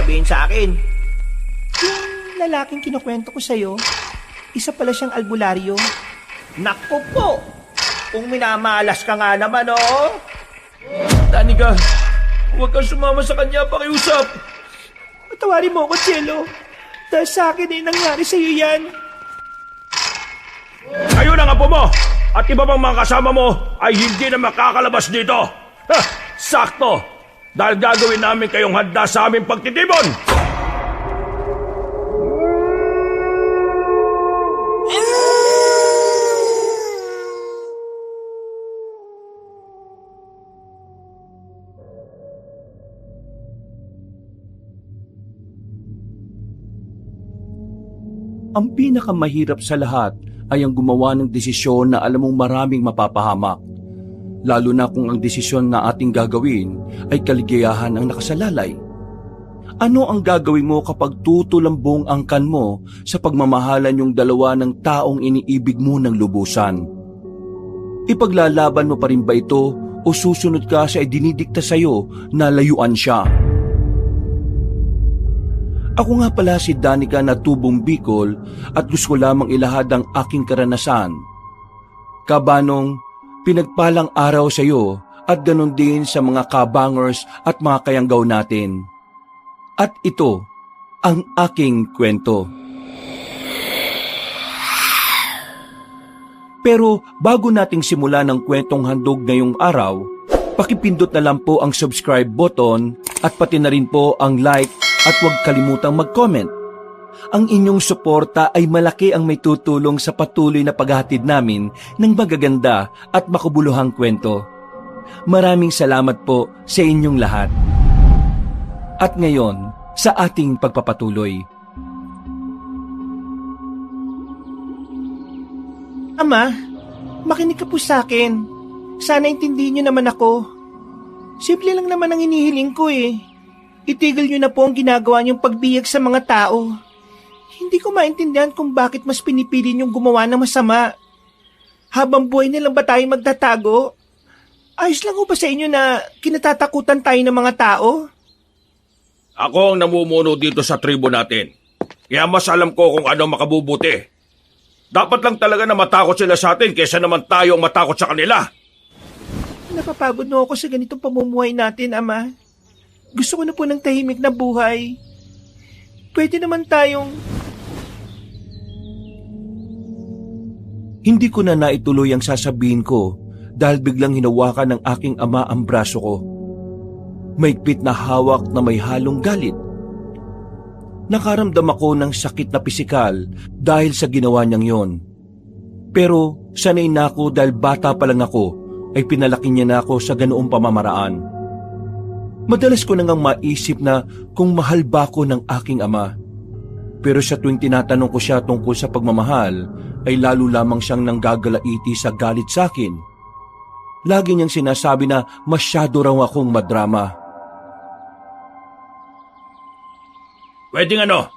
sasabihin sa akin? Yung lalaking kinukwento ko sa'yo, isa pala siyang albularyo. Naku po! Kung minamalas ka nga naman, oh! Danica, huwag kang sumama sa kanya, pakiusap. Patawarin mo ako, Cielo. Dahil sa akin ay nangyari sa'yo yan. Ayun ang apo mo! At iba pang mga kasama mo ay hindi na makakalabas dito. Ha, sakto! Dahil gagawin namin kayong handa sa aming pagtitipon! Ang pinakamahirap sa lahat ay ang gumawa ng desisyon na alam mong maraming mapapahamak. Lalo na kung ang desisyon na ating gagawin ay kaligayahan ang nakasalalay. Ano ang gagawin mo kapag tutulambong ang kan mo sa pagmamahalan yung dalawa ng taong iniibig mo ng lubusan? Ipaglalaban mo pa rin ba ito o susunod ka sa idinidikta sa'yo na layuan siya? Ako nga pala si Danica na tubong Bicol at gusto ko lamang ilahad ang aking karanasan. Kabanong, pinagpalang araw sa iyo at ganon din sa mga kabangers at mga kayanggaw natin. At ito ang aking kwento. Pero bago nating simulan ang kwentong handog ngayong araw, pakipindot na lang po ang subscribe button at pati na rin po ang like at huwag kalimutang mag-comment. Ang inyong suporta ay malaki ang may tutulong sa patuloy na paghahatid namin ng magaganda at makabuluhang kwento. Maraming salamat po sa inyong lahat. At ngayon, sa ating pagpapatuloy. Ama, makinig ka po sa akin. Sana intindihin niyo naman ako. Simple lang naman ang hinihiling ko eh. Itigil niyo na po ang ginagawa niyong pagbiyag sa mga tao. Hindi ko maintindihan kung bakit mas pinipili niyong gumawa ng masama. Habang buhay nilang ba tayo magtatago? Ayos lang ko ba sa inyo na kinatatakutan tayo ng mga tao? Ako ang namumuno dito sa tribo natin. Kaya mas alam ko kung ano makabubuti. Dapat lang talaga na matakot sila sa atin kaysa naman tayo ang matakot sa kanila. Napapagod na ako sa ganitong pamumuhay natin, Ama. Gusto ko na po ng tahimik na buhay. Pwede naman tayong... Hindi ko na naituloy ang sasabihin ko dahil biglang hinawakan ng aking ama ang braso ko. Maigpit na hawak na may halong galit. Nakaramdam ako ng sakit na pisikal dahil sa ginawa niyang yon. Pero sanay na ako dahil bata pa lang ako ay pinalaki niya na ako sa ganoong pamamaraan. Madalas ko nang maisip na kung mahal ba ko ng aking ama. Pero sa tuwing tinatanong ko siya tungkol sa pagmamahal, ay lalo lamang siyang nanggagalaiti sa galit sa akin. Lagi niyang sinasabi na masyado raw akong madrama. Pwedeng ano?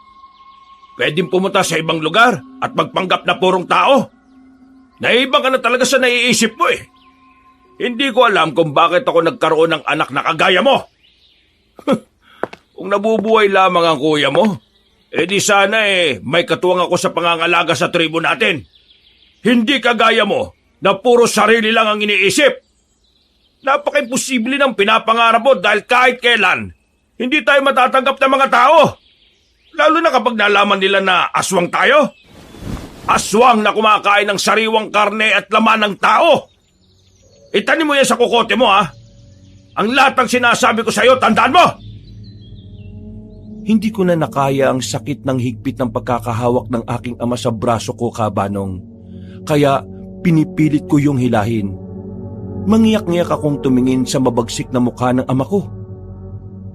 Pwedeng pumunta sa ibang lugar at magpanggap na purong tao? Naiba ka na talaga sa naiisip mo eh. Hindi ko alam kung bakit ako nagkaroon ng anak na kagaya mo. Kung nabubuhay lamang ang kuya mo, di sana may katuwang ako sa pangangalaga sa tribo natin. Hindi kagaya mo na puro sarili lang ang iniisip. Napaka-imposible ng pinapangarap mo dahil kahit kailan, hindi tayo matatanggap ng mga tao. Lalo na kapag nalaman nila na aswang tayo. Aswang na kumakain ng sariwang karne at laman ng tao. Itanim mo yan sa kukote mo ha. Ang lahat ng sinasabi ko sa iyo, tandaan mo! Hindi ko na nakaya ang sakit ng higpit ng pagkakahawak ng aking ama sa braso ko, Kabanong. Kaya pinipilit ko yung hilahin. Mangiyak-ngiyak akong tumingin sa mabagsik na mukha ng ama ko.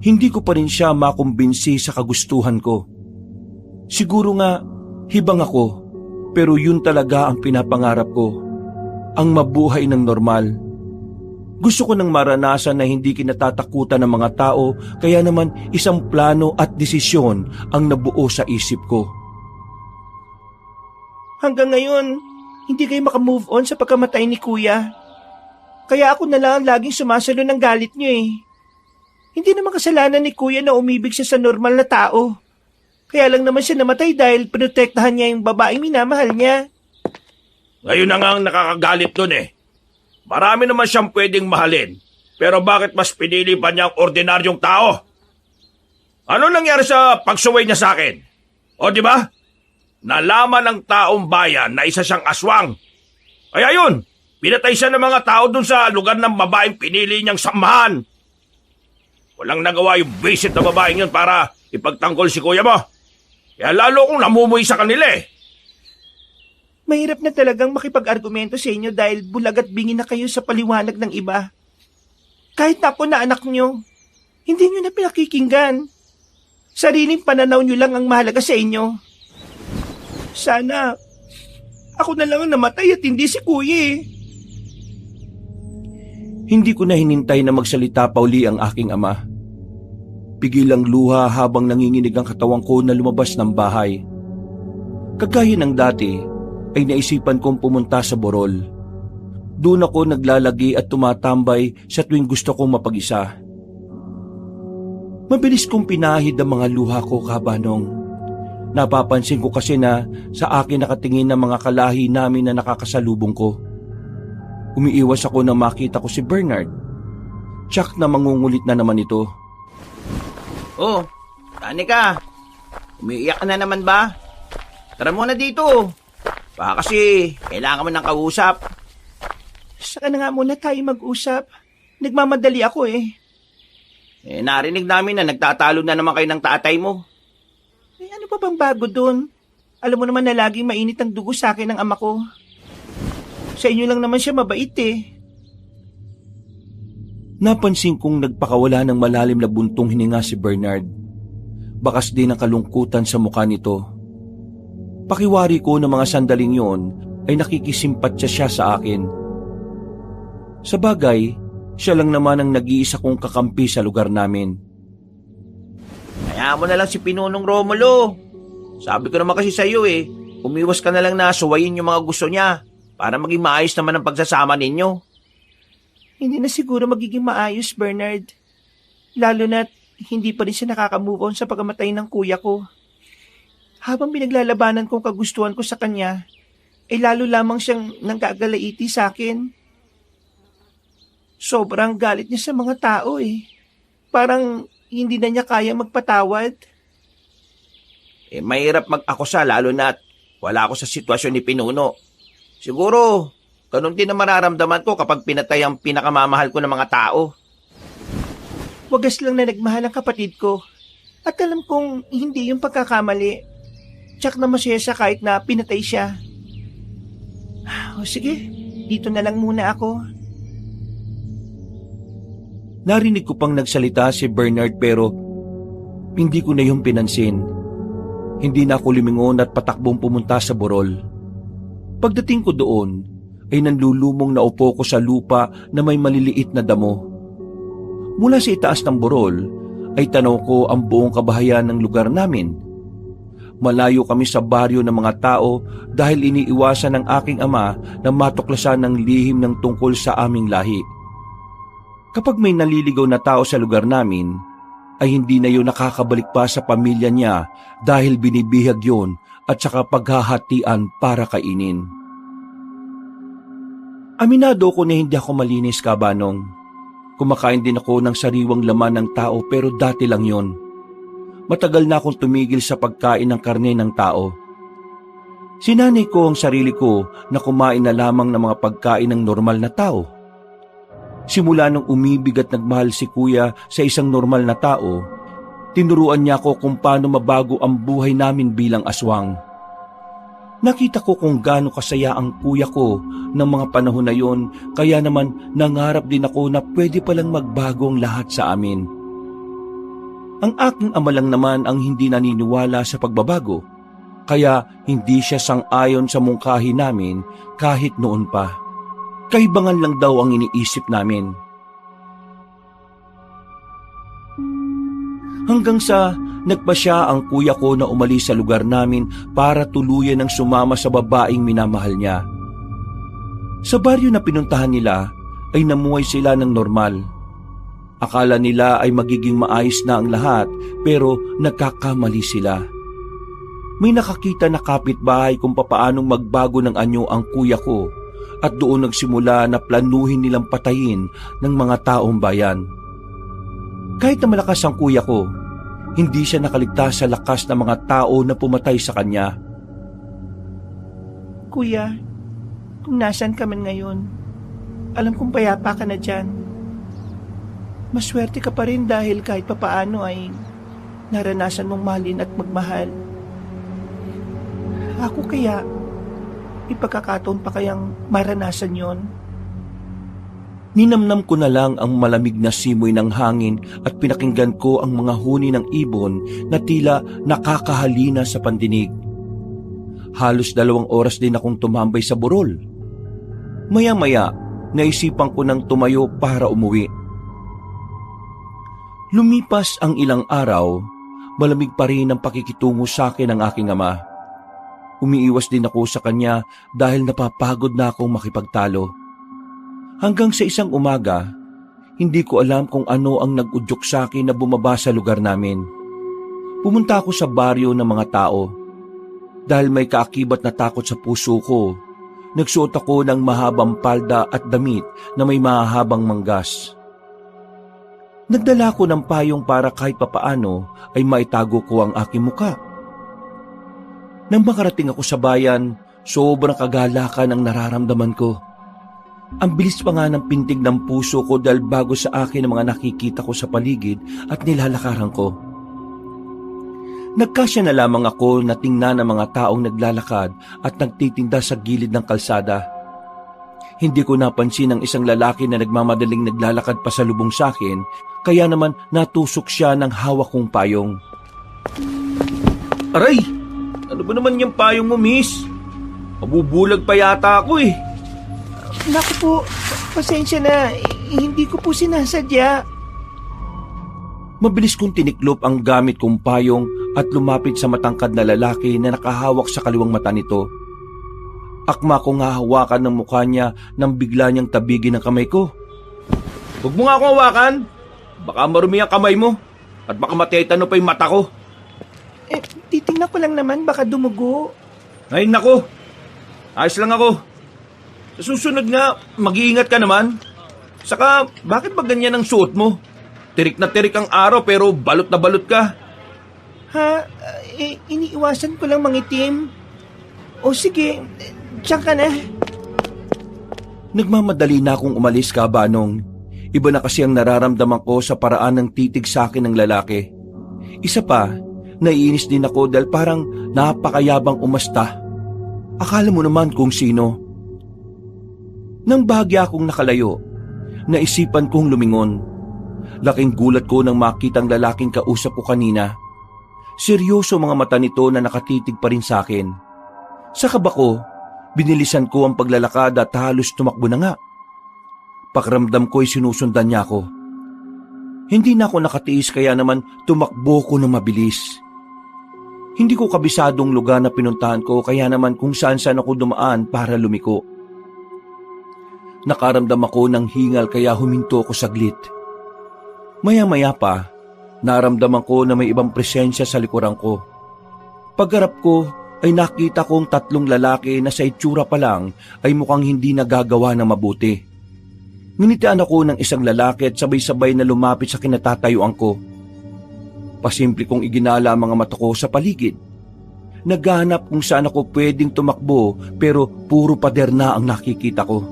Hindi ko pa rin siya makumbinsi sa kagustuhan ko. Siguro nga, hibang ako, pero yun talaga ang pinapangarap ko. Ang mabuhay ng normal. Gusto ko nang maranasan na hindi kinatatakutan ng mga tao, kaya naman isang plano at desisyon ang nabuo sa isip ko. Hanggang ngayon, hindi kayo makamove on sa pagkamatay ni Kuya. Kaya ako na lang ang laging sumasalo ng galit niyo eh. Hindi naman kasalanan ni kuya na umibig siya sa normal na tao. Kaya lang naman siya namatay dahil protektahan niya yung babaeng minamahal niya. Ngayon na nga ang nakakagalit dun eh. Marami naman siyang pwedeng mahalin. Pero bakit mas pinili pa niya ang ordinaryong tao? Ano nangyari sa pagsuway niya sa akin? O di ba? Nalaman ng taong bayan na isa siyang aswang. Kaya yun, pinatay siya ng mga tao dun sa lugar ng babaeng pinili niyang samahan. Walang nagawa yung visit na babaeng yun para ipagtanggol si kuya mo. Kaya lalo kong namumuhay sa kanila eh. Mahirap na talagang makipag-argumento sa inyo dahil bulag at bingi na kayo sa paliwanag ng iba. Kahit na po na anak nyo, hindi nyo na pinakikinggan. Sariling pananaw nyo lang ang mahalaga sa inyo. Sana, ako na lang ang namatay at hindi si kuya eh. Hindi ko na hinintay na magsalita pa uli ang aking ama. Pigilang luha habang nanginginig ang katawan ko na lumabas ng bahay. Kagaya ng dati, ay naisipan kong pumunta sa Borol. Doon ako naglalagi at tumatambay sa tuwing gusto kong mapag-isa. Mabilis kong pinahid ang mga luha ko, Kabanong. Napapansin ko kasi na sa akin nakatingin ng mga kalahi namin na nakakasalubong ko. Umiiwas ako nang makita ko si Bernard. Tsak na mangungulit na naman ito. Oh, tani ka. Umiiyak ka na naman ba? Tara muna dito. Baka kasi kailangan mo ng kausap. Saka na nga muna tayo mag-usap. Nagmamadali ako eh. Narinig namin na nagtatalo na naman kayo ng tatay mo. Ano pa bang bago dun? Alam mo naman na laging mainit ang dugo sa akin ng ama ko. Sa inyo lang naman siya mabait eh. Napansin kong nagpakawala ng malalim na buntong hininga si Bernard. Bakas din ang kalungkutan sa mukha nito. Pakiwari ko na mga sandaling yon ay nakikisimpatya siya sa akin. Sa bagay, siya lang naman ang nag-iisa kong kakampi sa lugar namin. Kaya mo na lang si Pinunong Romulo. Sabi ko naman kasi sa iyo eh, umiwas ka na lang na suwayin yung mga gusto niya para maging maayos naman ang pagsasama ninyo. Hindi na siguro magiging maayos, Bernard. Lalo na't hindi pa rin siya nakaka-move on sa pagkamatay ng kuya ko. Habang pinaglalabanan kong kagustuhan ko sa kanya, ay lalo lamang siyang nanggagalaiti sa akin. Sobrang galit niya sa mga tao eh. Parang hindi na niya kaya magpatawad. Mahirap mag-akusa lalo na't wala ako sa sitwasyon ni Pinuno. Siguro, ganun din ang mararamdaman ko kapag pinatay ang pinakamamahal ko ng mga tao. Wagas lang na nagmahal ang kapatid ko. At alam kong hindi yung pagkakamali. Tsak na masaya siya kahit na pinatay siya. O sige, dito na lang muna ako. Narinig ko pang nagsalita si Bernard pero hindi ko na yung pinansin. Hindi na ako lumingon at patakbong pumunta sa Borol. Pagdating ko doon, ay nanlulumong na upo ko sa lupa na may maliliit na damo. Mula sa itaas ng Borol, ay tanaw ko ang buong kabahayan ng lugar namin. Malayo kami sa baryo ng mga tao dahil iniiwasan ng aking ama na matuklasan ng lihim ng tungkol sa aming lahi. Kapag may naliligaw na tao sa lugar namin, ay hindi na yun nakakabalik pa sa pamilya niya dahil binibihag yun at saka paghahatian para kainin. Aminado ko na hindi ako malinis, Kabanong. Kumakain din ako ng sariwang laman ng tao pero dati lang yon. Matagal na akong tumigil sa pagkain ng karne ng tao. Sinanay ko ang sarili ko na kumain na lamang ng mga pagkain ng normal na tao. Simula nung umibig at nagmahal si kuya sa isang normal na tao, tinuruan niya ako kung paano mabago ang buhay namin bilang aswang. Nakita ko kung gaano kasaya ang kuya ko ng mga panahon na yon, kaya naman nangarap din ako na pwede palang magbago ang lahat sa amin. Ang aking ama lang naman ang hindi naniniwala sa pagbabago, kaya hindi siya sang-ayon sa mungkahi namin kahit noon pa. Kaibangan lang daw ang iniisip namin. Hanggang sa nagpasya ang kuya ko na umalis sa lugar namin para tuluyan ng sumama sa babaeng minamahal niya. Sa baryo na pinuntahan nila ay namuhay sila ng normal. Akala nila ay magiging maayos na ang lahat pero nagkakamali sila. May nakakita na kapitbahay kung papaanong magbago ng anyo ang kuya ko at doon nagsimula na planuhin nilang patayin ng mga taong bayan. Kahit na malakas ang kuya ko, hindi siya nakaligtas sa lakas ng mga tao na pumatay sa kanya. Kuya, kung nasan ka man ngayon, alam kong payapa ka na dyan. Maswerte ka pa rin dahil kahit papaano ay naranasan mong mahalin at magmahal. Ako kaya, ipagkakataon pa kayang maranasan yon? Ninamnam ko na lang ang malamig na simoy ng hangin at pinakinggan ko ang mga huni ng ibon na tila nakakahalina sa pandinig. Halos 2 oras din akong tumambay sa burol. Maya-maya, naisipan ko nang tumayo para umuwi. Lumipas ang ilang araw, malamig pa rin ang pakikitungo sa akin ng aking ama. Umiiwas din ako sa kanya dahil napapagod na akong makipagtalo. Hanggang sa isang umaga, hindi ko alam kung ano ang nag-udyok sa akin na bumaba sa lugar namin. Pumunta ako sa baryo ng mga tao. Dahil may kaakibat na takot sa puso ko, nagsuot ako ng mahabang palda at damit na may mahabang manggas. Nagdala ko ng payong para kahit papaano ay maitago ko ang aking muka. Nang makarating ako sa bayan, sobrang kagalakan ang nararamdaman ko. Ang bilis pa nga ng pintig ng puso ko dahil bago sa akin ang mga nakikita ko sa paligid at nilalakaran ko. Nagkasya na lamang ako na tingnan ang mga taong naglalakad at nagtitinda sa gilid ng kalsada. Hindi ko napansin ang isang lalaki na nagmamadaling naglalakad pa sa lubong sa akin, kaya naman natusok siya ng hawak kong payong. Aray! Ano ba naman yung payong mo, miss? Mabubulag pa yata ako eh. Naku po, pasensya na, hindi ko po sinasadya. Mabilis kong tiniklop ang gamit kong payong at lumapit sa matangkad na lalaki na nakahawak sa kaliwang mata nito. Akma kong hahawakan ng mukha niya nang bigla niyang tabigin ang kamay ko. Huwag mo nga akong hawakan. Baka marumi ang kamay mo at baka matitano pa yung mata ko. Titingnan ko lang naman, baka dumugo. Ay nako, ayos lang ako. Sa susunod nga, mag-iingat ka naman. Saka, bakit ba ganyan ang suot mo? Tirik na tirik ang araw pero balot na balot ka. Ha? Iniiwasan ko lang mangitim. O sige, tiyan ka na. Nagmamadali na akong umalis, Kabanong. Iba na kasi ang nararamdaman ko sa paraan ng titig sa akin ng lalaki. Isa pa, naiinis din ako dahil parang napakayabang umasta. Akala mo naman kung sino. Nang bahagya akong nakalayo, naisipan kong lumingon. Laking gulat ko nang makita ang lalaking kausap ko kanina. Seryoso mga mata nito na nakatitig pa rin sa akin. Sa kaba ko, binilisan ko ang paglalakad at halos tumakbo na nga. Pakiramdam ko'y sinusundan niya ako. Hindi na ako nakatiis kaya naman tumakbo ko ng mabilis. Hindi ko kabisadong lugar na pinuntahan ko kaya naman kung saan-saan ako dumaan para lumiko. Nakaramdam ako ng hingal kaya huminto ako saglit. Maya-maya pa, naramdaman ko na may ibang presensya sa likuran ko. Pagharap ko ay nakita kong 3 lalaki na sa itsura pa lang ay mukhang hindi nagagawa ng mabuti. Nginitian ako ng isang lalaki at sabay-sabay na lumapit sa kinatatayuan ko. Pasimple kong iginala ang mga mata ko sa paligid. Naghahanap kung saan ako pwedeng tumakbo pero puro pader na ang nakikita ko.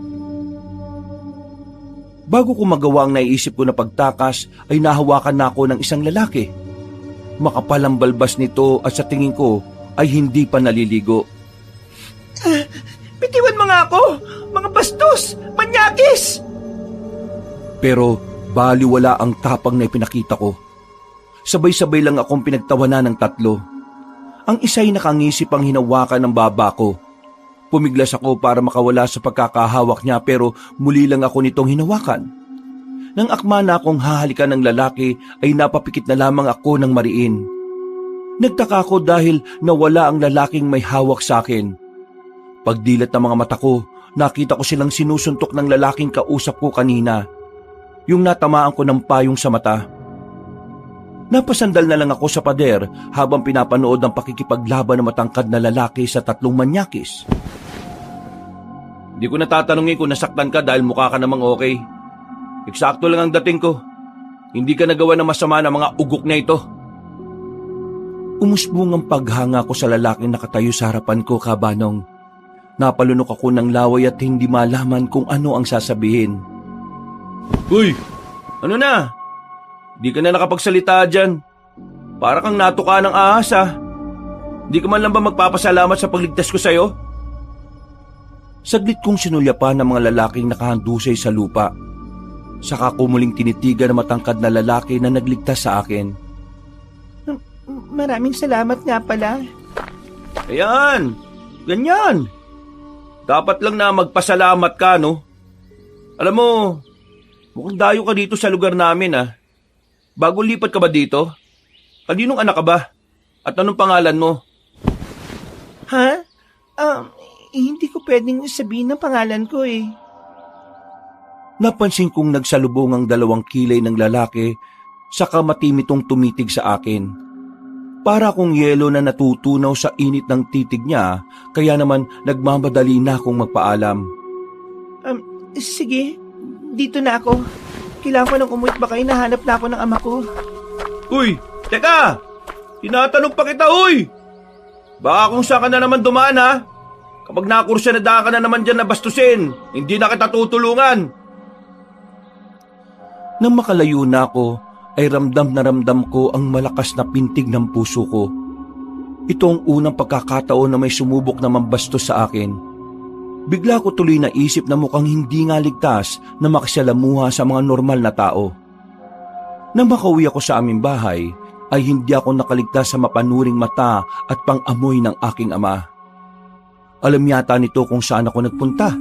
Bago ko magawa ang naiisip ko na pagtakas ay nahawakan na ako ng isang lalaki. Makapal ang balbas nito at sa tingin ko ay hindi pa naliligo. Bitiwan mo nga ako! Mga bastos! Manyakis! Pero baliwala ang tapang na ipinakita ko. Sabay-sabay lang akong pinagtawanan ng 3. Ang isa'y nakangisip ang hinawakan ng baba ko. Pumiglas ako para makawala sa pagkakahawak niya pero muli lang ako nitong hinawakan. Nang akma na akong hahalikan ng lalaki ay napapikit na lamang ako ng mariin. Nagtaka ako dahil nawala ang lalaking may hawak sa akin. Pagdilat ng mga mata ko, nakita ko silang sinusuntok ng lalaking kausap ko kanina. yung natamaan ko ng payong sa mata. Napasandal na lang ako sa pader habang pinapanood ang pakikipaglaban ng matangkad na lalaki sa 3 manyakis. Di ko natatanungin kung nasaktan ka dahil mukha ka namang okay. Eksakto lang ang dating ko. Hindi ka nagawa ng masama ng mga ugok na ito. Umusbong ang paghanga ko sa lalaking nakatayo sa harapan ko, Kabanong. Napalunok ako ng laway at hindi malaman kung ano ang sasabihin. Uy! Ano na? Di ka na nakapagsalita dyan. Para kang natuka ng ahas ah. Di ka man lang ba magpapasalamat sa pagligtas ko sa'yo? Saglit kong sinulyapan ng mga lalaking nakahandusay sa lupa. Saka ko muling tinitigan ng matangkad na lalaki na nagligtas sa akin. Maraming salamat nga pala. Ayan! Ganyan! Dapat lang na magpasalamat ka, no? Alam mo, mukhang dayo ka dito sa lugar namin, ah. Bagong lipat ka ba dito? Kaninong anak ka ba? At anong pangalan mo? Ha? Hindi ko pwedeng sabihin ang pangalan ko eh. Napansin kong nagsalubong ang 2 kilay ng lalaki saka matimitong tumitig sa akin. Para akong yelo na natutunaw sa init ng titig niya, kaya naman nagmamadali na akong magpaalam. Sige, dito na ako. Kailangan ko nang umuwi, baka hinahanap na ako ng ama ko. Uy, teka! Tinatanong pa kita, uy! Baka kung saan ka na naman dumaan, ha? Kapag nakursyada ka na naman dyan na bastusin, hindi na kita tutulungan. Nang makalayo na ako, ay ramdam ko ang malakas na pintig ng puso ko. Ito ang unang pagkakataon na may sumubok na mambastos sa akin. Bigla ko tuloy naisip na mukhang hindi nga ligtas na makisalamuha sa mga normal na tao. Nang makauwi ako sa aming bahay, ay hindi ako nakaligtas sa mapanuring mata at pang-amoy ng aking ama. Alam yata nito kung saan ako nagpunta.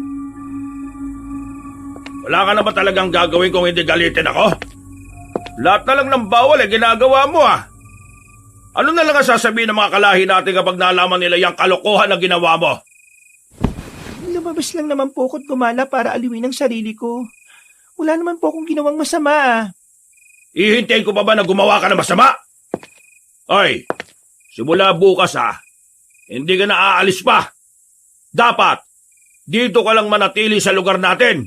Wala ka na ba talagang gagawin kung hindi galitin ako? Lahat na lang ng bawal ginagawa mo ah. Ano na lang ang sasabihin ng mga kalahi natin kapag nalaman nila yung kalokohan na ginawa mo? Lumabas lang naman po ako't gumala para aliwin ang sarili ko. Wala naman po akong ginawang masama ah. Ihintayin ko pa ba na gumawa ka ng masama? Oy, simula bukas hindi ka na aalis pa. Dapat, dito ka lang manatili sa lugar natin.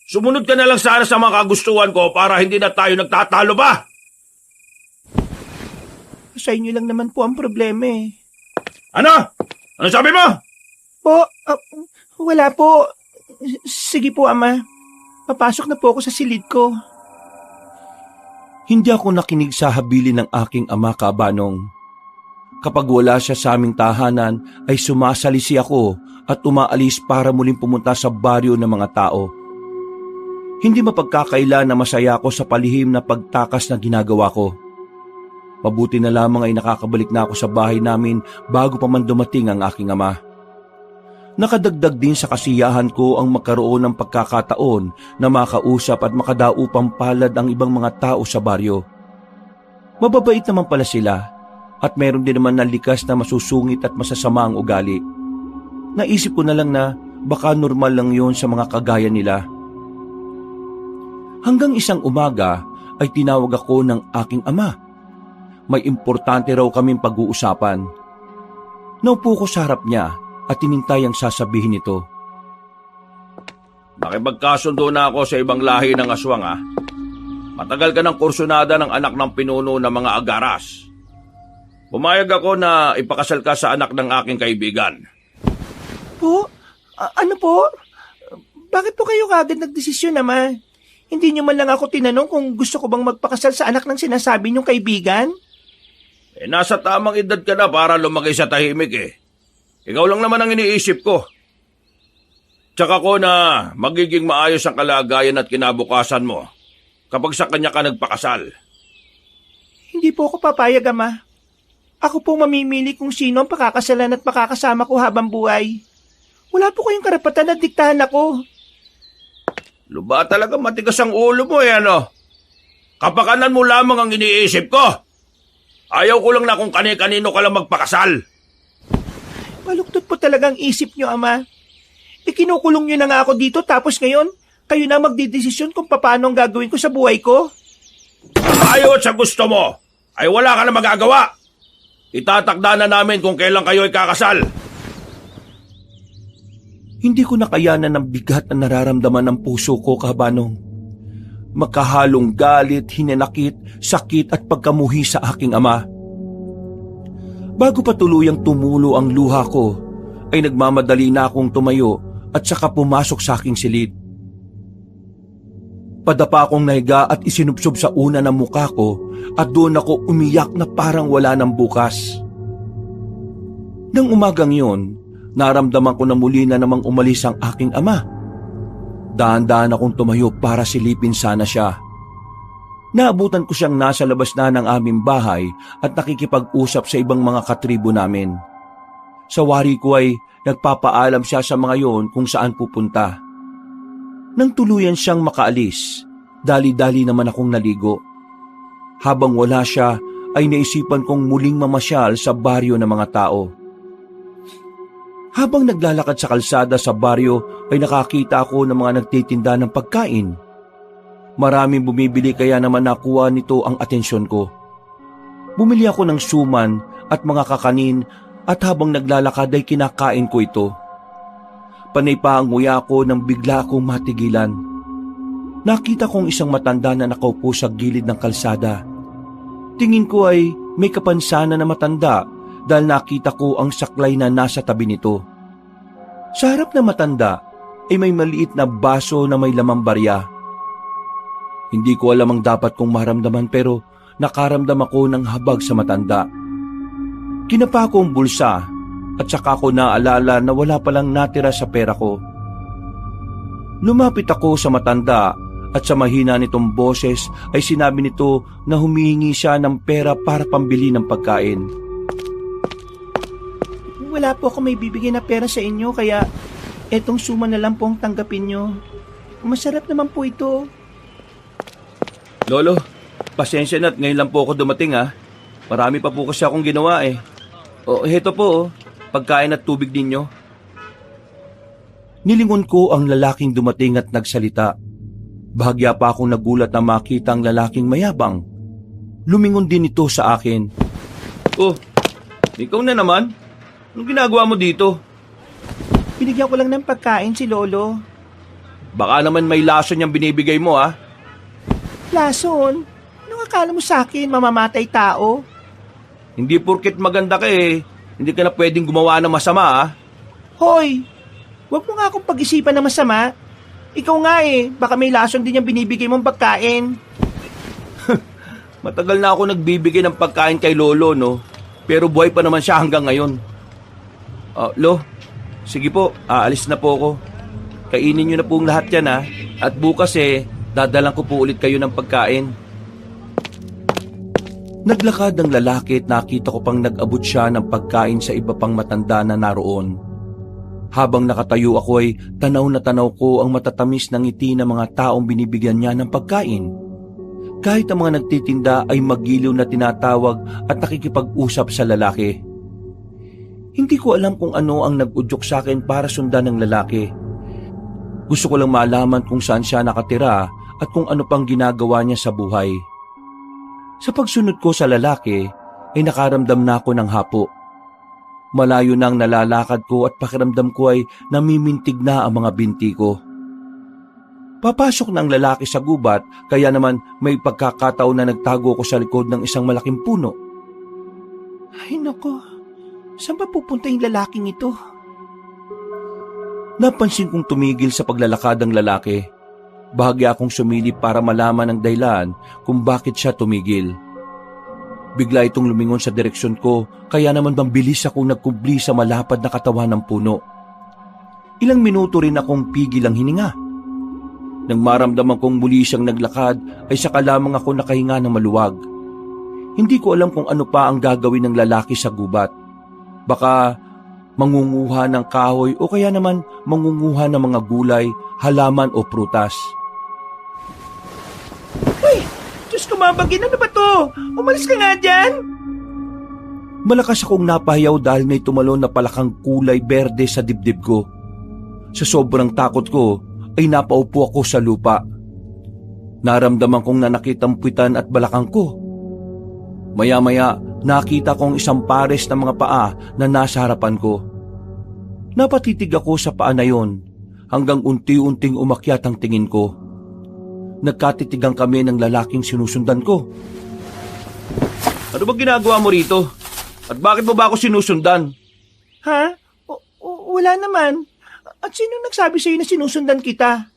Sumunod ka na lang sana sa mga kagustuhan ko para hindi na tayo nagtatalo pa. Sa inyo lang naman po ang problema eh. Ano? Ano sabi mo? Po, wala po. Sige po, ama. Papasok na po ako sa silid ko. Hindi ako nakinig sa habilin ng aking ama, Kabanong. Kapag wala siya sa aming tahanan, ay sumasalisi ako at umaalis para muling pumunta sa baryo ng mga tao. Hindi mapagkakaila na masaya ako sa palihim na pagtakas na ginagawa ko. Mabuti na lamang ay nakakabalik na ako sa bahay namin bago pa man dumating ang aking ama. Nakadagdag din sa kasiyahan ko ang magkaroon ng pagkakataon na makausap at makadaupang palad ang ibang mga tao sa baryo. Mababait naman pala sila at meron din naman na likas na masusungit at masasama ang ugali. Naisip ko na lang na baka normal lang yon sa mga kagaya nila. Hanggang isang umaga ay tinawag ako ng aking ama. May importante raw kaming pag-uusapan. Naupo ko sa harap niya at tinintay ang sasabihin nito. Nakipagkasundo na ako sa ibang lahi ng aswang Matagal ka ng kursunada ng anak ng pinuno ng mga agaras. Pumayag ako na ipakasal ka sa anak ng aking kaibigan. Po? Ano po? Bakit po kayo kagad nagdesisyon, ama? Hindi niyo man lang ako tinanong kung gusto ko bang magpakasal sa anak ng sinasabi niyong kaibigan? Nasa tamang edad ka na para lumaki sa tahimik Ikaw lang naman ang iniisip ko. Tsaka ko na magiging maayos ang kalagayan at kinabukasan mo kapag sa kanya ka nagpakasal. Hindi po ako papayag, ama. Ako po mamimili kung sino ang pakakasalan at makakasama ko habang buhay. Wala po kayong karapatan na diktahan ako. Luba talaga matigas ang ulo mo ano? Kapakanan mo lamang ang iniisip ko. Ayaw ko lang na kung kani-kanino ka lang magpakasal. Maluktot po talagang isip niyo, ama. Ikinukulong niyo na nga ako dito tapos ngayon, Kayo na magdidesisyon kung paano ang gagawin ko sa buhay ko. Ayon sa gusto mo, ay wala ka na magagawa. Itatakda na namin kung kailan kayo ikakasal. Hindi ko nakayanan ng bigat na nararamdaman ng puso ko, Kabanong. Makahalong galit, hinanakit, sakit at pagkamuhi sa aking ama. Bago pa tuluyang tumulo ang luha ko, ay nagmamadali na akong tumayo at saka pumasok sa aking silid. Padapa akong nahiga at isinubsob sa una ng mukha ko at doon ako umiyak na parang wala ng bukas. Nang umagang yon, naramdaman ko na muli na namang umalis ang aking ama. Dahan-dahan akong tumayo para silipin sana siya. Naabutan ko siyang nasa labas na ng aming bahay at nakikipag-usap sa ibang mga katribo namin. Sa wari ko ay nagpapaalam siya sa mga yon kung saan pupunta. Nang tuluyan siyang makaalis, dali-dali naman akong naligo. Habang wala siya, ay naisipan kong muling mamasyal sa baryo ng mga tao. Habang naglalakad sa kalsada sa baryo, ay nakakita ako ng mga nagtitinda ng pagkain. Maraming bumibili kaya naman nakuha nito ang atensyon ko. Bumili ako ng suman at mga kakanin at habang naglalakad ay kinakain ko ito. Panay pa ang nguya ko nang bigla akong matigilan. Nakita kong isang matanda na nakaupo sa gilid ng kalsada. Tingin ko ay may kapansanan na matanda dahil nakita ko ang saklay na nasa tabi nito. Sa harap na matanda ay may maliit na baso na may lamang barya. Hindi ko alam ang dapat kong maramdaman pero nakaramdam ako ng habag sa matanda. Kinapa ko ang bulsa at saka ko naalala na wala palang natira sa pera ko. Lumapit ako sa matanda at sa mahina nitong boses ay sinabi nito na humihingi siya ng pera para pambili ng pagkain. Wala po ako may bibigyan na pera sa inyo kaya etong suma na lang po ang tanggapin nyo. Masarap naman po ito. Lolo, pasensya na at ngayon lang po ako dumating ha. Marami pa po kasi akong ginawa eh. O, heto po pagkain at tubig ninyo. Nilingon ko ang lalaking dumating at nagsalita. Bahagya pa akong nagulat na makita ang lalaking mayabang. Lumingon din ito sa akin. Oh, ikaw na naman? Anong ginagawa mo dito? Binigyan ko lang ng pagkain si Lolo. Baka naman may lason yung binibigay mo ha. Lason? Anong akala mo sa akin, mamamatay tao? Hindi porket maganda ka hindi ka na pwedeng gumawa ng masama ha. Hoy! Huwag mo nga akong pag-isipan na masama. Ikaw nga baka may lason din yung binibigay mong pagkain. Matagal na ako nagbibigay ng pagkain kay Lolo, no? Pero buhay pa naman siya hanggang ngayon. Lo, sige po, aalis na po ako. Kainin niyo na pong lahat yan ha. At bukas dadalang ko po ulit kayo ng pagkain. Naglakad ang lalaki at nakita ko pang nag-abot siya ng pagkain sa iba pang matanda na naroon. Habang nakatayo ako ay tanaw na tanaw ko ang matatamis ng ngiti ng mga taong binibigyan niya ng pagkain. Kahit ang mga nagtitinda ay magiliw na tinatawag at nakikipag-usap sa lalaki. Hindi ko alam kung ano ang nag-udyok sa akin para sundan ng lalaki. Gusto ko lang malaman kung saan siya nakatira at kung ano pang ginagawa niya sa buhay. Sa pagsunod ko sa lalaki ay nakaramdam na ako ng hapo. Malayo nang nalalakad ko at pakiramdam ko ay namimintig na ang mga binti ko. Papasok na ang lalaki sa gubat kaya naman may pagkakataon na nagtago ko sa likod ng isang malaking puno. Ay nako, saan ba pupunta yung lalaking ito? Napansin kong tumigil sa paglalakad ang lalaki. Bahagya akong sumilip para malaman ang dahilan kung bakit siya tumigil. Bigla itong lumingon sa direksyon ko kaya naman mabilis akong nagkubli sa malapad na katawan ng puno. Ilang minuto rin akong pigil ang hininga. Nang maramdaman kong muli siyang naglakad ay saka lamang ako nakahinga ng maluwag. Hindi ko alam kung ano pa ang gagawin ng lalaki sa gubat. Baka mangunguha ng kahoy o kaya naman mangunguha ng mga gulay, halaman o prutas. Uy! Diyos ko, mabagin, ano ba to? Umalis ka nga dyan! Malakas akong napahiyaw dahil may tumalon na palakang kulay berde sa dibdib ko. Sa sobrang takot ko ay napaupo ako sa lupa. Naramdaman kong nanakit ang puwitan at balakang ko. Maya-maya, nakita kong isang pares ng mga paa na nasa harapan ko. Napatitig ako sa paa na yon hanggang unti-unting umakyat ang tingin ko. Nagkatitigan kami ng lalaking sinusundan ko. Ano bang ginagawa mo rito? At bakit mo ba ako sinusundan? Ha? Wala naman. At sino nagsabi sa'yo na sinusundan kita?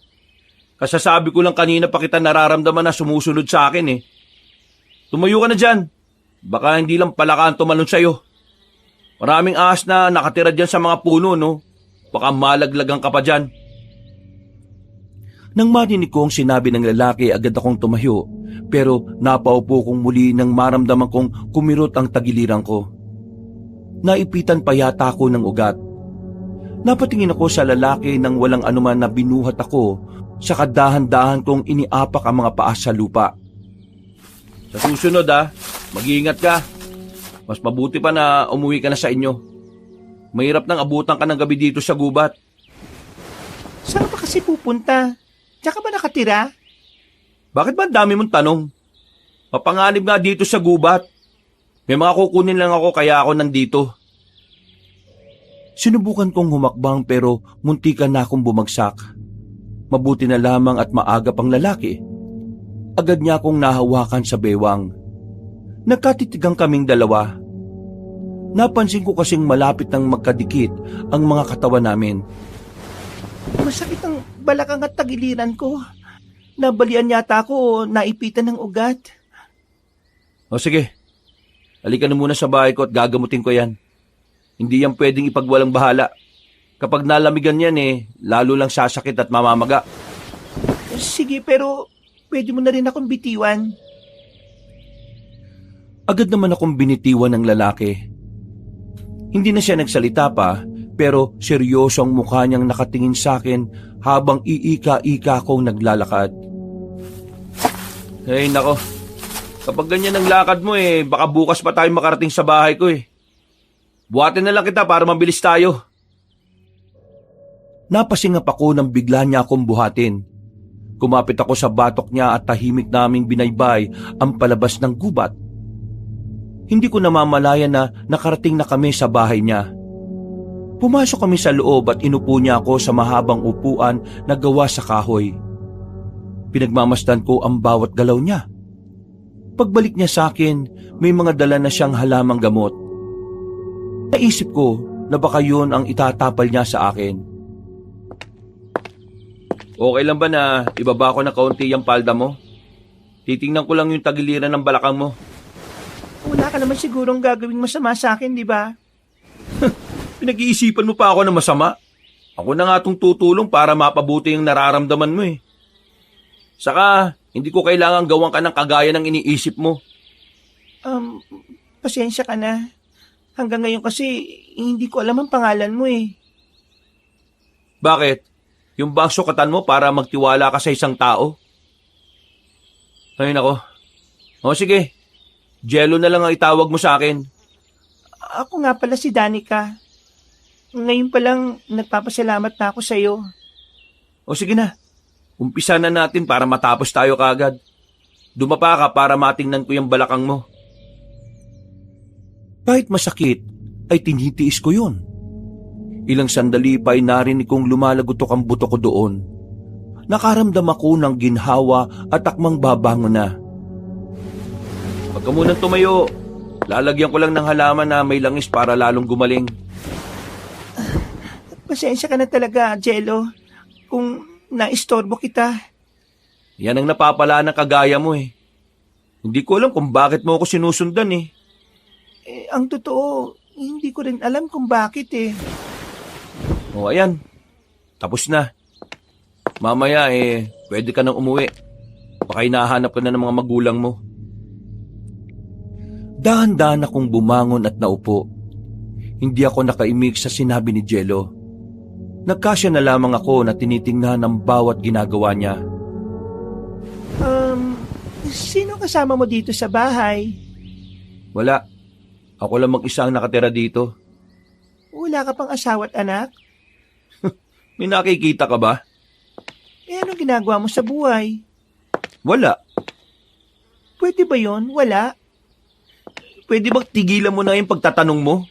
Kasasabi ko lang kanina pa kita nararamdaman na sumusunod sa akin eh. Tumayo ka na dyan. Baka hindi lang palakaan tumalon sa'yo. Maraming ahas na nakatira dyan sa mga puno, no? Baka malaglagan ka pa dyan. Nang marinig ko ang sinabi ng lalaki, agad akong tumayo. Pero napaupo kong muli nang maramdaman kong kumirot ang tagiliran ko. Naipitan pa yata ako ng ugat. Napatingin ako sa lalaki nang walang anuman na binuhat ako sa kadahan-dahan kong iniapak ang mga paa sa lupa. Sa susunod mag-iingat ka. Mas mabuti pa na umuwi ka na sa inyo. Mahirap nang abutan ka ng gabi dito sa gubat. Saan ka kasi pupunta? Diyan ka ba nakatira? Bakit ba ang dami mong tanong? Mapanganib nga dito sa gubat. May mga kukunin lang ako kaya ako nandito. Sinubukan kong humakbang pero muntikan na akong bumagsak. Mabuti na lamang at maaga pang lalaki. Agad niya akong nahawakan sa bewang. Nagkatitigang kaming dalawa. Napansin ko kasing malapit ng magkadikit ang mga katawan namin. Masakit ang balakang at tagiliran ko. Nabalian yata ako o naipitan ng ugat. O sige, halika na muna sa bahay ko at gagamutin ko yan. Hindi yan pwedeng ipagwalang bahala. Kapag nalamigan yan lalo lang sasakit at mamamaga. Sige, pero pwede mo na rin akong bitiwan. Agad naman akong binitiwan ng lalaki. Hindi na siya nagsalita pa, pero seryoso ang mukha niyang nakatingin sa akin habang iika-ika akong naglalakad. Ay nako, kapag ganyan ang lakad mo baka bukas pa tayo makarating sa bahay ko Buhatin na lang kita para mabilis tayo. Napasingap ako nang bigla niya akong buhatin. Kumapit ako sa batok niya at tahimik naming binaybay ang palabas ng gubat. Hindi ko namamalayan na nakarating na kami sa bahay niya. Pumasok kami sa loob at inupo niya ako sa mahabang upuan na gawa sa kahoy. Pinagmamasdan ko ang bawat galaw niya. Pagbalik niya sa akin, may mga dala na siyang halamang gamot. Naisip ko na baka yun ang itatapal niya sa akin. Okay lang ba na ibaba ko na kaunti yung palda mo? Titingnan ko lang yung tagiliran ng balakang mo. Wala ka naman sigurong gagawing masama sa akin, di ba? Pinag-iisipan mo pa ako na masama? Ako na nga itong tutulong para mapabuti yung nararamdaman mo Saka, hindi ko kailangan gawan ka ng kagaya ng iniisip mo. Pasensya ka na. Hanggang ngayon kasi, hindi ko alam ang pangalan mo Bakit? Yung bang sukatan mo para magtiwala ka sa isang tao? Ay nako. O sige, Jello na lang ang itawag mo sa akin. Ako nga pala si Danica. Ngayon pa lang, nagpapasalamat na ako sa'yo. O sige na, umpisa na natin para matapos tayo kaagad. Dumapa ka para matingnan ko yung balakang mo. Kahit masakit, ay tinitiis ko yun. Ilang sandali pa ay narinig kong lumalagotok ang buto ko doon. Nakaramdam ako ng ginhawa at akmang babangon na. Pag ka munang tumayo, lalagyan ko lang ng halaman na may langis para lalong gumaling. Pasensya ka na talaga, Jello. Kung naistorbo kita. Yan ang napapala ng kagaya mo Hindi ko alam kung bakit mo ako sinusundan Ang totoo, hindi ko rin alam kung bakit O ayan, tapos na. Mamaya pwede ka nang umuwi. Baka hinahanap ka na ng mga magulang mo. Dahan-dahan akong bumangon at naupo. Hindi ako nakaimik sa sinabi ni Jello. Nagkasya na lamang ako na tinitingnan ang bawat ginagawa niya. Sino kasama mo dito sa bahay? Wala. Ako lang mag-isa ang nakatira dito. Wala ka pang asawa at anak? May nakikita ka ba? Anong ginagawa mo sa buhay? Wala. Pwede ba yon? Wala? Pwede bang tigilan mo na yung pagtatanong mo?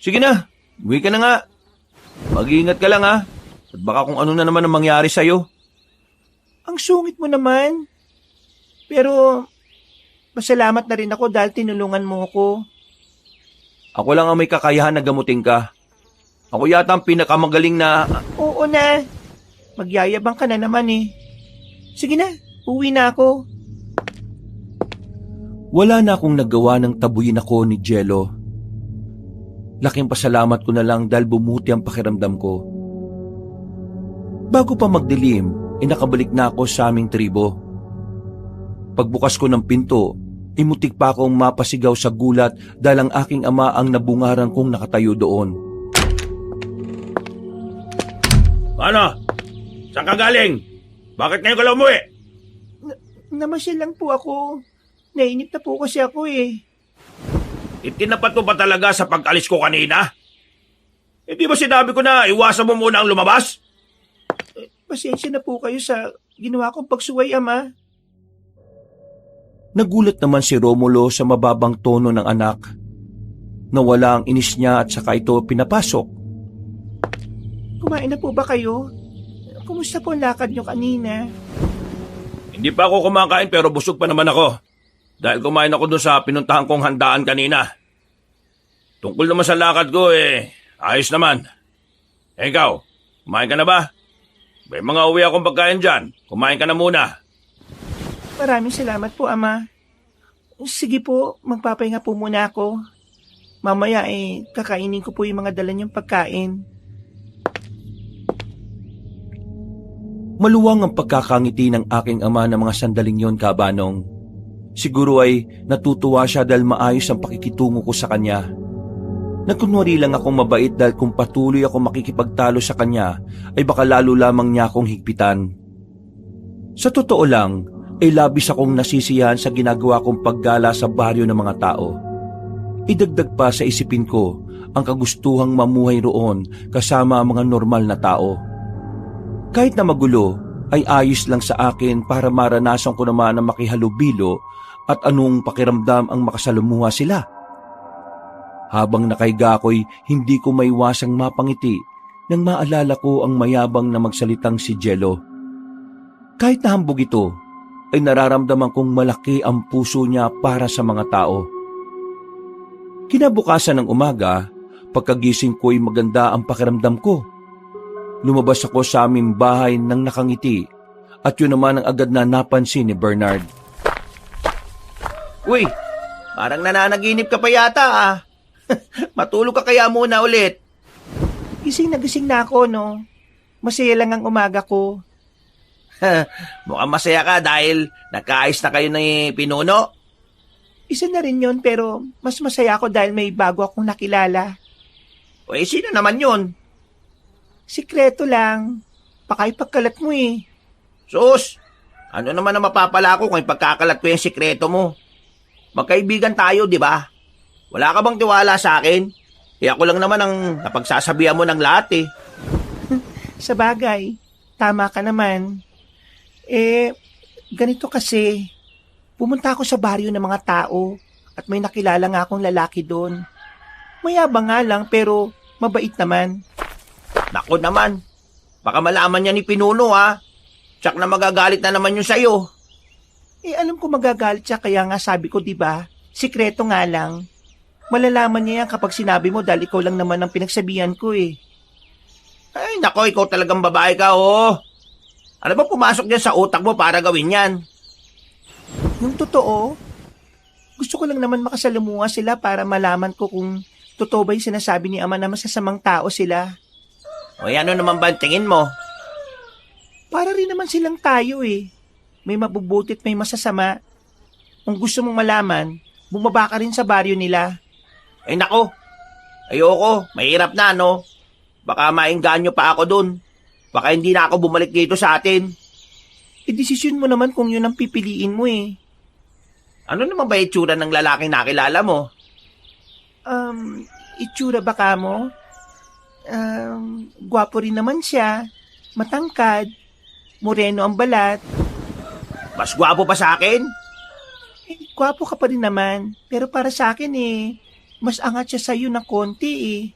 Sige na, uwi ka na nga. Mag-iingat ka lang ha. At baka kung ano na naman ang mangyari sa'yo. Ang sungit mo naman. Pero, masalamat na rin ako dahil tinulungan mo ako. Ako lang ang may kakayahan na gamutin ka. Ako yata ang pinakamagaling na... Oo na. Magyayabang ka na naman eh. Sige na, uwi na ako. Wala na akong nagawa ng tabuyin ako ni Jello. Laking pasalamat ko na lang dahil bumuti ang pakiramdam ko. Bago pa magdilim, nakabalik na ako sa aming tribo. Pagbukas ko ng pinto, imutik pa akong mapasigaw sa gulat dahil ang aking ama ang nabungaran kong nakatayo doon. Ano? Saan ka galing? Bakit ngayon ka lang umuwi? Namasyal lang po ako. Nainip na po kasi ako eh. Itinapat mo ba talaga sa pag-alis ko kanina? Hindi ba sinabi ko na iwasan mo muna ang lumabas? Pasensya na po kayo sa ginawa kong pagsuway, Ama. Nagulat naman si Romulo sa mababang tono ng anak. Nawala ang inis niya at saka ito pinapasok. Kumain na po ba kayo? Kumusta po ang lakad nyo kanina? Hindi pa ako kumakain pero busog pa naman ako. Dahil kumain ako doon sa pinuntahan kong handaan kanina. Tungkol naman sa lakad ko ayos naman. Ikaw, kumain ka na ba? May mga uwi akong pagkain dyan. Kumain ka na muna. Maraming salamat po, Ama. Sige po, magpapahinga po muna ako. Mamaya kakainin ko po yung mga dala niyong pagkain. Maluwang ang pagkakangiti ng aking ama ng mga sandaling yon, Kabanong. Siguro ay natutuwa siya dahil maayos ang pakikitungo ko sa kanya. Nagkunwari lang akong mabait dahil kung patuloy ako makikipagtalo sa kanya ay baka lalo lamang niya akong higpitan. Sa totoo lang, ay labis akong nasisiyahan sa ginagawa kong paggala sa baryo ng mga tao. Idagdag pa sa isipin ko ang kagustuhang mamuhay roon kasama ang mga normal na tao. Kahit na magulo, ay ayos lang sa akin para maranasan ko naman na makihalubilo at anong pakiramdam ang makasalumuha sila. Habang nakahiga ako'y hindi ko maiwasang mapangiti nang maalala ko ang mayabang na magsalitang si Jello. Kahit na hambog ito, ay nararamdaman kong malaki ang puso niya para sa mga tao. Kinabukasan ng umaga, pagkagising ko'y maganda ang pakiramdam ko. Lumabas ako sa aming bahay nang nakangiti at yun naman ang agad na napansin ni Bernard. Uy, parang nananaginip ka pa yata ah. Matulog ka kaya muna ulit. Gising na ako, no? Masaya lang ang umaga ko. Mukhang masaya ka dahil nagkaayos na kayo ni Pinuno. Isa na rin yun pero mas masaya ako dahil may bago akong nakilala. Uy, sino naman yun? Sikreto lang. Baka ipagkalat mo eh. Sus, ano naman ang mapapala ko kung ipagkakalat ko yung sikreto mo? Magkaibigan tayo, di ba? Wala ka bang tiwala sa akin? Ako lang naman ang napagsasabihan mo ng lahat eh. Sa bagay, tama ka naman. Ganito kasi, pumunta ako sa baryo ng mga tao at may nakilala nga akong lalaki doon. Mayabang nga lang pero mabait naman. Nako naman, baka malaman niya ni Pinuno ha. Tsak na magagalit na naman yun sa'yo. Alam ko magagalit siya kaya nga sabi ko diba, sikreto nga lang. Malalaman niya yan kapag sinabi mo dahil ikaw lang naman ang pinagsabihan ko eh. Ay nako, ikaw talagang babae ka oh. Ano ba pumasok dyan sa utak mo para gawin yan? Yung totoo, gusto ko lang naman makasalamuha sila para malaman ko kung totoo ba yung sinasabi ni Ama na masasamang tao sila. O ano naman ba ang tingin mo? Para rin naman silang tayo eh. May mabubuti at may masasama. Kung gusto mong malaman, bumaba ka rin sa baryo nila. Ay nako, ayoko, mahirap na no. Baka maingganyo pa ako dun. Baka hindi na ako bumalik dito sa atin. Desisyon mo naman kung yun ang pipiliin mo eh. Ano naman ba itsura ng lalaking nakilala mo? Itsura ba ka mo? Gwapo rin naman siya. Matangkad. moreno ang balat. Mas gwapo pa sa akin? Gwapo ka pa rin naman, pero para sa akin mas angat siya sa'yo ng konti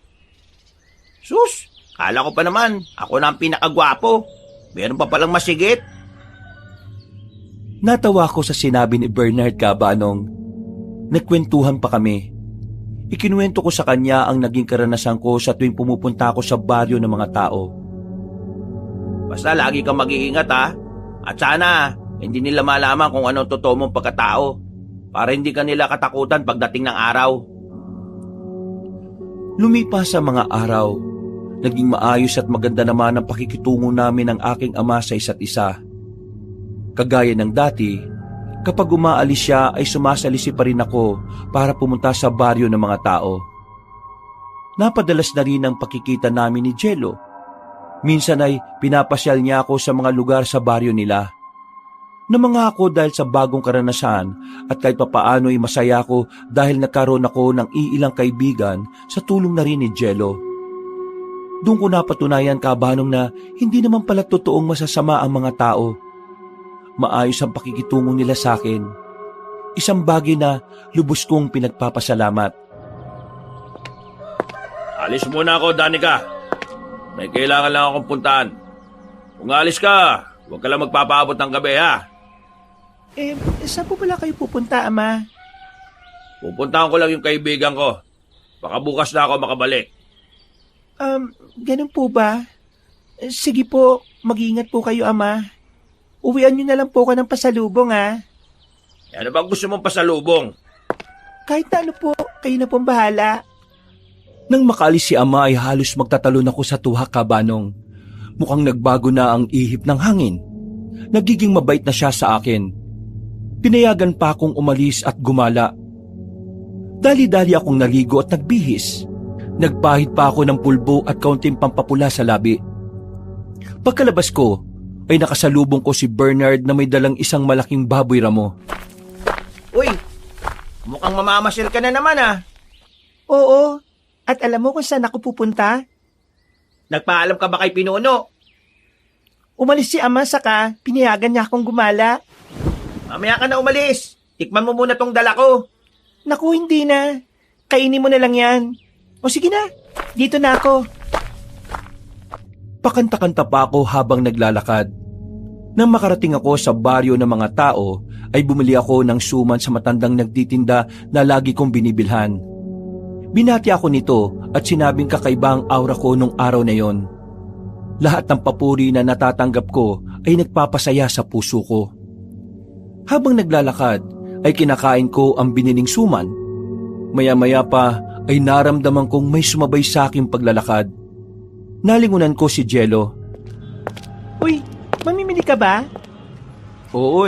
Sus, kala ko pa naman, ako na ang pinakagwapo. Meron pa palang masigit. Natawa ko sa sinabi ni Bernard Cabanong. Nagkwentuhan pa kami. Ikinuwento ko sa kanya ang naging karanasan ko sa tuwing pumupunta ako sa baryo ng mga tao. Basta lagi kang mag-iingat ha. At sana, hindi nila malaman kung anong totoo mong pagkatao. Para hindi ka nila katakutan pagdating ng araw. Lumipas sa mga araw. Naging maayos at maganda naman ang pakikitungo namin ng aking ama sa isa't isa. Kagaya ng dati, kapag umaalis siya ay sumasalisi pa rin ako para pumunta sa baryo ng mga tao. Napadalas na rin ang pakikita namin ni Jello. Minsan ay pinapasyal niya ako sa mga lugar sa baryo nila. Namanga ako dahil sa bagong karanasan at kahit papaano ay masaya ako dahil nagkaroon ako ng iilang kaibigan sa tulong na rin ni Jello. Doon ko napatunayan, Cabanong, na hindi naman pala totoong masasama ang mga tao. Maayos ang pakikitungo nila sa akin. Isang bagay na lubos kong pinagpapasalamat. Alis muna ako, Danica. May kailangan lang akong puntahan. Kung alis ka, huwag ka lang magpapaabot ng gabi, ha? Saan po pala kayo pupunta, Ama? Pupuntahan ko lang yung kaibigan ko. Baka bukas na ako makabalik. Ganun po ba? Sige po, mag-iingat po kayo, Ama. Uwian niyo na lang po ka ng pasalubong, ha? Ano bang gusto mong pasalubong? Kahit na ano po, kayo na pong bahala. Nang makalis si ama ay halos magtatalon ako sa tuwa, Cabanong. Mukhang nagbago na ang ihip ng hangin. Nagiging mabait na siya sa akin. Pinayagan pa akong umalis at gumala. Dali-dali akong naligo at nagbihis. Nagpahid pa ako ng pulbo at kaunting pampapula sa labi. Pagkalabas ko, ay nakasalubong ko si Bernard na may dalang isang malaking baboy ramo. Uy, mukhang mamamasil ka na naman ha. Oo, at alam mo kung saan ako pupunta? Nagpaalam ka ba kay Pinuno? Umalis si Ama saka pinayagan niya akong gumala. Mamaya ka na umalis. Tikman mo muna tong dala ko. Naku, hindi na. Kainin mo na lang yan. O sige na, dito na ako. Pakanta-kanta pa ako habang naglalakad. Nang makarating ako sa baryo ng mga tao, ay bumili ako ng suman sa matandang nagtitinda na lagi kong binibilhan. Binati ako nito at sinabing kakaiba ang aura ko nung araw na yon. Lahat ng papuri na natatanggap ko ay nagpapasaya sa puso ko. Habang naglalakad, ay kinakain ko ang biniling suman. Maya-maya pa ay naramdaman kong may sumabay sa aking paglalakad. Nalingunan ko si Jello. Uy, mamimili ka ba? Oo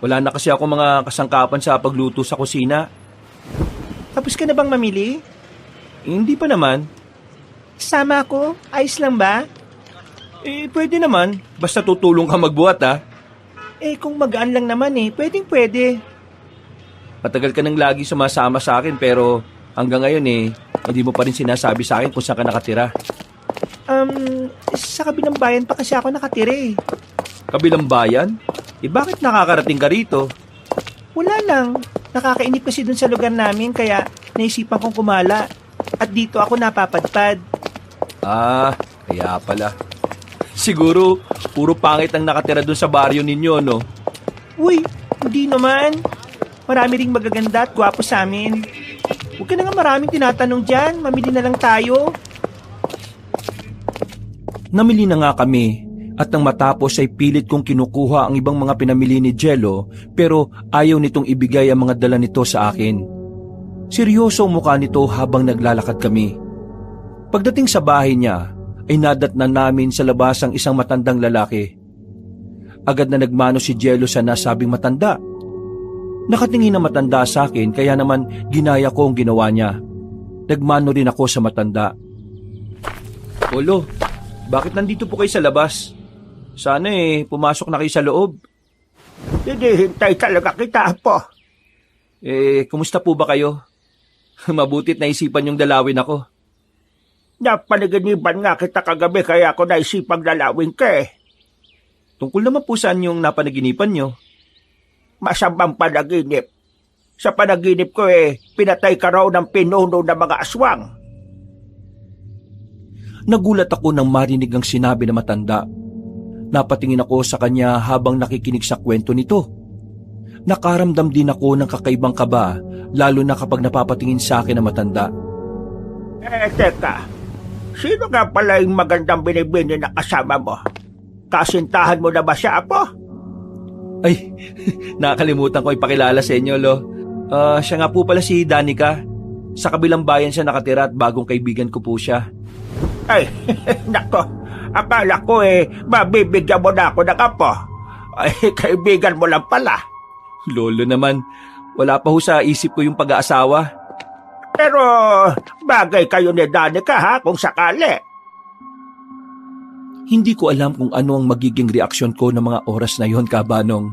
wala na kasi ako mga kasangkapan sa pagluto sa kusina. Tapos ka na bang mamili? Hindi pa naman. Sama ako? Ayos lang ba? Pwede naman. Basta tutulong ka magbuhat ha. Kung magaan lang naman pwedeng-pwede. Matagal ka nang lagi sumasama sa akin pero hanggang ngayon hindi mo pa rin sinasabi sa akin kung saan ka nakatira. Sa kabilang bayan pa kasi ako nakatira Kabilang bayan? Bakit nakakarating ka rito? Wala lang. Nakakainip kasi dun sa lugar namin kaya naisipan kong kumala. At dito ako napapadpad. Kaya pala. Siguro, puro pangit ang nakatira dun sa baryo ninyo, no? Uy, hindi naman. Marami ring magaganda at gwapo sa amin. Huwag ka na nga maraming tinatanong dyan. Mamili na lang tayo. Namili na nga kami at nang matapos ay pilit kong kinukuha ang ibang mga pinamili ni Jello pero ayaw nitong ibigay ang mga dala nito sa akin. Seryoso ang mukha nito habang naglalakad kami. Pagdating sa bahay niya ay nadatnan namin sa labas ang isang matandang lalaki. Agad na nagmano si Jello sa nasabing matanda. Nakatingin na matanda sa akin kaya naman ginaya ko ang ginawa niya. Nagmano rin ako sa matanda. Olo, bakit nandito po kayo sa labas? Sana pumasok na kayo sa loob. Hinihintay talaga kita po. Kumusta po ba kayo? Mabutit naisipan yung dalawin ako. Napanaganiban nga kita kagabi kaya ako naisipang dalawin ka Tungkol naman po saan yung napanaginipan nyo? Masamang panaginip. Sa panaginip ko pinatay ka raw ng pinuno ng mga aswang. Nagulat ako nang marinig ang sinabi ng matanda. Napatingin ako sa kanya habang nakikinig sa kwento nito. Nakaramdam din ako ng kakaibang kaba, lalo na kapag napapatingin sa akin ang matanda. Teka. Sino nga pala yung magandang binibini na kasama mo? Kasintahan mo na ba siya, Apo? Ay, nakakalimutan ko ipakilala sa inyo, Lo. Siya nga po pala si Danica. Sa kabilang bayan siya nakatira at bagong kaibigan ko po siya. Ay, nako. Akala ko mabibigyan mo na ako ng Apo. Ay, kaibigan mo lang pala. Lolo naman, wala pa ho sa isip ko yung pag-aasawa. Pero bagay kayo ni Danica ha, kung sakali. Hindi ko alam kung ano ang magiging reaksyon ko ng mga oras na yon, Kabanong.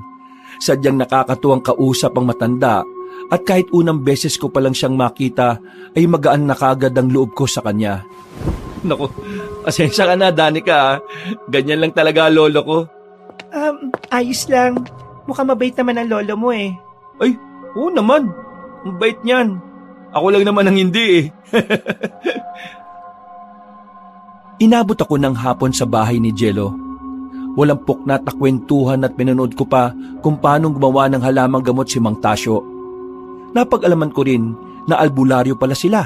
Sadyang nakakatuwang kausap ang matanda at kahit unang beses ko palang siyang makita ay magaan na kagad ang loob ko sa kanya. Naku, asensya ka na, Danica. Ganyan lang talaga lolo ko. Ayos lang. Mukhang mabait naman ang lolo mo eh. Ay, oo naman. Ang bait niyan. Ako lang naman ang hindi eh. Inabot ako ng hapon sa bahay ni Jello. Walang puknat na kwentuhan at pinanood ko pa kung paano gumawa ng halamang gamot si Mang Tasyo. Napag-alaman ko rin na albularyo pala sila.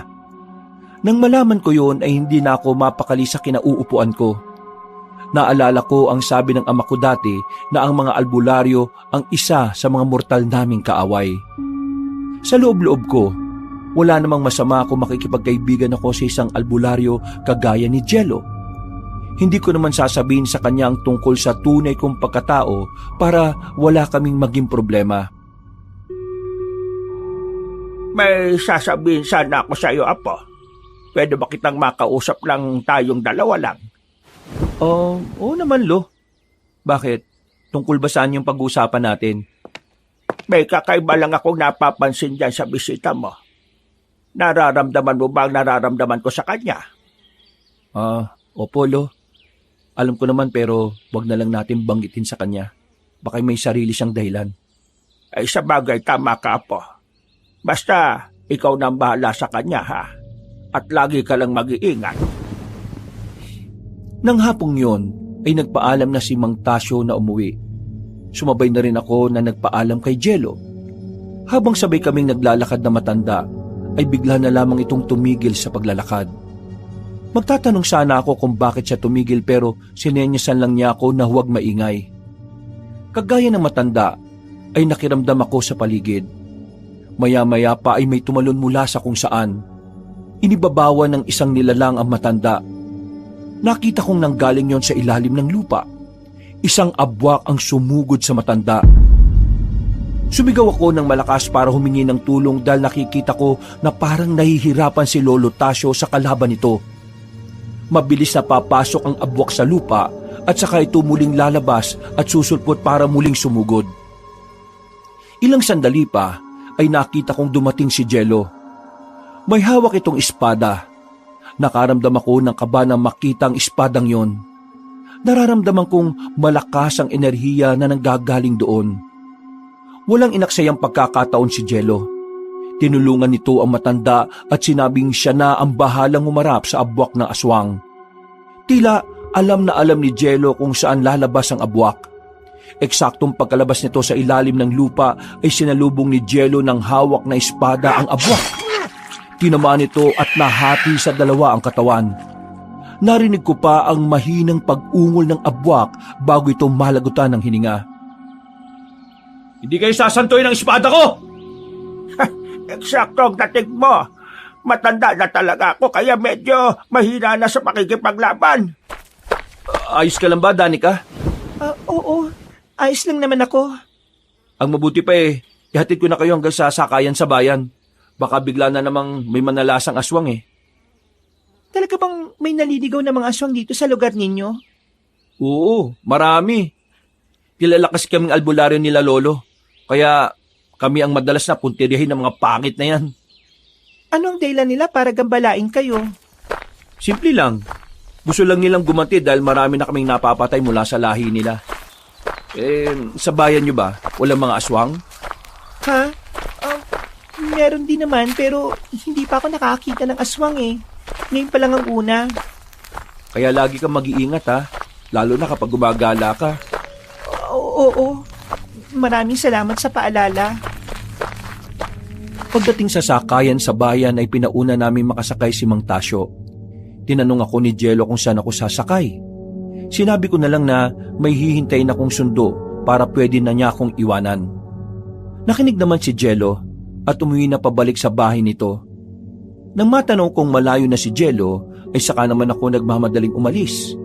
Nang malaman ko yun ay hindi na ako mapakali sa kinauupuan ko. Naalala ko ang sabi ng ama ko dati na ang mga albularyo ang isa sa mga mortal naming kaaway. Sa loob-loob ko, wala namang masama kung makikipagkaibigan ako sa isang albularyo kagaya ni Jello. Hindi ko naman sasabihin sa kanya ang tungkol sa tunay kong pagkatao para wala kaming maging problema. May sasabihin sana ako sa iyo, Apo. Pwede ba kitang makausap lang tayong dalawa lang? Oo naman, Lo. Bakit? Tungkol ba saan yung pag-uusapan natin? May kakaiba lang akong napapansin dyan sa bisita mo. Nararamdaman mo ba ang nararamdaman ko sa kanya? Opo, Lo. Alam ko naman pero wag na lang natin banggitin sa kanya. Baka may sarili siyang dahilan. Ay sa bagay, tama ka, Apo. Basta ikaw nang bahala sa kanya, ha? At lagi ka lang mag-iingat. Nang hapong yon ay nagpaalam na si Mang Tasyo na umuwi. Sumabay na rin ako na nagpaalam kay Jello. Habang sabay kaming naglalakad na matanda, ay bigla na lamang itong tumigil sa paglalakad. Magtatanong sana ako kung bakit siya tumigil pero sinenyasan lang niya ako na huwag maingay. Kagaya ng matanda, ay nakiramdam ako sa paligid. Maya-maya pa ay may tumalon mula sa kung saan. Inibabawan ng isang nilalang ang matanda. Nakita kong nanggaling yon sa ilalim ng lupa. Isang abwak ang sumugod sa matanda. Sumigaw ako ng malakas para humingi ng tulong dahil nakikita ko na parang nahihirapan si Lolo Tasyo sa kalaban nito. Mabilis na papasok ang abwak sa lupa at saka ito muling lalabas at susulpot para muling sumugod. Ilang sandali pa ay nakita kong dumating si Jello. May hawak itong espada. Nakaramdam ako ng kaba na makita ang espadang yon. Nararamdaman kong malakas ang enerhiya na nanggagaling doon. Walang inaksayang pagkakataon si Jello. Tinulungan nito ang matanda at sinabing siya na ang bahalang umarap sa abwak na aswang. Tila alam na alam ni Jello kung saan lalabas ang abwak. Eksaktong pagkalabas nito sa ilalim ng lupa ay sinalubong ni Jello ng hawak na espada ang abwak. Tinamaan ito at nahati sa dalawa ang katawan. Narinig ko pa ang mahinang pag-ungol ng abwak bago ito malagutan ng hininga. Hindi kayo sasantuin ng espada ko! Eksakto ang dating mo. Matanda na talaga ako kaya medyo mahina na sa pakikipaglaban. Ayos ka lang ba, Danica? Oo. Ayos lang naman ako. Ang mabuti pa ihatid ko na kayo hanggang sa sakayan sa bayan. Baka bigla na namang may manalasang aswang Talaga bang may naliligaw na mga aswang dito sa lugar ninyo? Oo, marami. Kilala kasi kaming albularyo nila Lolo. Kaya kami ang madalas na puntirihin ng mga pangit na yan. Anong dahilan nila para gambalain kayo? Simple lang. Gusto lang nilang gumanti dahil marami na kaming napapatay mula sa lahi nila. Sa bayan nyo ba? Walang mga aswang? Ha? Meron din naman pero hindi pa ako nakakita ng aswang eh. Ngayon pa lang ang una. Kaya lagi kang mag-iingat ha, lalo na kapag gumagala ka. Oo. Maraming salamat sa paalala. Pagdating sa sakayan sa bayan ay pinauna namin makasakay si Mang Tasyo. Tinanong ako ni Jello kung saan ako sasakay. Sinabi ko na lang na may hihintayin akong sundo para pwede na niya akong iwanan. Nakinig naman si Jello at umuwi na pabalik sa bahay nito. Nang matanong kung malayo na si Jello, ay saka naman ako nagmamadaling umalis.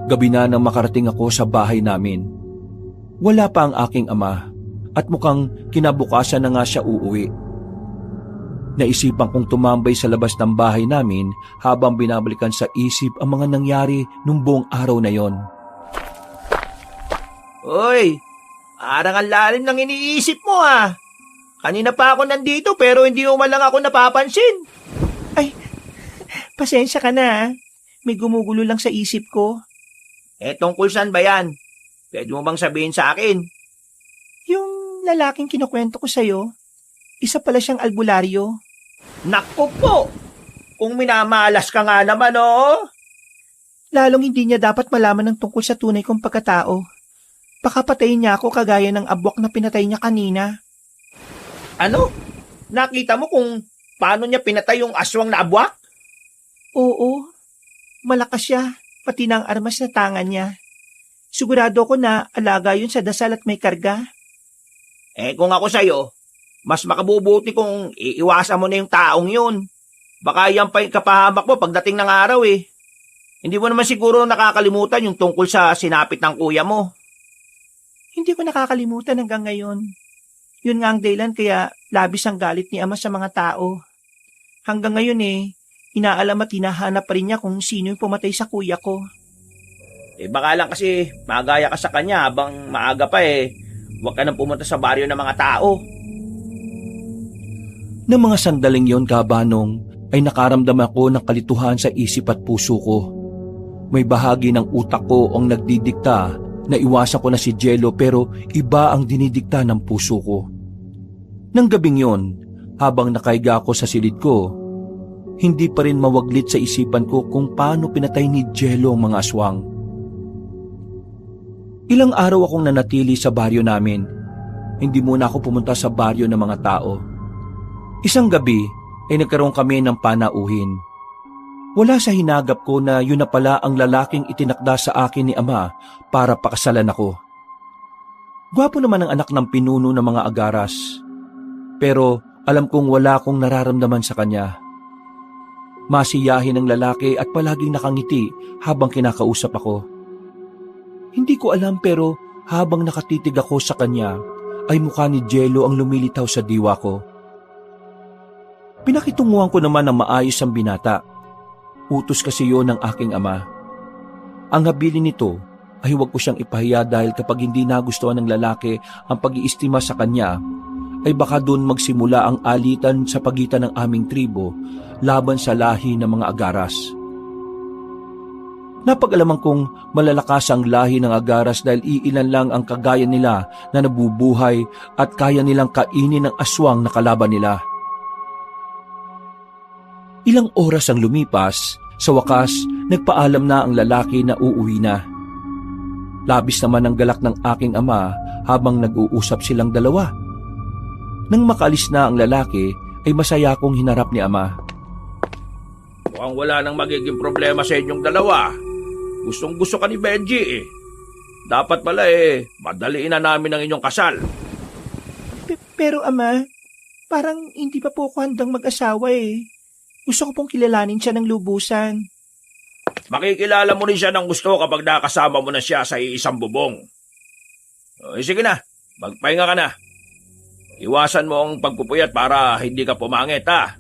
Gabi na nang makarating ako sa bahay namin. Wala pa ang aking ama at mukhang kinabukasan na nga siya uuwi. Naisipan kong tumambay sa labas ng bahay namin habang binabalikan sa isip ang mga nangyari nung buong araw na yon. Hoy, parang ang lalim ng iniisip mo ah. Kanina pa ako nandito pero hindi mo man lang ako napapansin. Ay, pasensya ka na ah. May gumugulo lang sa isip ko. Tungkol saan ba yan? Pwede mo bang sabihin sa akin? Yung lalaking kinukwento ko sa'yo, isa pala siyang albularyo. Naku po! Kung minamalas ka nga naman, oh! Lalong hindi niya dapat malaman ng tungkol sa tunay kong pagkatao. Baka patayin niya ako kagaya ng abwak na pinatay niya kanina. Ano? Nakita mo kung paano niya pinatay yung aswang na abwak? Oo. Malakas siya, pati na ang armas na tangan niya. Sigurado ko na alaga yun sa dasal at may karga. Kung ako sa'yo, mas makabubuti kung iiwasan mo na yung taong yun. Baka yan pa yung kapahamak mo pagdating ng araw eh. Hindi mo naman siguro nakakalimutan yung tungkol sa sinapit ng kuya mo. Hindi ko nakakalimutan hanggang ngayon. Yun nga ang dahilan kaya labis ang galit ni ama sa mga tao. Hanggang ngayon inaalam at hinahanap pa rin niya kung sino yung pumatay sa kuya ko. Baka lang kasi magaya ka sa kanya habang maaga pa huwag ka nang pumunta sa baryo ng mga tao. Ng mga sandaling yon, Kabanong, ay nakaramdam ako ng kalituhan sa isip at puso ko. May bahagi ng utak ko ang nagdidikta na iwasan ko na si Jello pero iba ang dinidikta ng puso ko. Nang gabing yon, habang nakahiga ako sa silid ko, hindi pa rin mawaglit sa isipan ko kung paano pinatay ni Jello ang mga aswang. Ilang araw akong nanatili sa baryo namin. Hindi muna ako pumunta sa baryo ng mga tao. Isang gabi ay nagkaroon kami ng panauhin. Wala sa hinagap ko na yun na pala ang lalaking itinakda sa akin ni ama para pakasalan ako. Gwapo naman ang anak ng pinuno ng mga agaras. Pero alam kong wala akong nararamdaman sa kanya. Masiyahin ang lalaki at palaging nakangiti habang kinakausap ako. Hindi ko alam pero habang nakatitig ako sa kanya ay mukha ni Jello ang lumilitaw sa diwa ko. Pinakitunguhan ko naman na maayos ang binata. Utos kasi yon ng aking ama. Ang habilin nito ay huwag ko siyang ipahiya dahil kapag hindi nagustuhan ng lalaki ang pag-iistima sa kanya, ay baka doon magsimula ang alitan sa pagitan ng aming tribo laban sa lahi ng mga agaras. Napag-alaman kong malalakas ang lahi ng agaras dahil iilan lang ang kagaya nila na nabubuhay at kaya nilang kainin ng aswang na kalaban nila. Ilang oras ang lumipas, sa wakas, nagpaalam na ang lalaki na uuwi na. Labis naman ang galak ng aking ama habang nag-uusap silang dalawa. Nang makaalis na ang lalaki, ay masaya akong hinarap ni ama. Mukhang wala nang magiging problema sa inyong dalawa. Gustong-gusto ka ni Benji Dapat pala madaliin na namin ang inyong kasal. Pero ama, parang hindi pa po ako handang mag-asawa Gusto ko pong kilalanin siya ng lubusan. Makikilala mo rin siya ng gusto kapag nakasama mo na siya sa iisang bubong. Sige na, magpahinga ka na. Iwasan mo ang pagpupuyat para hindi ka pumangit, ha?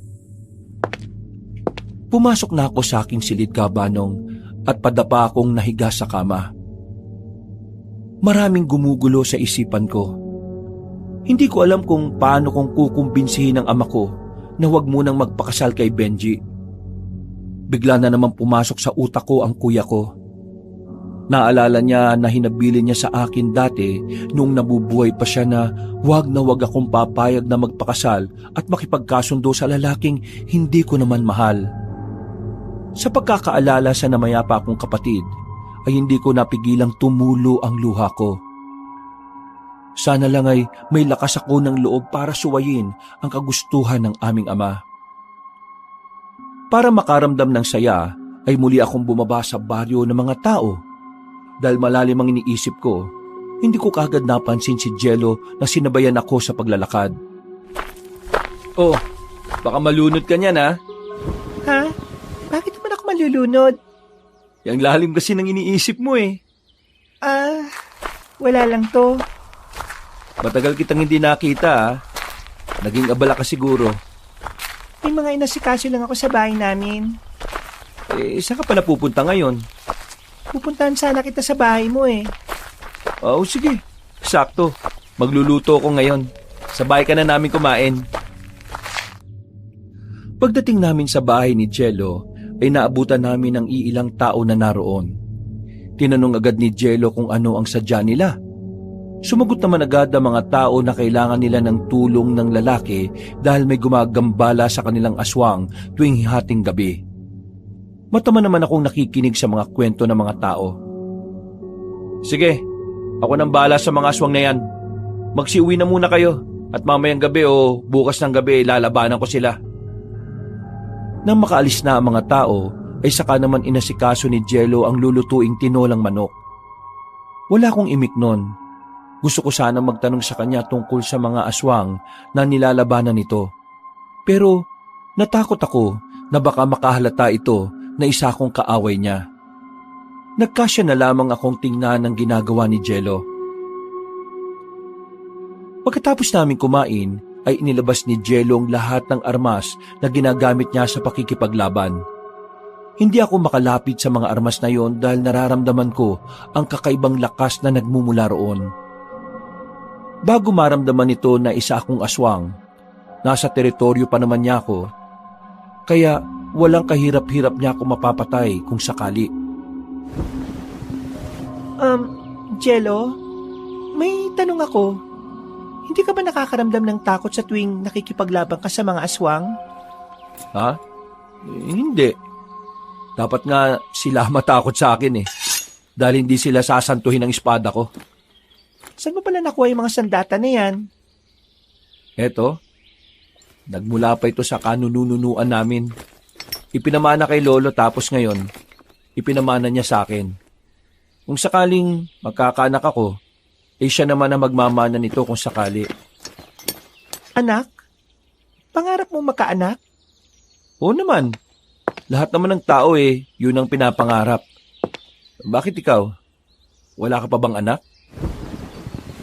Pumasok na ako sa aking silid, Kabanong, at padapa akong nahiga sa kama. Maraming gumugulo sa isipan ko. Hindi ko alam kung paano kong kukumbinsihin ang ama ko na huwag munang magpakasal kay Benji. Bigla na naman pumasok sa utak ko ang kuya ko. Naalala niya na hinabilin niya sa akin dati noong nabubuhay pa siya na wag akong papayag na magpakasal at makipagkasundo sa lalaking hindi ko naman mahal. Sa pagkakaalala sa namayapa akong kapatid, ay hindi ko napigilang tumulo ang luha ko. Sana lang ay may lakas ako ng loob para suwayin ang kagustuhan ng aming ama. Para makaramdam ng saya, ay muli akong bumaba sa baryo ng mga tao. Dahil malalim ang iniisip ko, hindi ko kaagad napansin si Jello na sinabayan ako sa paglalakad. Oh, baka malunod ka niyan ha? Ha? Bakit naman ako malulunod? Yang lalim kasi ng iniisip mo eh. Wala lang to. Matagal kitang hindi nakita ha. Naging abala ka siguro. May mga inasikaso lang ako sa bahay namin. Saan ka pala pupunta ngayon? Pupuntahan sana kita sa bahay mo eh. Oo, sige. Sakto. Magluluto ako ngayon. Sabay ka na namin kumain. Pagdating namin sa bahay ni Jello, ay naabutan namin ng iilang tao na naroon. Tinanong agad ni Jello kung ano ang sadya nila. Sumagot naman agad ang mga tao na kailangan nila ng tulong ng lalaki dahil may gumagambala sa kanilang aswang tuwing hating gabi. Matama naman akong nakikinig sa mga kwento ng mga tao. Sige, ako nang bahala sa mga aswang na yan. Magsiuwi na muna kayo at mamayang gabi o bukas ng gabi lalabanan ko sila. Nang makaalis na ang mga tao, ay saka naman inasikaso ni Jello ang lulutuing tinolang manok. Wala akong imik nun. Gusto ko sana magtanong sa kanya tungkol sa mga aswang na nilalabanan nito. Pero natakot ako na baka makahalata ito na isa akong kaaway niya. Nagkasya na lamang akong tingnan ang ginagawa ni Jello. Pagkatapos namin kumain, ay inilabas ni Jello ang lahat ng armas na ginagamit niya sa pakikipaglaban. Hindi ako makalapit sa mga armas na yon dahil nararamdaman ko ang kakaibang lakas na nagmumula roon. Bago maramdaman ito na isa akong aswang, nasa teritoryo pa naman niya ako, kaya walang kahirap-hirap niya ako mapapatay kung sakali. Jello, may tanong ako. Hindi ka ba nakakaramdam ng takot sa tuwing nakikipaglaban ka sa mga aswang? Ha? Hindi. Dapat nga sila matakot sa akin eh. Dahil hindi sila sasantuhin ng espada ko. Saan mo pala nakuha yung mga sandata na yan? Eto, nagmula pa ito sa kanununuan namin. Ipinamana kay Lolo tapos ngayon, ipinamana niya sa akin. Kung sakaling magkakaanak ako, siya naman ang magmamana nito kung sakali. Anak? Pangarap mo makaanak? Oo naman. Lahat naman ng tao yun ang pinapangarap. Bakit ikaw? Wala ka pa bang anak?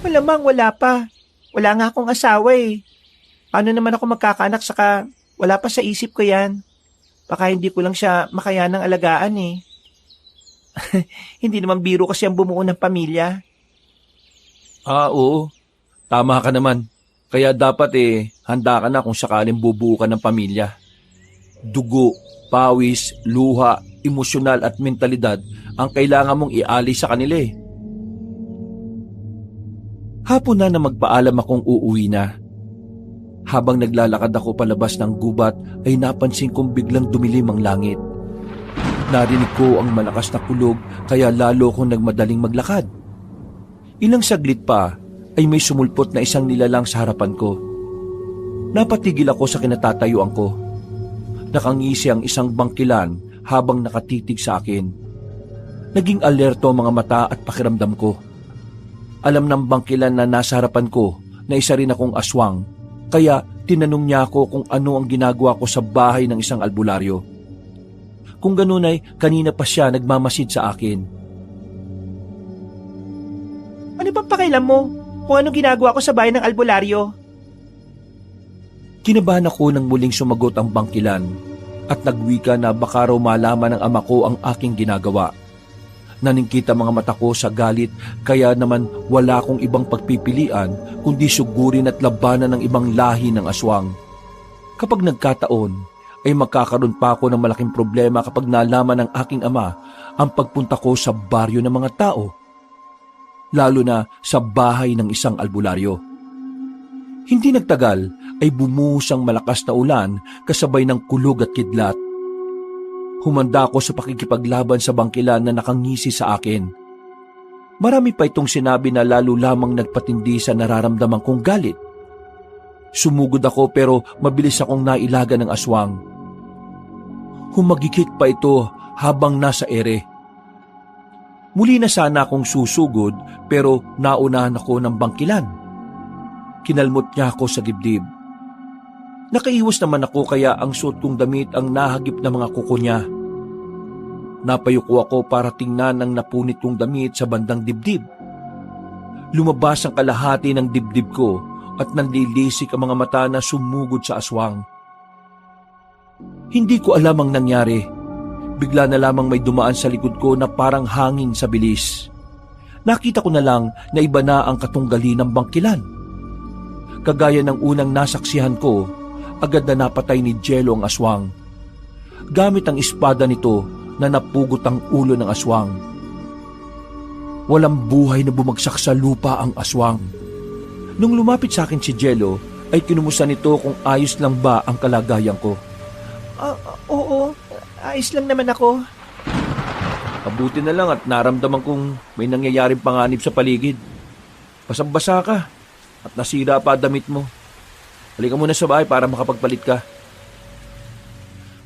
Malamang wala pa. Wala nga akong asawa eh. Paano naman ako magkakaanak saka wala pa sa isip ko yan. Baka hindi ko lang siya makayanang alagaan eh. Hindi naman biro kasi ang bumuo ng pamilya. Oo. Tama ka naman. Kaya dapat handa ka na kung sakaling bubuo ka ng pamilya. Dugo, pawis, luha, emosyonal at mentalidad ang kailangan mong ialay sa kanila eh. Hapon na magpaalam akong uuwi na. Habang naglalakad ako palabas ng gubat ay napansin kong biglang dumilim ang langit. Narinig ko ang malakas na kulog kaya lalo kong nagmadaling maglakad. Ilang saglit pa ay may sumulpot na isang nilalang sa harapan ko. Napatigil ako sa kinatatayuan ko. Nakangisi ang isang bangkilan habang nakatitig sa akin. Naging alerto ang mga mata at pakiramdam ko. Alam ng bangkilan na nasa harapan ko na isa rin akong aswang, kaya tinanong niya ako kung ano ang ginagawa ko sa bahay ng isang albularyo. Kung ganun ay kanina pa siya nagmamasid sa akin. Ano bang pakialam mo kung anong ginagawa ko sa bahay ng albularyo? Kinabahan ako nang muling sumagot ang bangkilan at nagwika na baka raw malaman ng ama ko ang aking ginagawa. Naningkita mga mata ko sa galit kaya naman wala akong ibang pagpipilian kundi sugurin at labanan ng ibang lahi ng aswang. Kapag nagkataon ay magkakaroon pa ako ng malaking problema kapag nalaman ng aking ama ang pagpunta ko sa baryo ng mga tao, lalo na sa bahay ng isang albularyo. Hindi nagtagal ay bumuhos ang malakas na ulan kasabay ng kulog at kidlat. Humanda ako sa pakikipaglaban sa bangkilan na nakangisi sa akin. Marami pa itong sinabi na lalo lamang nagpatindi sa nararamdaman kong galit. Sumugod ako pero mabilis akong nailaga ng aswang. Humagikit pa ito habang nasa ere. Muli na sana akong susugod pero naunahan ako ng bangkilan. Kinalmot niya ako sa dibdib. Nakaiwas naman ako kaya ang suot kong damit ang nahagip na mga kuko niya. Napayuko ako para tingnan ang napunit kong damit sa bandang dibdib. Lumabas ang kalahati ng dibdib ko at nanlilisik ang mga mata na sumugod sa aswang. Hindi ko alam ang nangyari. Bigla na lamang may dumaan sa likod ko na parang hangin sa bilis. Nakita ko na lang na iba na ang katunggali ng bangkilan. Kagaya ng unang nasaksihan ko, agad na napatay ni Jello ang aswang. Gamit ang espada nito na napugot ang ulo ng aswang. Walang buhay na bumagsak sa lupa ang aswang. Nung lumapit sa akin si Jello, ay kinumusta nito kung ayos lang ba ang kalagayan ko. Oo, ayos lang naman ako. Mabuti na lang at naramdaman kong may nangyayaring panganib sa paligid. Basang-basa ka at nasira pa damit mo. Halika muna sa bahay para makapagpalit ka.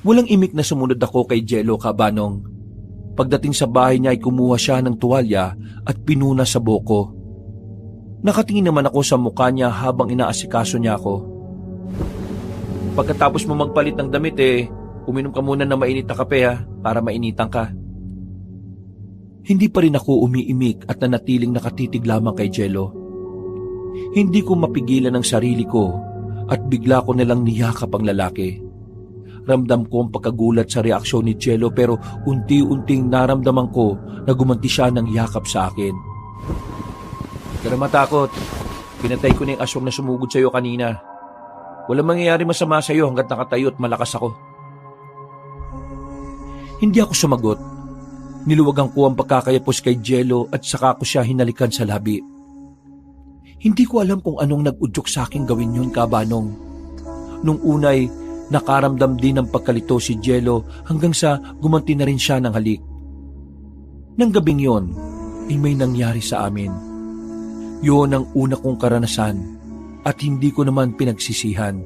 Walang imik na sumunod ako kay Jello, Kabanong. Pagdating sa bahay niya ay kumuha siya ng tuwalya at pinuna sa buhok. Nakatingin naman ako sa mukha niya habang inaasikaso niya ako. Pagkatapos mo magpalit ng damit uminom ka muna ng mainit na kape para mainitan ka. Hindi pa rin ako umiimik at nanatiling nakatitig lamang kay Jello. Hindi ko mapigilan ang sarili ko at bigla ko nalang niyakap ang lalaki. Ramdam ko ang pagkagulat sa reaksyon ni Jello pero unti-unting naramdaman ko na gumanti siya ng yakap sa akin. Huwag ka na matakot. Pinatay ko na yung aswang na sumugod sa iyo kanina. Walang mangyayari masama sa iyo hanggat nakatayo at malakas ako. Hindi ako sumagot. Niluwagan ko ang pagkakayapos kay Jello at saka ko siya hinalikan sa labi. Hindi ko alam kung anong nag-udyok sa akin gawin yun, Kabanong. Nung unay, nakaramdam din ng pagkalito si Jello hanggang sa gumanti na rin siya ng halik. Nang gabing yon, ay may nangyari sa amin. Yun ang una kong karanasan at hindi ko naman pinagsisihan.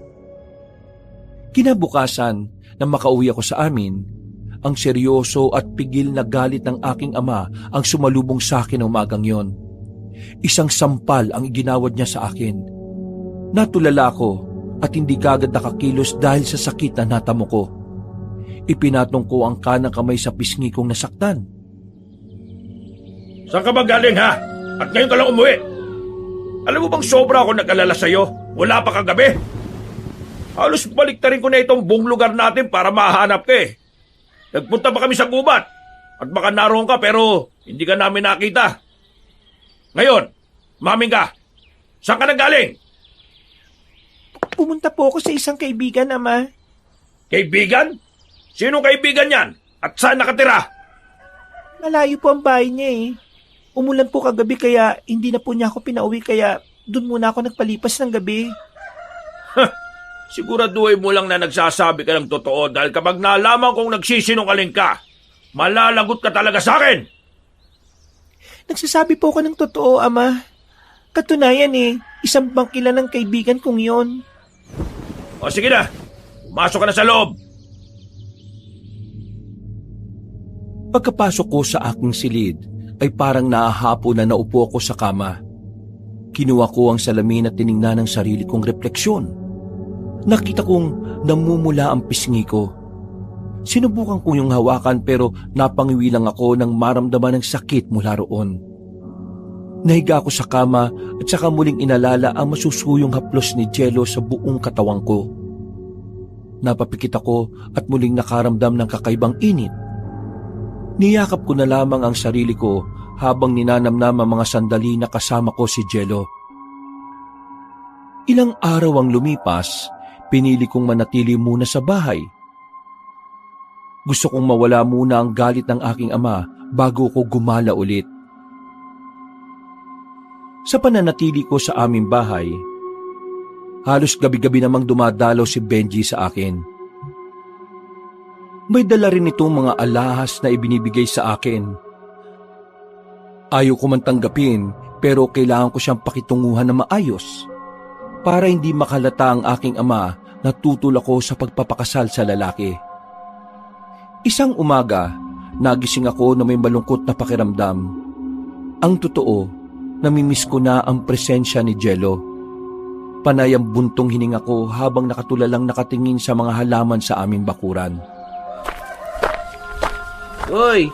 Kinabukasan, nang makauwi ako sa amin, ang seryoso at pigil na galit ng aking ama ang sumalubong sa akin ng umagang yon. Isang sampal ang iginawad niya sa akin. Natulala ko at hindi kagad nakakilos dahil sa sakit na natamo ko. Ipinatong ko ang kanang kamay sa pisngi kong nasaktan. Saan ka ba galing ha? At ngayon ka lang umuwi? Alam mo bang sobra ako nag-alala sa'yo? Wala pa kagabi? Halos baliktarin ko na itong buong lugar natin para mahanap ka Nagpunta pa kami sa gubat at baka naroon ka pero hindi ka namin nakita. Ngayon, maming ka. Saan ka nanggaling? Pumunta po ako sa isang kaibigan, Ama. Kaibigan? Sinong kaibigan yan? At saan nakatira? Malayo po ang bahay niya Umulan po kagabi kaya hindi na po niya ako pinauwi kaya doon muna ako nagpalipas ng gabi. Siguraduhin mo lang na nagsasabi ka ng totoo dahil kapag nalaman kong nagsisinungaling ka, malalagot ka talaga sa akin. Nagsasabi po ako ng totoo, Ama. Katunayan isang bangkilan ng kaibigan kong yon. O sige na, pumasok ka na sa loob. Pagkapasok ko sa aking silid, ay parang naahapo na naupo ako sa kama. Kinuha ko ang salamin at tiningnan ang sarili kong refleksyon. Nakita kong namumula ang pisngi ko. Sinubukan ko yung hawakan pero napangiwi lang ako nang maramdaman ng sakit mula roon. Nahiga ako sa kama at saka muling inalala ang masusuyong haplos ni Jello sa buong katawan ko. Napapikit ako at muling nakaramdam ng kakaibang init. Niyakap ko na lamang ang sarili ko habang ninanamnam ang mga sandali na kasama ko si Jello. Ilang araw ang lumipas, pinili kong manatili muna sa bahay Gusto kong mawala muna ang galit ng aking ama bago ko gumala ulit. Sa pananatili ko sa aming bahay, halos gabi-gabi namang dumadalaw si Benji sa akin. May dala rin itong mga alahas na ibinibigay sa akin. Ayaw ko man tanggapin pero kailangan ko siyang pakitunguhan na maayos para hindi makalata ang aking ama na tutol ako sa pagpapakasal sa lalaki. Isang umaga, nagising ako na may malungkot na pakiramdam. Ang totoo, namimiss ko na ang presensya ni Jello. Panay ang buntong hininga ko habang nakatulalang nakatingin sa mga halaman sa aming bakuran. Uy,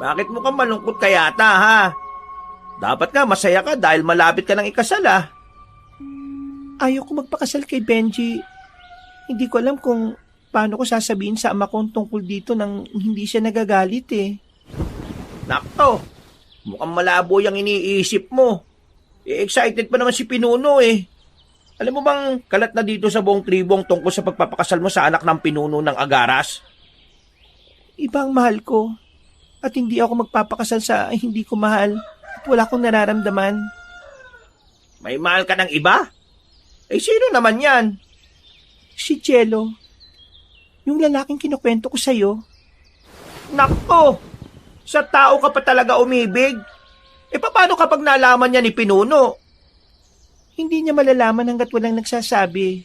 bakit mo kang malungkot ka yata, ha? Dapat nga masaya ka dahil malapit ka ng ikasal, ha? Ayaw ko magpakasal kay Benji. Hindi ko alam kung paano ko sasabihin sa ama ko tungkol dito nang hindi siya nagagalit eh. Nakto, mukhang malabo yung iniisip mo. Excited pa naman si Pinuno eh. Alam mo bang kalat na dito sa buong tribong tungkol sa pagpapakasal mo sa anak ng pinuno ng Agaras? Iba ang mahal ko. At hindi ako magpapakasal sa hindi ko mahal. At wala akong nararamdaman. May mahal ka ng iba? Eh sino naman yan? Si Jello. Yung lalaking kinukwento ko sa'yo. Nakto, sa tao ka pa talaga umibig? Eh paano kapag nalaman niya ni Pinuno? Hindi niya malalaman hanggat walang nagsasabi.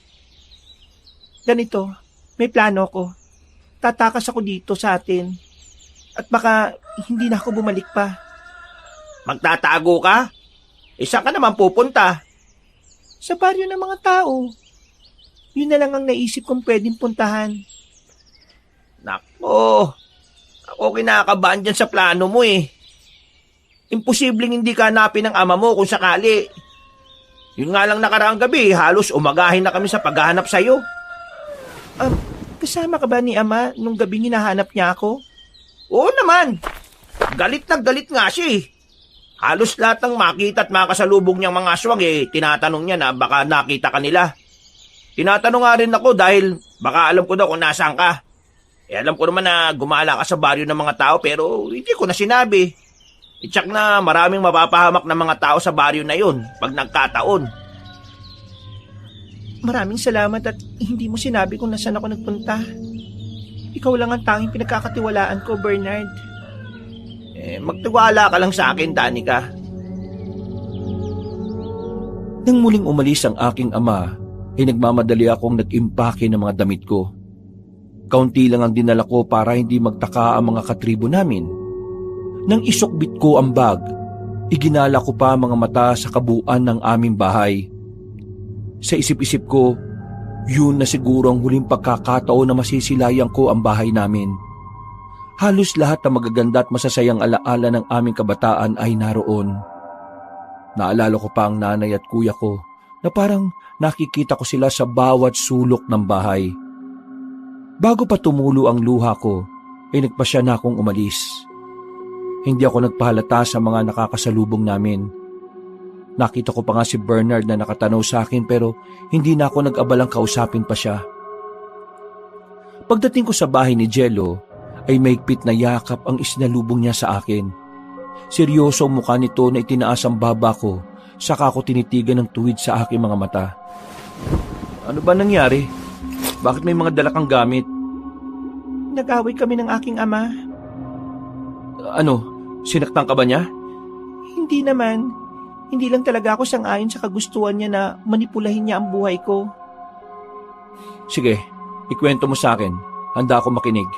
Ganito, may plano ko. Tatakas ako dito sa atin. At baka hindi na ako bumalik pa. Magtatago ka? Saan ka naman pupunta? Sa baryo ng mga tao. Yun na lang ang naisip kong pwedeng puntahan. Nako, ako kinakabahan dyan sa plano mo eh. Imposibleng hindi ka hanapin ng ama mo kung sakali. Yun nga lang nakaraang gabi, halos umagahin na kami sa paghahanap sa'yo. Kasama ka ba ni ama nung gabing hinahanap niya ako? Oo naman, galit na galit nga siya eh. Halos lahat ng makita at makasalubong niyang mga aswang tinatanong niya na baka nakita ka nila. Tinatanong nga rin ako dahil baka alam ko daw kung nasaan ka. Alam ko naman na gumala ka sa baryo ng mga tao pero hindi ko na sinabi. Itsak na maraming mapapahamak ng mga tao sa baryo na yun pag nagkataon. Maraming salamat at hindi mo sinabi kung nasaan ako nagpunta. Ikaw lang ang tanging pinagkakatiwalaan ko, Bernard. Magtiwala ka lang sa akin, Danica. Nang muling umalis ang aking ama, nagmamadali akong nag-impake ng mga damit ko. Kaunti lang ang dinala ko para hindi magtaka ang mga katribo namin. Nang isukbit ko ang bag, iginala ko pa mga mata sa kabuuan ng aming bahay. Sa isip-isip ko, yun na siguro ang huling pagkakataon na masisilayang ko ang bahay namin. Halos lahat ng magaganda at masasayang alaala ng aming kabataan ay naroon. Naalala ko pa ang nanay at kuya ko na parang nakikita ko sila sa bawat sulok ng bahay. Bago pa tumulo ang luha ko, nagpasya na akong umalis. Hindi ako nagpahalata sa mga nakakasalubong namin. Nakita ko pa nga si Bernard na nakatanaw sa akin pero hindi na ako nag-abalang kausapin pa siya. Pagdating ko sa bahay ni Jello, ay mahigpit na yakap ang isinalubong niya sa akin. Seryoso ang mukha nito na itinaas ang baba ko, saka ako tinitigan ng tuwid sa aking mga mata. Ano ba nangyari? Bakit may mga dala kang gamit? Nag-away kami ng aking ama. Ano? Sinaktan ka ba niya? Hindi naman. Hindi lang talaga ako sang-ayon sa kagustuhan niya na manipulahin niya ang buhay ko. Sige, ikwento mo sa akin. Handa ako makinig.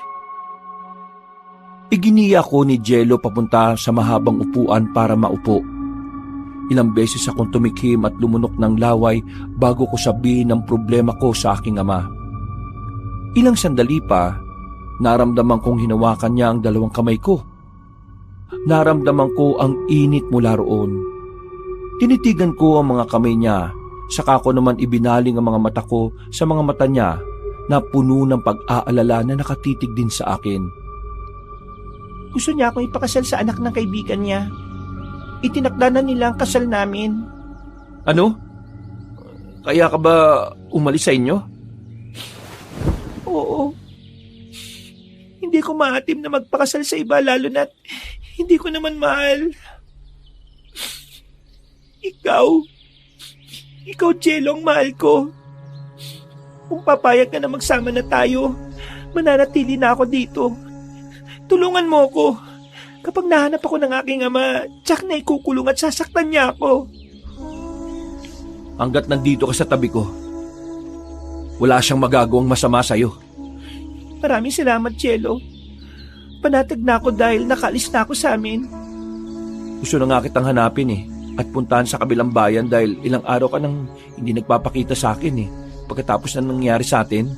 Iginiya ko ni Jello papunta sa mahabang upuan para maupo. Ilang beses akong tumikhim at lumunok ng laway bago ko sabihin ang problema ko sa aking ama. Ilang sandali pa, naramdaman kong hinawakan niya ang dalawang kamay ko. Naramdaman ko ang init mula roon. Tinitigan ko ang mga kamay niya, saka ko naman ibinaling ang mga mata ko sa mga mata niya na puno ng pag-aalala na nakatitig din sa akin. Gusto niya akong ipakasal sa anak ng kaibigan niya. Itinakda na nila ang kasal namin. Ano? Kaya ka ba umalis sa inyo? Oo. Hindi Hindi ko maatim na magpakasal sa iba lalo na't hindi ko naman mahal. Ikaw, Jello, ang mahal ko. Kung papayag ka na magsama na tayo, mananatili na ako dito. Tulungan mo ako. Kapag nahanap ako ng aking ama, tsak na ikukulong at sasaktan niya ako. Hanggat nandito ka sa tabi ko, wala siyang magagawang masama sa'yo. Maraming salamat, Jello. Panatag na ako dahil nakalis na ako sa amin. Gusto na nga kitang hanapin at puntahan sa kabilang bayan dahil ilang araw ka nang hindi nagpapakita sa akin pagkatapos na nangyari sa atin.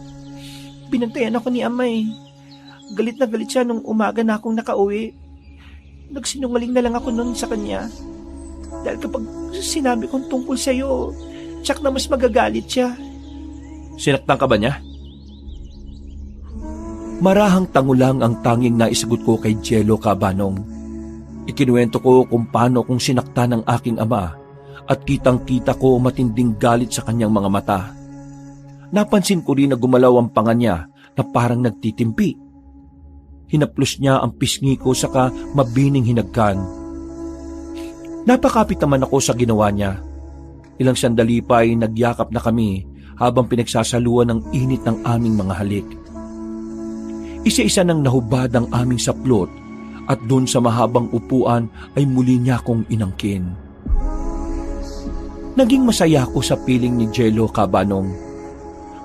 Binantayan ako ni ama Galit na galit siya nung umaga na akong nakauwi. Nagsinungaling na lang ako noon sa kanya. Dahil kapag sinabi kong tungkol sa'yo, tsak na mas magagalit siya. Sinaktan ka ba niya? Marahang tango lang ang tanging naisagot ko kay Jello Cabanong. Ikinuwento ko kung paano kong sinakta ng aking ama at kitang-kita ko matinding galit sa kanyang mga mata. Napansin ko rin na gumalaw ang panga niya na parang nagtitimpi. Hinaplos niya ang pisngi ko saka mabining hinagkan. Napakapit naman ako sa ginawa niya. Ilang sandali pa ay nagyakap na kami habang pinagsasaluan ng init ng aming mga halik. Isa-isa nang nahubad ang aming saplot at doon sa mahabang upuan ay muli niya akong inangkin. Naging masaya ako sa piling ni Jello Cabanong.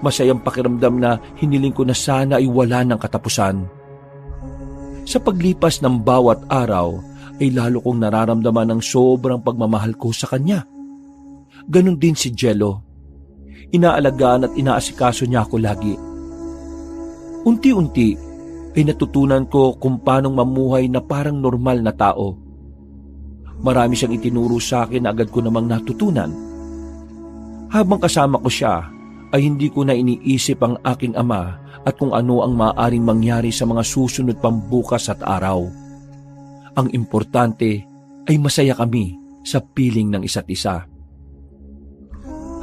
Masayang pakiramdam na hiniling ko na sana ay wala ng katapusan. Sa paglipas ng bawat araw ay lalo kong nararamdaman ang sobrang pagmamahal ko sa kanya. Ganon din si Jello. Inaalagaan at inaasikaso niya ako lagi. Unti-unti ay natutunan ko kung paanong mamuhay na parang normal na tao. Marami siyang itinuro sa akin na agad ko namang natutunan. Habang kasama ko siya, ay hindi ko na iniisip ang aking ama at kung ano ang maaaring mangyari sa mga susunod pang bukas at araw. Ang importante ay masaya kami sa piling ng isa't isa.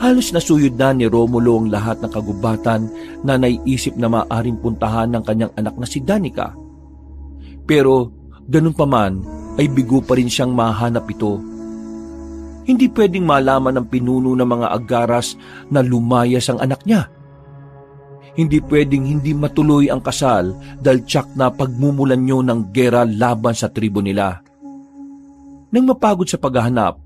Halos nasuyod na ni Romulo ang lahat ng kagubatan na naiisip na maaaring puntahan ng kanyang anak na si Danica. Pero ganun pa man ay bigo pa rin siyang mahanap ito. Hindi pwedeng malaman ng pinuno ng mga agaras na lumayas ang anak niya. Hindi pwedeng hindi matuloy ang kasal dahil tsak na pagmumulan nyo ng gera laban sa tribo nila. Nang mapagod sa paghahanap,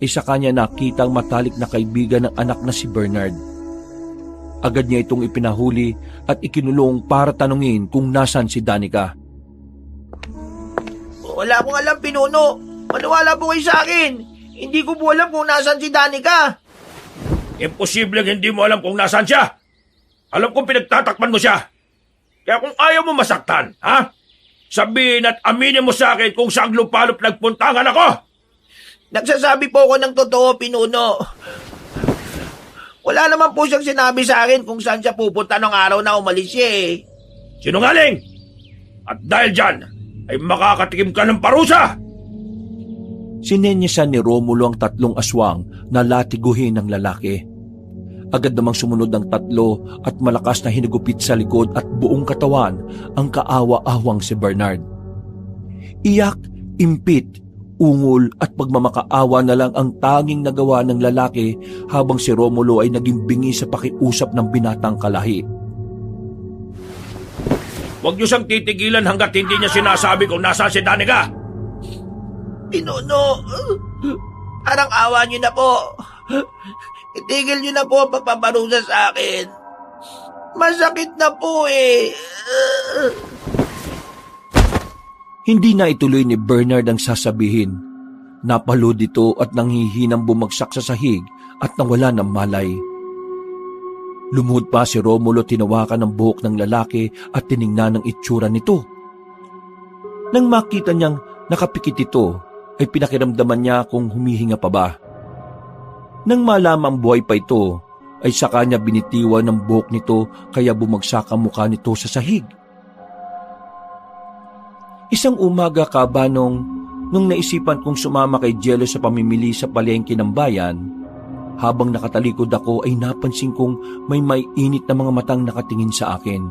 ay sa kanya nakita ang matalik na kaibigan ng anak na si Bernard. Agad niya itong ipinahuli at ikinulong para tanungin kung nasan si Danica. Wala akong alam, pinuno. Maniwala po kayo sa akin. Hindi ko po alam kung nasan si Danica. Imposibleng hindi mo alam kung nasaan siya. Alam kong pinagtatakpan mo siya. Kaya kung ayaw mo masaktan, sabihin at aminin mo sa akin kung saan lupalop nagpuntangan ako. Nagsasabi po ako ng totoo, pinuno. Wala naman po siyang sinabi sa akin kung saan siya pupunta ng araw na umalis siya Sinungaling! At dahil dyan, ay makakatikim ka ng parusa! Sinenyasan ni Romulo ang 3 aswang na latiguhin ng lalaki. Agad namang sumunod ang 3 at malakas na hinagupit sa likod at buong katawan ang kaawa-awang si Bernard. Iyak, impit, ungol at pagmamakaawa na lang ang tanging nagawa ng lalaki habang si Romulo ay naging bingi sa pakiusap ng binatang kalahi. Huwag niyo siyang titigilan hanggat hindi niya sinasabi kung nasaan si Danica. Pinuno, parang awa niyo na po. Itigil niyo na po ang papaparusa sa akin. Masakit na po Hindi na ituloy ni Bernard ang sasabihin. Napalod ito at nanghihinang bumagsak sa sahig at nawala ng malay. Lumuhod pa si Romulo, tinawakan ng buhok ng lalaki at tiningnan ang itsura nito. Nang makita niyang nakapikit ito, ay pinakiramdaman niya kung humihinga pa ba. Nang malamang buhay pa ito, ay saka niya binitiwan ng buhok nito kaya bumagsak ang mukha nito sa sahig. Isang umaga, Cabanong, nung naisipan kong sumama kay Jello sa pamimili sa palengke ng bayan, habang nakatalikod ako ay napansin kong may init na mga matang nakatingin sa akin.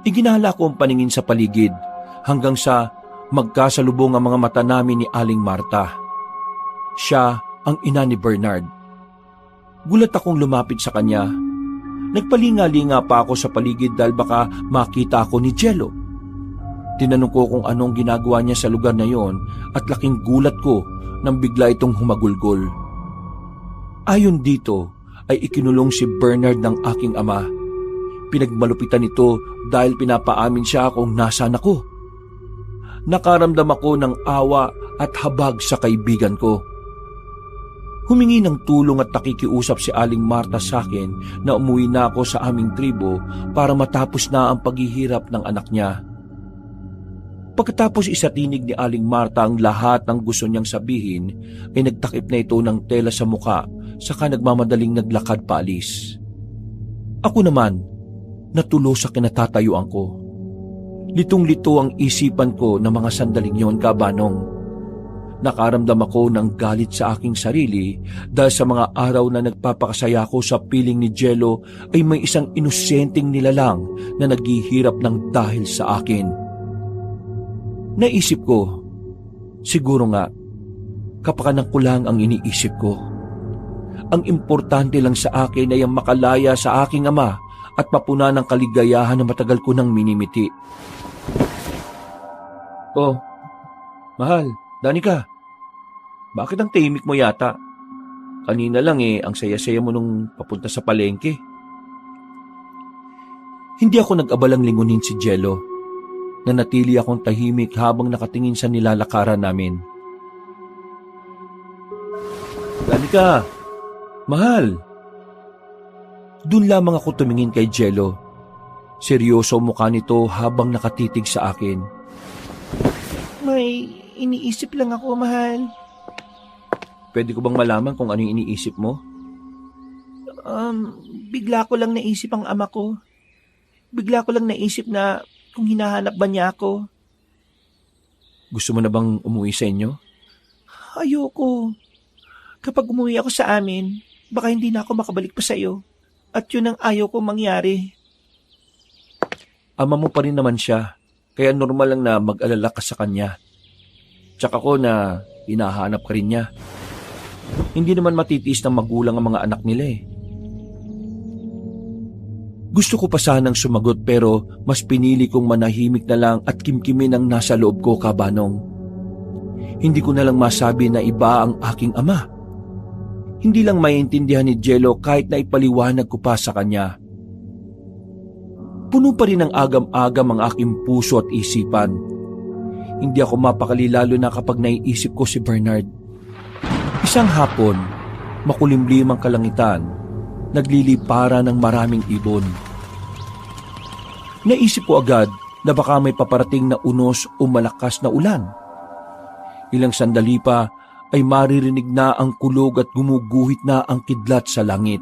Iginala ko ang paningin sa paligid hanggang sa magkasalubong ang mga mata namin ni Aling Marta. Siya ang ina ni Bernard. Gulat akong lumapit sa kanya. Nagpalinga-linga pa ako sa paligid dahil baka makita ako ni Jello. Tinanong ko kung anong ginagawa niya sa lugar na yon at laking gulat ko nang bigla itong humagulgol. Ayon dito ay ikinulong si Bernard ng aking ama. Pinagmalupitan ito dahil pinapaamin siya kung nasaan ako. Nakaramdam ako ng awa at habag sa kaibigan ko. Humingi ng tulong at nakikiusap si Aling Marta sa akin na umuwi na ako sa aming tribo para matapos na ang paghihirap ng anak niya. Pagkatapos isatinig ni Aling Marta ang lahat ng gusto niyang sabihin, ay nagtakip na ito ng tela sa muka saka nagmamadaling naglakad paalis. Ako naman, natulo sa kinatatayuan ko. Litong-lito ang isipan ko na mga sandaling yon, Kabanong. Nakaramdam ako ng galit sa aking sarili dahil sa mga araw na nagpapakasaya ko sa piling ni Jello ay may isang inosenteng nilalang na naghihirap ng dahil sa akin. Naisip ko, siguro nga, kapakanan ko lang ang iniisip ko. Ang importante lang sa akin ay ang makalaya sa aking ama at mapuna ng kaligayahan na matagal ko nang minimiti. Oh, mahal, Danica. Bakit ang tahimik mo yata? Kanina lang ang saya-saya mo nung papunta sa palengke. Hindi ako nag-abalang lingunin si Jello. Nanatili akong tahimik habang nakatingin sa nilalakaran namin. Danica, mahal. Doon lamang ako tumingin kay Jello. Seryoso ang mukha nito habang nakatitig sa akin. May iniisip lang ako, mahal. Pwede ko bang malaman kung ano yung iniisip mo? Bigla ko lang naisip ang ama ko. Bigla ko lang naisip na kung hinahanap ba niya ako. Gusto mo na bang umuwi sa inyo? Ayoko. Kapag umuwi ako sa amin, baka hindi na ako makabalik pa sa'yo. At yun ang ayaw ko mangyari. Ama mo pa rin naman siya, kaya normal lang na mag-alala ka sa kanya. Tsaka ko na hinahanap ka rin niya. Hindi naman matitiis ng magulang ang mga anak nila . Gusto ko pa sanang sumagot pero mas pinili kong manahimik na lang at kimkimin ang nasa loob ko, Kabanong. Hindi ko na lang masabi na iba ang aking ama. Hindi lang maiintindihan ni Jello kahit na ipaliwanag ko pa sa kanya. Puno pa rin ng agam-agam ang aking puso at isipan. Hindi ako mapakali lalo na kapag naiisip ko si Bernard. Isang hapon, makulimlim ang kalangitan, naglilipara ng maraming ibon. Naisip ko agad na baka may paparating na unos o malakas na ulan. Ilang sandali pa ay maririnig na ang kulog at gumuguhit na ang kidlat sa langit.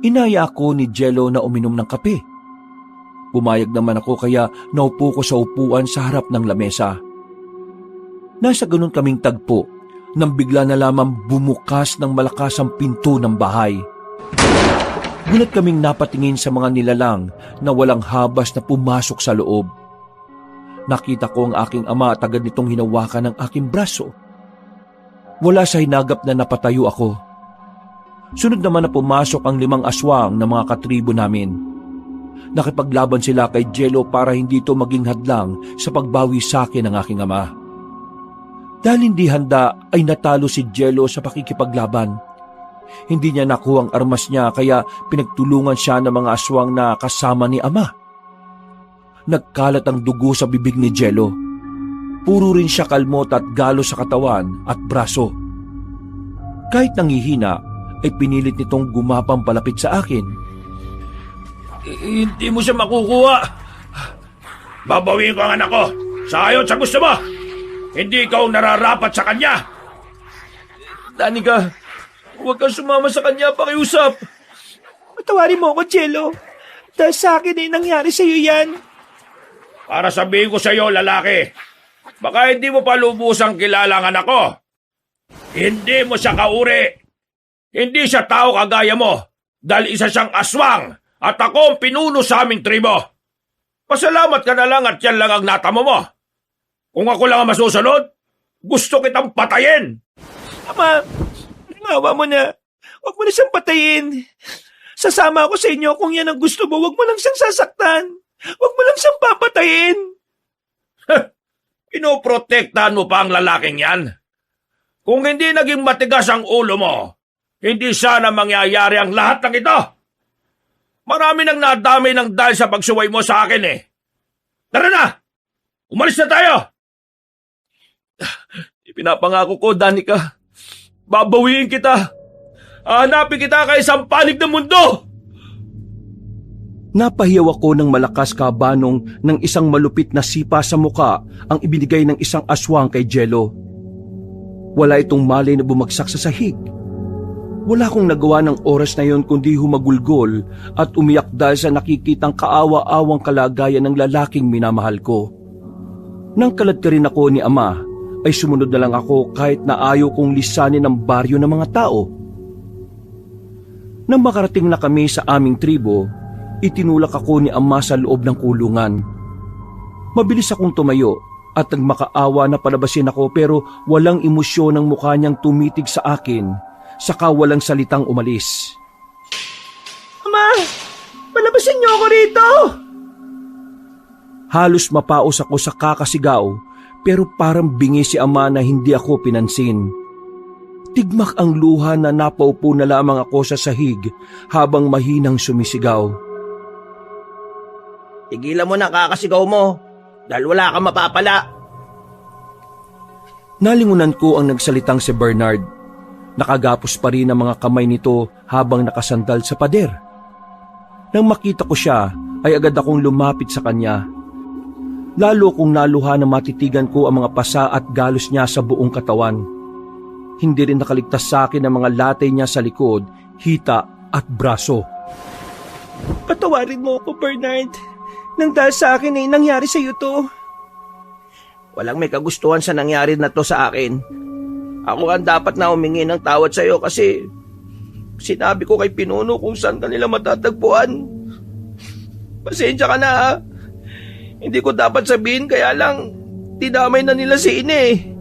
Inaya ako ni Jello na uminom ng kape. Pumayag naman ako kaya naupo ko sa upuan sa harap ng lamesa. Nasa ganun kaming tagpo nang bigla na lamang bumukas ng malakas ang pinto ng bahay. Gulat kaming napatingin sa mga nilalang na walang habas na pumasok sa loob. Nakita ko ang aking ama at agad nitong hinawakan ng aking braso. Wala sa hinagap na napatayo ako. Sunod naman na pumasok ang 5 aswang ng mga katribo namin. Nakipaglaban sila kay Jello para hindi ito maging hadlang sa pagbawi sa akin ng aking ama. Dahil hindi handa ay natalo si Jello sa pakikipaglaban. Hindi niya nakuha ang armas niya kaya pinagtulungan siya ng mga aswang na kasama ni ama. Nagkalat ang dugo sa bibig ni Jello. Puro rin siya kalmot at galo sa katawan at braso. Kahit nangihina ay pinilit nitong gumapang palapit sa akin. Hindi mo siya makukuha. Babawiin ko ang anak ko. Sa ayon sa gusto mo. Hindi ikaw nararapat sa kanya. Danica, huwag kang sumama sa kanya, pakiusap. Patawarin mo ako, Jello. Dahil sa akin ay nangyari sa'yo yan. Para sabihin ko sa iyo, lalaki, baka hindi mo pa lubusang kilala ang anak ko. Hindi mo siya kauri. Hindi siya tao kagaya mo dahil isa siyang aswang at ako ang pinuno sa aming tribo. Pasalamat ka na lang at yan lang ang natamo mo. Kung ako lang ang masusunod, gusto kitang patayin. Ama, nangawa mo na. Huwag mo na siyang patayin. Sasama ako sa inyo kung yan ang gusto mo. Huwag mo lang siyang sasaktan. Huwag mo lang siyang papatayin. Pinoprotektahan mo pa ang lalaking yan. Kung hindi naging matigas ang ulo mo, hindi sana mangyayari ang lahat ng ito. Marami nang nadamay ng dahil sa pagsuway mo sa akin eh. Tara na! Umalis na tayo! Ipinapangako ko, Danica. Babawiin kita. Hanapin kita kay isang panig ng mundo. Napahiyaw ako ng malakas kabanong ng isang malupit na sipa sa muka ang ibinigay ng isang aswang kay Jello. Wala itong malay na bumagsak sa sahig. Wala akong nagawa ng oras na yon kundi humagulgol at umiyak dahil sa nakikitang kaawa-awang kalagayan ng lalaking minamahal ko. Nang kalad ka rin ako ni Ama, ay sumunod na lang ako kahit na ayaw kong lisanin ng baryo ng mga tao. Nang makarating na kami sa aming tribo, itinulak ako ni Ama sa loob ng kulungan. Mabilis akong tumayo at nagmakaawa na palabasin ako pero walang emosyon ng mukha niyang tumitig sa akin, saka walang salitang umalis. Ama, palabasin niyo ako rito! Halos mapaos ako sa kakasigaw pero parang bingi si Ama na hindi ako pinansin. Tigmak ang luha na napaupo na lamang ako sa sahig habang mahinang sumisigaw. Tigilan mo na kakasigaw mo dahil wala kang mapapala. Nalingunan ko ang nagsalitang si Bernard. Nakagapos pa rin ang mga kamay nito habang nakasandal sa pader. Nang makita ko siya, ay agad akong lumapit sa kanya. Lalo kong naluha na matitigan ko ang mga pasa at galos niya sa buong katawan. Hindi rin nakaligtas sa akin ang mga latay niya sa likod, hita at braso. Patawarin mo ako, Bernard. Nang dahil sa akin ay nangyari sa iyo to. Walang may kagustuhan sa nangyari na to sa akin. Ako ang dapat na humingi ng tawad sa iyo kasi sinabi ko kay Pinuno kung saan kanila matatagpuan. Pasensya ka na ha. Hindi ko dapat sabihin kaya lang tinamay na nila si Ine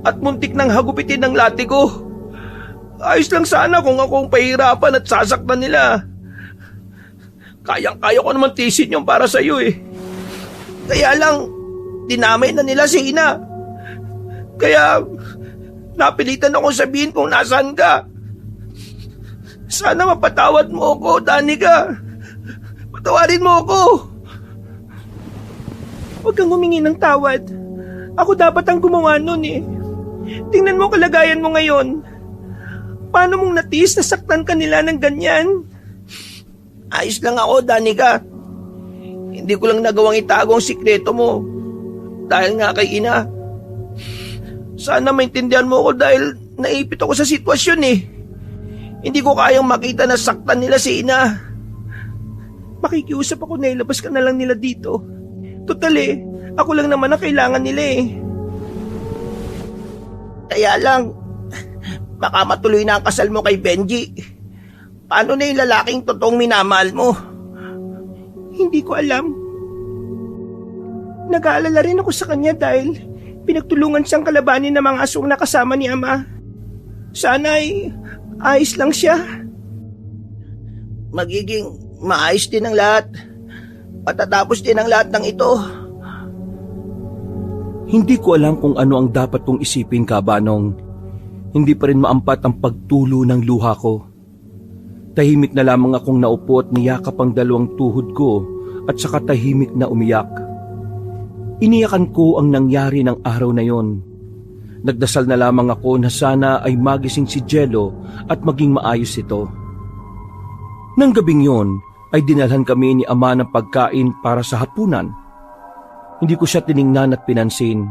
at muntik nang hagupitin ng lati ko. Ayos lang sana kung akong pahirapan at sasaktan nila. Kayang-kaya ko naman tisin yung para sa iyo eh. Kaya lang, dinamay na nila si Ina. Kaya, napilitan akong sabihin kung nasaan ka. Sana mapatawad mo ako, Danica. Patawarin mo ako. Huwag kang humingi ng tawad. Ako dapat ang gumawa nun eh. Tingnan mo kalagayan mo ngayon. Paano mong natiis na saktan ka nila ng ganyan? Ayos lang ako, Danica. Hindi ko lang nagawang itago ang sikreto mo. Dahil nga kay Ina. Sana maintindihan mo ako dahil naipit ako sa sitwasyon eh. Hindi ko kayang makita na saktan nila si Ina. Makikiusap ako na ilabas ka na lang nila dito. Total eh, ako lang naman ang kailangan nila eh. Kaya lang, baka matuloy na ang kasal mo kay Benji. Paano na yung lalaking totoong minamahal mo? Hindi ko alam. Nag-aalala rin ako sa kanya dahil pinagtulungan siyang kalabanin ng mga aswang nakasama ni Ama. Sana ay ayos lang siya. Magiging maayos din ang lahat. Patatapos din ang lahat ng ito. Hindi ko alam kung ano ang dapat kong isipin, Kabanong. Hindi pa rin maampat ang pagtulo ng luha ko. Tahimik na lamang akong naupo at niyakap ang dalawang tuhod ko at saka tahimik na umiyak. Iniyakan ko ang nangyari ng araw na yon. Nagdasal na lamang ako na sana ay magising si Jello at maging maayos ito. Nang gabing yon ay dinalhan kami ni Ama ng pagkain para sa hapunan. Hindi ko siya tiningnan at pinansin.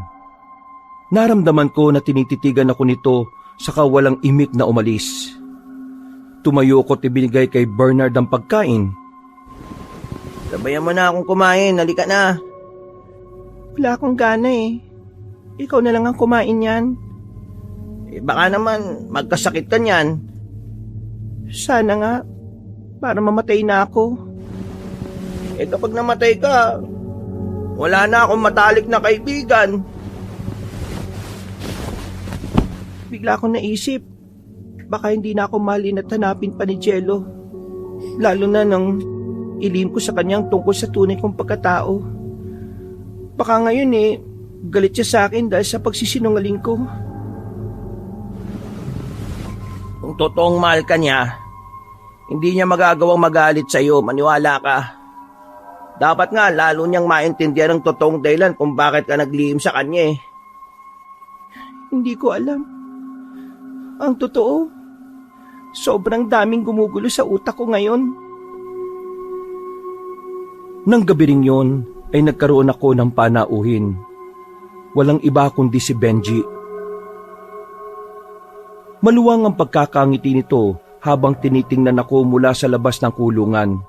Naramdaman ko na tinititigan ako nito saka walang imik na umalis. Tumayo ko at ibinigay kay Bernard ang pagkain. Sabayan mo na akong kumain, halika na. Wala akong gana eh. Ikaw na lang ang kumain yan. Baka naman magkasakit ka niyan. Sana nga, para mamatay na ako. Kapag namatay ka, Wala na akong matalik na kaibigan. Bigla akong naisip, baka hindi na ako mahalin at hanapin pa ni Jello. Lalo na nang ilihim ko sa kanyang tungkol sa tunay kong pagkatao. Baka ngayon galit siya sa akin dahil sa pagsisinungaling ko. Kung totoong mahal ka niya, hindi niya magagawang magalit sa iyo, maniwala ka. Dapat nga lalo niyang maintindihan ang totoong dahilan kung bakit ka naglihim sa kanya. Hindi ko alam. Ang totoo, sobrang daming gumugulo sa utak ko ngayon. Nang gabi ring yon ay nagkaroon ako ng panauhin. Walang iba kundi si Benji. Maluwang ang pagkakangiti nito habang tinitingnan ako mula sa labas ng kulungan.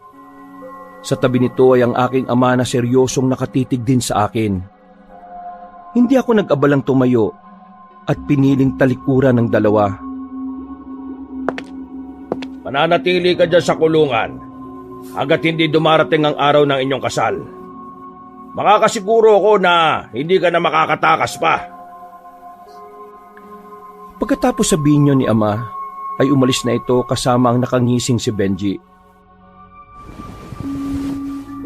Sa tabi nito ay ang aking ama na seryosong nakatitig din sa akin. Hindi ako nag-abalang tumayo at piniling talikuran ng dalawa. Mananatili ka dyan sa kulungan hanggat hindi dumarating ang araw ng inyong kasal. Makakasiguro ako na hindi ka na makakatakas pa. Pagkatapos sabihin niyo ni ama, ay umalis na ito kasama ang nakangising si Benji.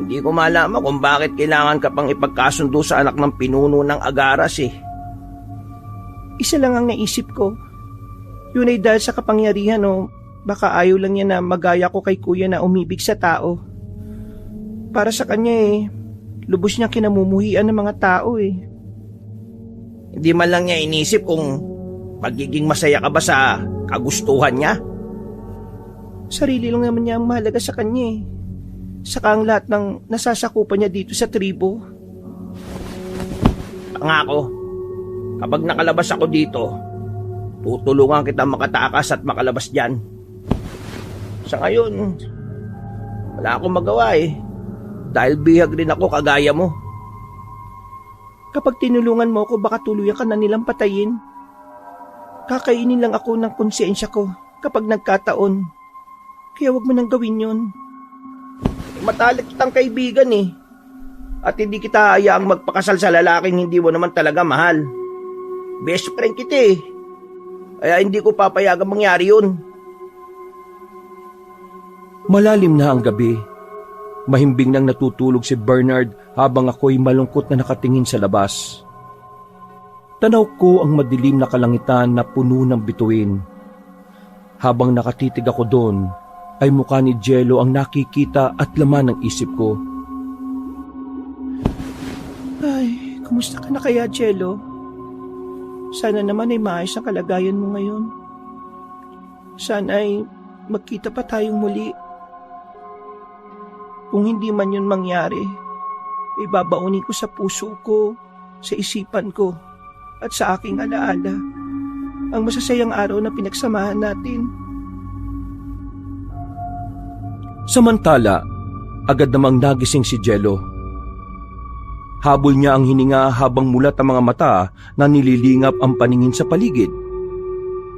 Hindi ko malaman kung bakit kailangan ka pang ipagkasundo sa anak ng pinuno ng Agaras Isa lang ang naisip ko. Yun ay dahil sa kapangyarihan baka ayaw lang niya na magaya ko kay kuya na umibig sa tao. Para sa kanya lubos niyang kinamumuhian ng mga tao Hindi man lang niya inisip kung magiging masaya ka ba sa kagustuhan niya. Sarili lang naman niya ang mahalaga sa kanya Saka ang lahat ng nasasakupan niya dito sa tribo. Pangako, kapag nakalabas ako dito, tutulungan kita makatakas at makalabas dyan. Sa ngayon, wala akong magawa dahil bihag rin ako kagaya mo. Kapag tinulungan mo ako, baka tuluyan ka na nilang patayin. Kakainin lang ako ng konsensya ko kapag nagkataon. Kaya wag mo nang gawin yun. Matalik kitang kaibigan At hindi kita hayaang magpakasal sa lalaking hindi mo naman talaga mahal. Best friend kita Kaya hindi ko papayagang mangyari yun. Malalim na ang gabi. Mahimbing nang natutulog si Bernard habang ako'y malungkot na nakatingin sa labas. Tanaw ko ang madilim na kalangitan na puno ng bituin. Habang nakatitig ako doon, ay mukha ni Jello ang nakikita at laman ng isip ko. Ay, kumusta ka na kaya, Jello? Sana naman ay maayos ang kalagayan mo ngayon. Sana ay magkita pa tayong muli. Kung hindi man yun mangyari, ibabaunin ko sa puso ko, sa isipan ko, at sa aking alaala ang masasayang araw na pinagsamahan natin. Samantala, agad namang nagising si Jello. Habol niya ang hininga habang mulat ang mga mata na nililingap ang paningin sa paligid.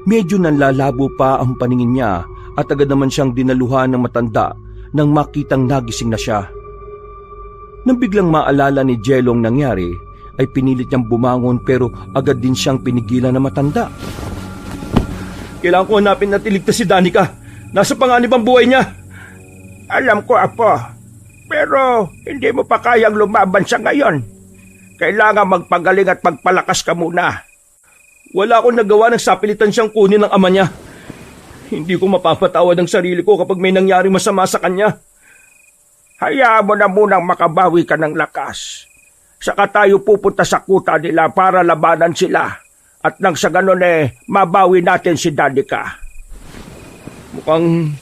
Medyo nanlalabo pa ang paningin niya at agad naman siyang dinaluhan ng matanda nang makitang nagising na siya. Nang biglang maalala ni Jello ang nangyari, ay pinilit niyang bumangon pero agad din siyang pinigilan ng matanda. Kailangan ko hanapin at iligtas si Danica. Nasa panganib ang buhay niya. Alam ko, Apo. Pero hindi mo pa kayang lumaban sa ngayon. Kailangan magpagaling at magpalakas ka muna. Wala akong nagawa ng sapilitan siyang kunin ng ama niya. Hindi ko mapapatawad ang sarili ko kapag may nangyaring masama sa kanya. Hayaan mo na munang makabawi ka ng lakas. Saka tayo pupunta sa kuta nila para labanan sila. At nang sa ganun mabawi natin si Danica. Mukhang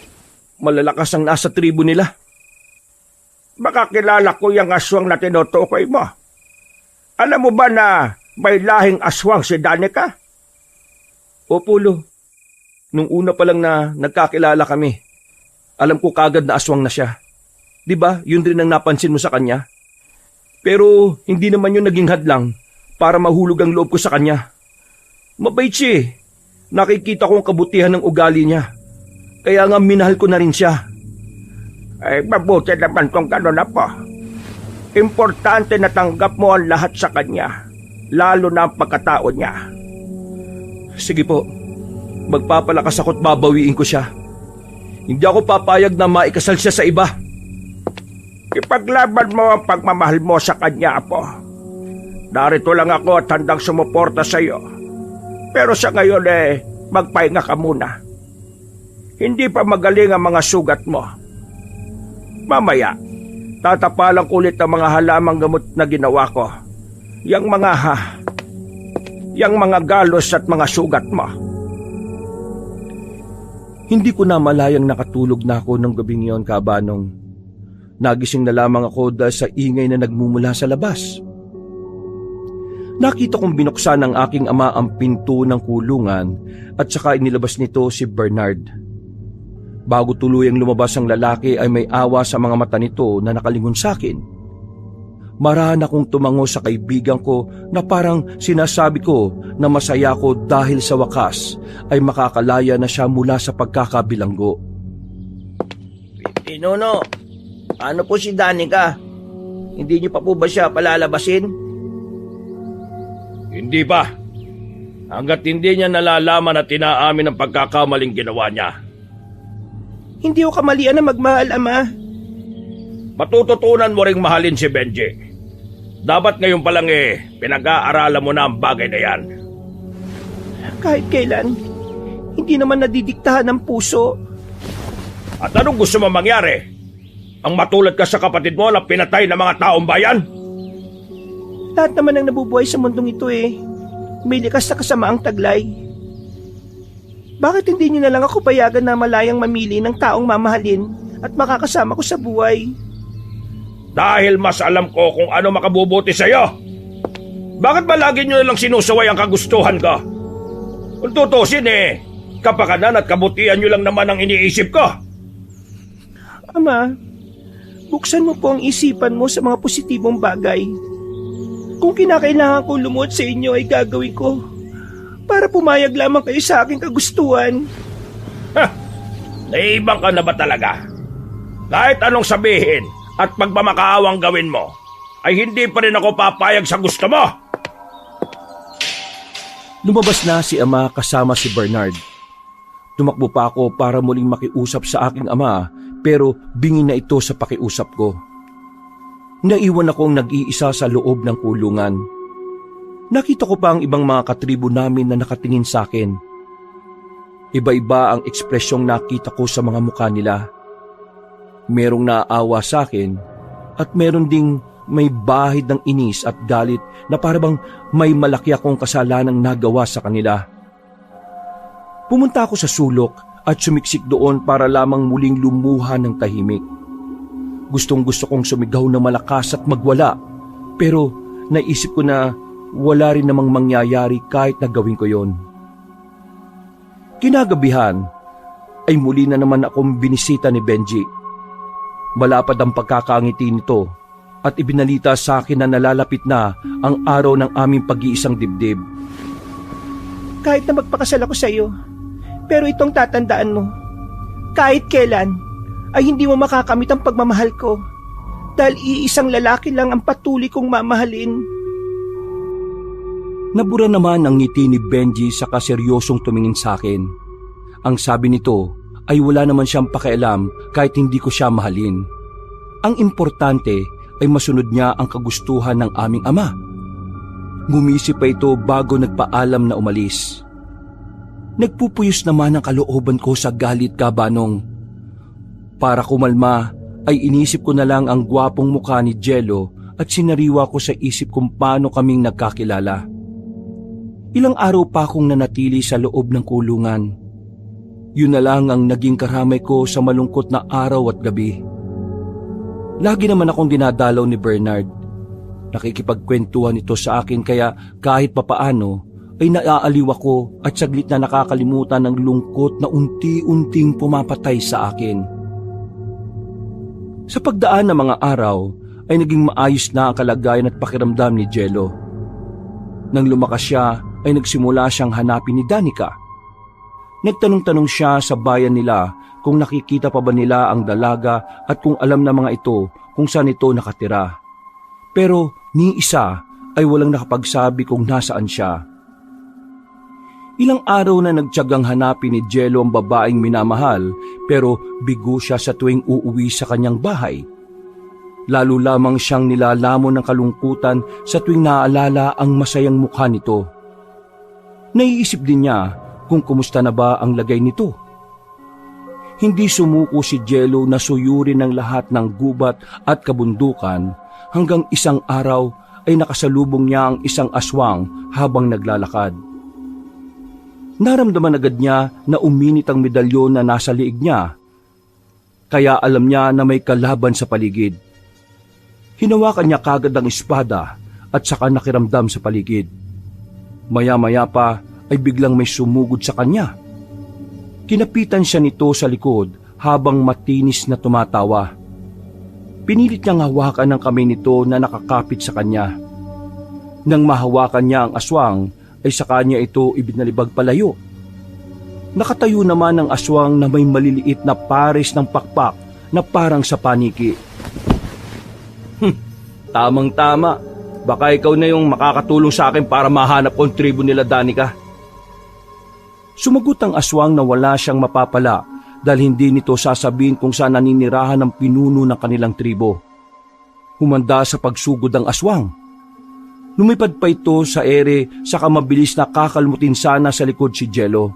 malalakas ang nasa tribo nila. Baka kilala ko yung aswang na tinutukoy mo. Alam mo ba na may lahing aswang si Danica? Opo, Lo. Nung una pa lang na nagkakilala kami, alam ko kagad na aswang na siya. Diba, yun rin ang napansin mo sa kanya? Pero hindi naman yun naging hadlang para mahulog ang loob ko sa kanya. Mabait siya Nakikita ko ang kabutihan ng ugali niya. Kaya nga minahal ko na rin siya. Mabuti naman kung gano'n na po. Importante na tanggap mo ang lahat sa kanya, lalo na ang pagkatao niya. Sige po, magpapalakas ako't babawiin ko siya. Hindi ako papayag na maikasal siya sa iba. Ipaglaban mo ang pagmamahal mo sa kanya, Apo. Narito lang ako at handang sumuporta sa iyo. Pero sa ngayon magpahinga ka muna. Hindi pa magaling ang mga sugat mo. Mamaya, tatapalan ko ulit ang mga halamang gamot na ginawa ko. Yang mga galos at mga sugat mo. Hindi ko na malayang nakatulog na ako ng gabing iyon, Kabanong. Nagising na lamang ako dahil sa ingay na nagmumula sa labas. Nakita kong binuksan ng aking ama ang pinto ng kulungan at saka inilabas nito si Bernard. Bago tuluyang lumabas ang lalaki ay may awa sa mga mata nito na nakalingon sa akin. Marahan akong tumango sa kaibigan ko na parang sinasabi ko na masaya ko dahil sa wakas ay makakalaya na siya mula sa pagkakabilanggo. Pinuno, ano po si Danica? Hindi niyo pa po ba siya palalabasin? Hindi pa. Hanggat hindi niya nalalaman at inaamin ang pagkakamaling ginawa niya. Hindi ko kamalian na magmahal, Ama. Matututunan mo ring mahalin si Benji. Dapat ngayon pa lang pinag-aaralan mo na ang bagay na yan. Kahit kailan, hindi naman nadidiktahan ng puso. At anong gusto mo mangyari? Ang matulad ka sa kapatid mo na pinatay ng mga taong bayan? Lahat naman ang nabubuhay sa mundong ito may likas na kasamaang taglay. Bakit hindi niyo na lang ako payagan na malayang mamili ng taong mamahalin at makakasama ko sa buhay? Dahil mas alam ko kung ano makabubuti sa'yo. Bakit ba lagi nyo lang sinusaway ang kagustuhan ko? Kung tutusin kapakanan at kabutihan nyo lang naman ang iniisip ko. Ama, buksan mo po ang isipan mo sa mga positibong bagay. Kung kinakailangan ko lumuhod sa inyo ay gagawin ko para pumayag lamang kayo sa aking kagustuhan. Naibang ka na ba talaga? Kahit anong sabihin at pagmamakaawang gawin mo, ay hindi pa rin ako papayag sa gusto mo. Lumabas na si ama kasama si Bernard. Tumakbo pa ako para muling makiusap sa aking ama pero bingi na ito sa pakiusap ko. Naiwan akong nag-iisa sa loob ng kulungan. Nakita ko pa ang ibang mga katribo namin na nakatingin sa akin. Iba-iba ang ekspresyong nakita ko sa mga mukha nila. Merong naaawa sa akin at meron ding may bahid ng inis at galit na parabang may malaki akong kasalanang nagawa sa kanila. Pumunta ako sa sulok at sumiksik doon para lamang muling lumuha ng tahimik. Gustong-gusto kong sumigaw na malakas at magwala, pero naisip ko na wala rin namang mangyayari kahit na gawin ko yon. Kinagabihan ay muli na naman akong binisita ni Benji. Malapad ang pagkakangiti nito at ibinalita sa akin na nalalapit na ang araw ng aming pag-iisang dibdib. Kahit na magpakasal ako sa iyo, pero itong tatandaan mo, kahit kailan ay hindi mo makakamit ang pagmamahal ko dahil iisang lalaki lang ang patuloy kong mamahalin. Nabura naman ang ngiti ni Benji sa kaseryosong tumingin sa akin. Ang sabi nito ay wala naman siyang pakialam kahit hindi ko siya mahalin. Ang importante ay masunod niya ang kagustuhan ng aming ama. Ngumisip pa ito bago nagpaalam na umalis. Nagpupuyos naman ang kalooban ko sa galit, Kabanong. Para kumalma ay inisip ko na lang ang gwapong mukha ni Jello at sinariwa ko sa isip kung paano kaming nagkakilala. Ilang araw pa akong nanatili sa loob ng kulungan. Yun na lang ang naging karamay ko sa malungkot na araw at gabi. Lagi naman akong dinadalaw ni Bernard. Nakikipagkwentuhan ito sa akin kaya kahit papaano ay naaaliw ako at saglit na nakakalimutan ng lungkot na unti-unting pumapatay sa akin. Sa pagdaan ng mga araw ay naging maayos na ang kalagayan at pakiramdam ni Jello. Nang lumakas siya ay nagsimula siyang hanapin ni Danica. Nagtanong-tanong siya sa bayan nila kung nakikita pa ba nila ang dalaga at kung alam na mga ito kung saan ito nakatira. Pero ni isa ay walang nakapagsabi kung nasaan siya. Ilang araw na nagtiyagang hanapin ni Jello ang babaeng minamahal pero bigo siya sa tuwing uuwi sa kanyang bahay. Lalo lamang siyang nilalamon ng kalungkutan sa tuwing naaalala ang masayang mukha nito. Naiisip din niya kung kumusta na ba ang lagay nito. Hindi sumuko si Jello na suyurin ang lahat ng gubat at kabundukan hanggang isang araw ay nakasalubong niya ang isang aswang habang naglalakad. Naramdaman agad niya na uminit ang medalyon na nasa liig niya, kaya alam niya na may kalaban sa paligid. Hinawakan niya kagad ang espada at saka nakiramdam sa paligid. Maya-maya pa ay biglang may sumugod sa kanya. Kinapitan siya nito sa likod habang matinis na tumatawa. Pinilit niyang hawakan ang kamay nito na nakakapit sa kanya. Nang mahawakan niya ang aswang, ay sa kanya ito ibinalibag palayo. Nakatayo naman ang aswang na may maliliit na pares ng pakpak na parang sa paniki. Tamang-tama, baka ikaw na yung makakatulong sa akin para mahanap ko ang tribo nila Danica. Sumagot ang aswang na wala siyang mapapala dahil hindi nito sasabihin kung saan naninirahan ang pinuno ng kanilang tribo. Humanda sa pagsugod ang aswang. Lumipad pa ito sa ere saka mabilis na kakalmutin sana sa likod si Jello.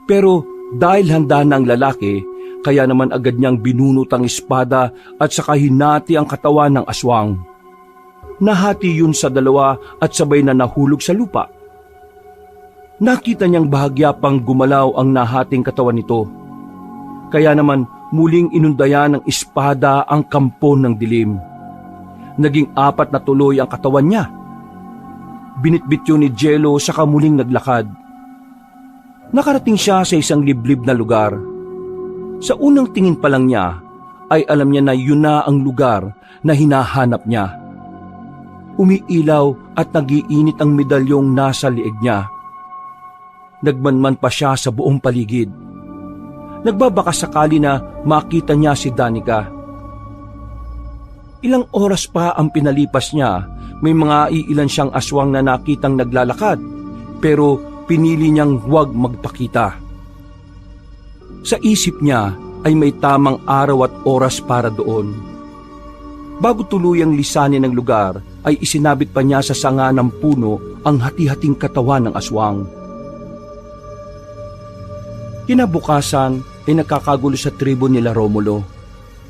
Pero dahil handa na ang lalaki, kaya naman agad niyang binunot ang espada at saka hinati ang katawan ng aswang. Nahati yun sa dalawa at sabay na nahulog sa lupa. Nakita niyang bahagya pang gumalaw ang nahating katawan nito. Kaya naman muling inundayan ng espada ang kampo ng dilim. Naging 4 na tuloy ang katawan niya. Binitbit yun ni Jello saka muling naglakad. Nakarating siya sa isang liblib na lugar. Sa unang tingin pa lang niya, ay alam niya na yun na ang lugar na hinahanap niya. Umiilaw at nagiinit ang medalyong nasa liig niya. Nagmanman pa siya sa buong paligid. Nagbabaka sakali na makita niya si Danica. Ilang oras pa ang pinalipas niya, may mga iilan siyang aswang na nakitang naglalakad, pero pinili niyang huwag magpakita. Sa isip niya ay may tamang araw at oras para doon. Bago tuluyang lisanin ang lugar, ay isinabit pa niya sa sanga ng puno ang hati-hating katawan ng aswang. Kinabukasan ay nakakagulo sa tribo nila Romulo.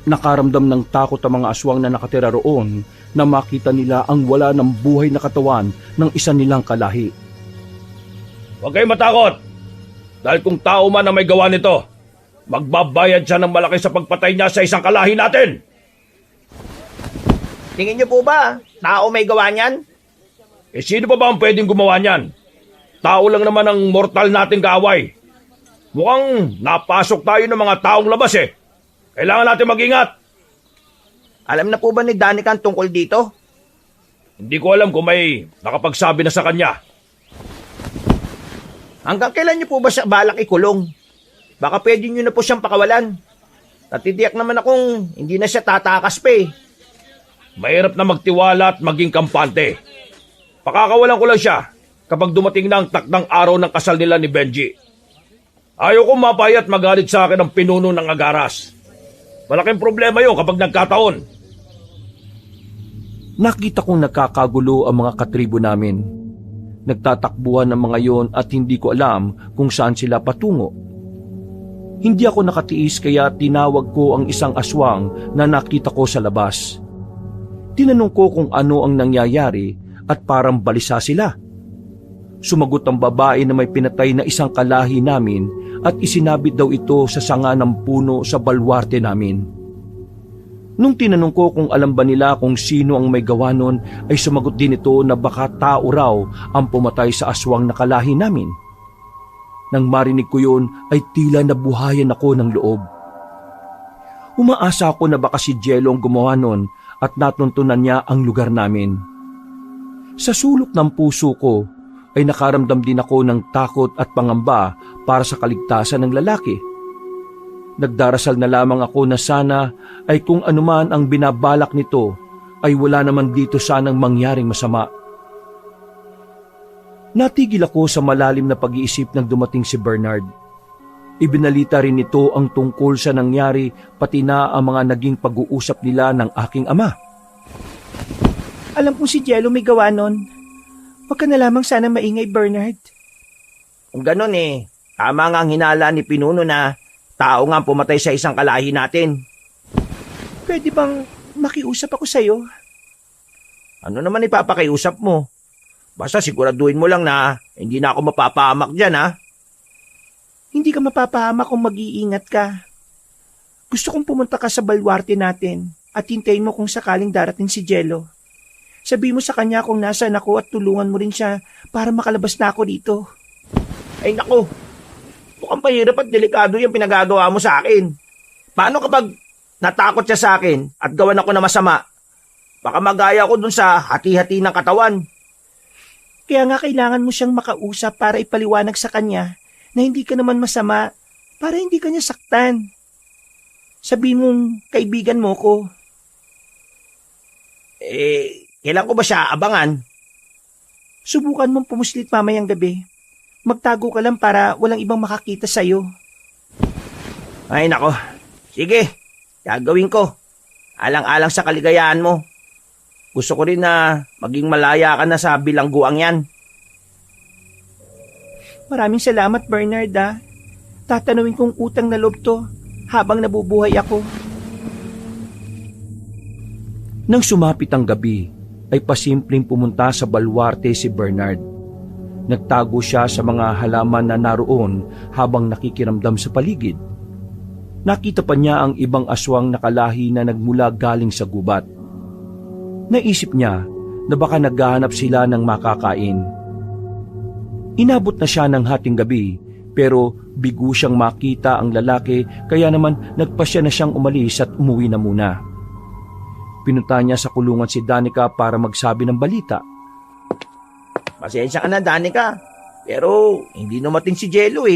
Nakaramdam ng takot ang mga aswang na nakatira roon na makita nila ang wala ng buhay na katawan ng isa nilang kalahi. Huwag kayong matakot! Dahil kung tao man ang may gawa nito, magbabayad siya ng malaki sa pagpatay niya sa isang kalahi natin! Tingin niyo po ba, tao may gawa niyan? Eh sino pa ba ang pwedeng gumawa niyan? Tao lang naman ang mortal nating kaaway. Mukhang napasok tayo ng mga taong labas eh. Kailangan natin mag-ingat. Alam na po ba ni Danica ang tungkol dito? Hindi ko alam kung may nakapagsabi na sa kanya. Hanggang kailan niyo po ba siya balak ikulong? Baka pwede niyo na po siyang pakawalan. Natitiyak naman akong hindi na siya tatakas pa eh. Mahirap na magtiwala at maging kampante. Pakakawalan ko lang siya kapag dumating na ang takdang araw ng kasal nila ni Benji. Ayaw kong mapayat magalit sa akin ang pinuno ng Agaras. Malaking problema yun kapag nagkataon. Nakita kong nakakagulo ang mga katribo namin. Nagtatakbuhan ng mga yon at hindi ko alam kung saan sila patungo. Hindi ako nakatiis kaya tinawag ko ang isang aswang na nakita ko sa labas. Tinanong ko kung ano ang nangyayari at parang balisa sila. Sumagot ang babae na may pinatay na isang kalahi namin at isinabit daw ito sa sanga ng puno sa balwarte namin. Nung tinanong ko kung alam ba nila kung sino ang may gawa nun, ay sumagot din ito na baka tao raw ang pumatay sa aswang na kalahi namin. Nang marinig ko yun ay tila nabuhayan ako ng loob. Umaasa ako na baka si Jello ang gumawa nun at natuntunan niya ang lugar namin. Sa sulok ng puso ko ay nakaramdam din ako ng takot at pangamba para sa kaligtasan ng lalaki. Nagdarasal na lamang ako na sana ay kung anuman ang binabalak nito ay wala naman dito sanang mangyaring masama. Natigil ako sa malalim na pag-iisip nang dumating si Bernard. Ibinalita rin nito ang tungkol sa nangyari pati na ang mga naging pag-uusap nila ng aking ama. Alam kong si Jello may gawa nun. Huwag ka na lamang sana maingay, Bernard. Kung ganon tama nga ang hinala ni Pinuno na tao nga ang pumatay sa isang kalahi natin. Pwede bang makiusap ako sa'yo? Ano naman ipapakiusap mo? Basta siguraduhin mo lang na hindi na ako mapapahamak dyan, ha? Hindi ka mapapahamak kung mag-iingat ka. Gusto kong pumunta ka sa balwarte natin at hintayin mo kung sakaling darating si Jello. Sabi mo sa kanya kung nasaan ako at tulungan mo rin siya para makalabas na ako dito. Ay nako, mukhang pahirap at delikado yung pinagagawa mo sa akin. Paano kapag natakot siya sa akin at gawan ako na masama? Baka magaya ko dun sa hati-hati ng katawan. Kaya nga kailangan mo siyang makausap para ipaliwanag sa kanya na hindi ka naman masama para hindi ka niya saktan. Sabi mong kaibigan mo ko. Kailan ko ba siya abangan? Subukan mong pumuslit mamayang gabi. Magtago ka lang para walang ibang makakita sa'yo. Ay nako, sige, gagawin ko. Alang-alang sa kaligayahan mo. Gusto ko rin na maging malaya ka na sa bilangguang yan. Maraming salamat, Bernard, ha. Tatanawin kong utang na loob to habang nabubuhay ako. Nang sumapit ang gabi, ay pasimpleng pumunta sa balwarte si Bernard. Nagtago siya sa mga halaman na naroon habang nakikiramdam sa paligid. Nakita pa niya ang ibang aswang nakalahi na nagmula galing sa gubat. Naisip niya na baka naghahanap sila ng makakain. Inabot na siya ng hating gabi pero bigo siyang makita ang lalaki kaya naman nagpasya na siyang umalis at umuwi na muna. Pinunta niya sa kulungan si Danica para magsabi ng balita. Pasensya ka na, Danica. Pero hindi dumating si Jello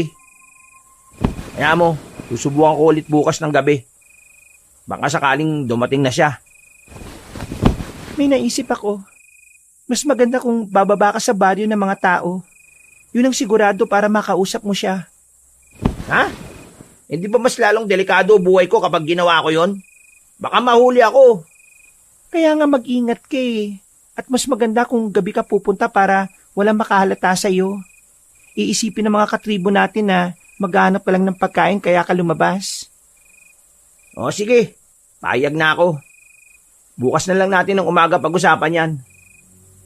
Kaya mo, susubukan ko ulit bukas ng gabi. Baka sakaling dumating na siya. May naisip ako. Mas maganda kung bababa ka sa baryo ng mga tao. Yun ang sigurado para makausap mo siya. Ha? Hindi ba mas lalong delikado buhay ko kapag ginawa ko yon? Baka mahuli ako. Kaya nga mag-ingat ka At mas maganda kung gabi ka pupunta para walang makahalata sa'yo. Iisipin ng mga katribo natin na maghanap ka lang ng pagkain kaya ka lumabas. O sige, payag na ako. Bukas na lang natin ng umaga pag-usapan yan.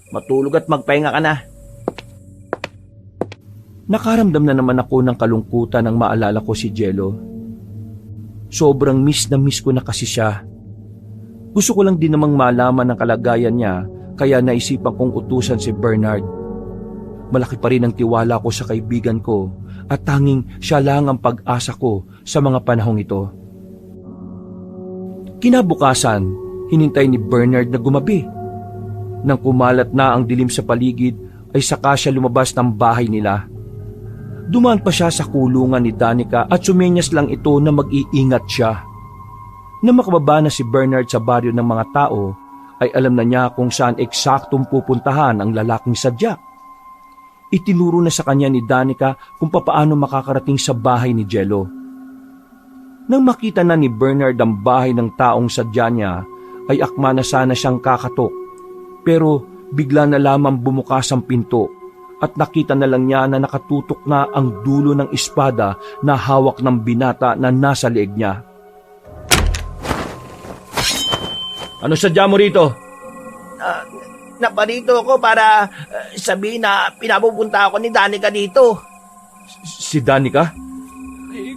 Matulog at magpahinga ka na. Nakaramdam na naman ako ng kalungkutan nang maalala ko si Jello. Sobrang miss na miss ko na kasi siya. Gusto ko lang din namang malaman ang kalagayan niya kaya naisipan kong utusan si Bernard. Malaki pa rin ang tiwala ko sa kaibigan ko at tanging siya lang ang pag-asa ko sa mga panahong ito. Kinabukasan, hinintay ni Bernard na gumabi. Nang kumalat na ang dilim sa paligid ay saka siya lumabas ng bahay nila. Dumaan pa siya sa kulungan ni Danica at sumenyas lang ito na mag-iingat siya. Nang makababa na si Bernard sa baryo ng mga tao, ay alam na niya kung saan eksaktong pupuntahan ang lalaking sadya. Itinuro na sa kanya ni Danica kung papaano makakarating sa bahay ni Jello. Nang makita na ni Bernard ang bahay ng taong sadya niya, ay akma na sana siyang kakatok. Pero bigla na lamang bumukas ang pinto at nakita na lang niya na nakatutok na ang dulo ng espada na hawak ng binata na nasa leeg niya. Ano sadya mo rito? Naparito ako para sabihin na pinapupunta ako ni Danica dito. Si Danica?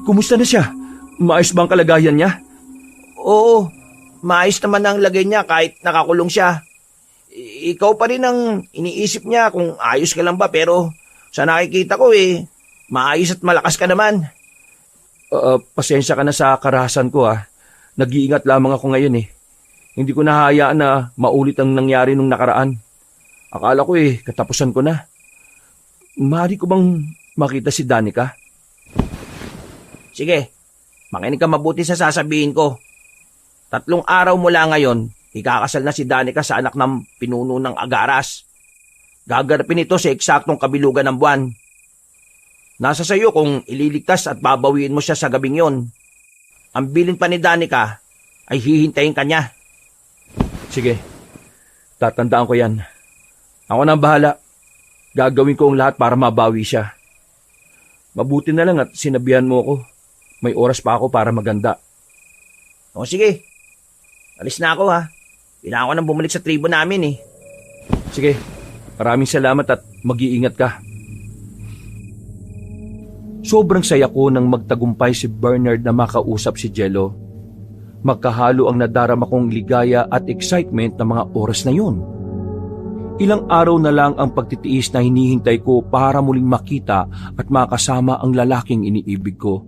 Kumusta na siya? Maayos ba ang kalagayan niya? Oo, maayos naman ang lagay niya kahit nakakulong siya. Ikaw pa rin ang iniisip niya kung ayos ka lang ba pero sa nakikita ko maayos at malakas ka naman. Pasensya ka na sa karahasan ko Nag-iingat lamang ako ngayon Hindi ko nahahayaan na maulit ang nangyari nung nakaraan. Akala ko katapusan ko na. Maaari ko bang makita si Danica? Sige, makinig ka mabuti sa sasabihin ko. 3 araw mula ngayon, Ikakasal na si Danica sa anak ng pinuno ng Agaras. Gaganapin ito sa eksaktong kabilugan ng buwan. Nasa sayo kung ililigtas at babawiin mo siya sa gabing yon. Ang bilin pa ni Danica ay hihintayin ka niya. Sige, tatandaan ko yan. Ako na ang bahala. Gagawin ko ang lahat para mabawi siya. Mabuti na lang at sinabihan mo ako. May oras pa ako para maganda. O sige, alis na ako ha. Kailangan ko nang bumalik sa tribo namin eh. Sige, maraming salamat at mag-iingat ka. Sobrang saya ko nang magtagumpay si Bernard na makausap si Jello. Magkahalo ang nadarama kong ligaya at excitement ng mga oras na yun. Ilang araw na lang ang pagtitiis na hinihintay ko para muling makita at makasama ang lalaking iniibig ko.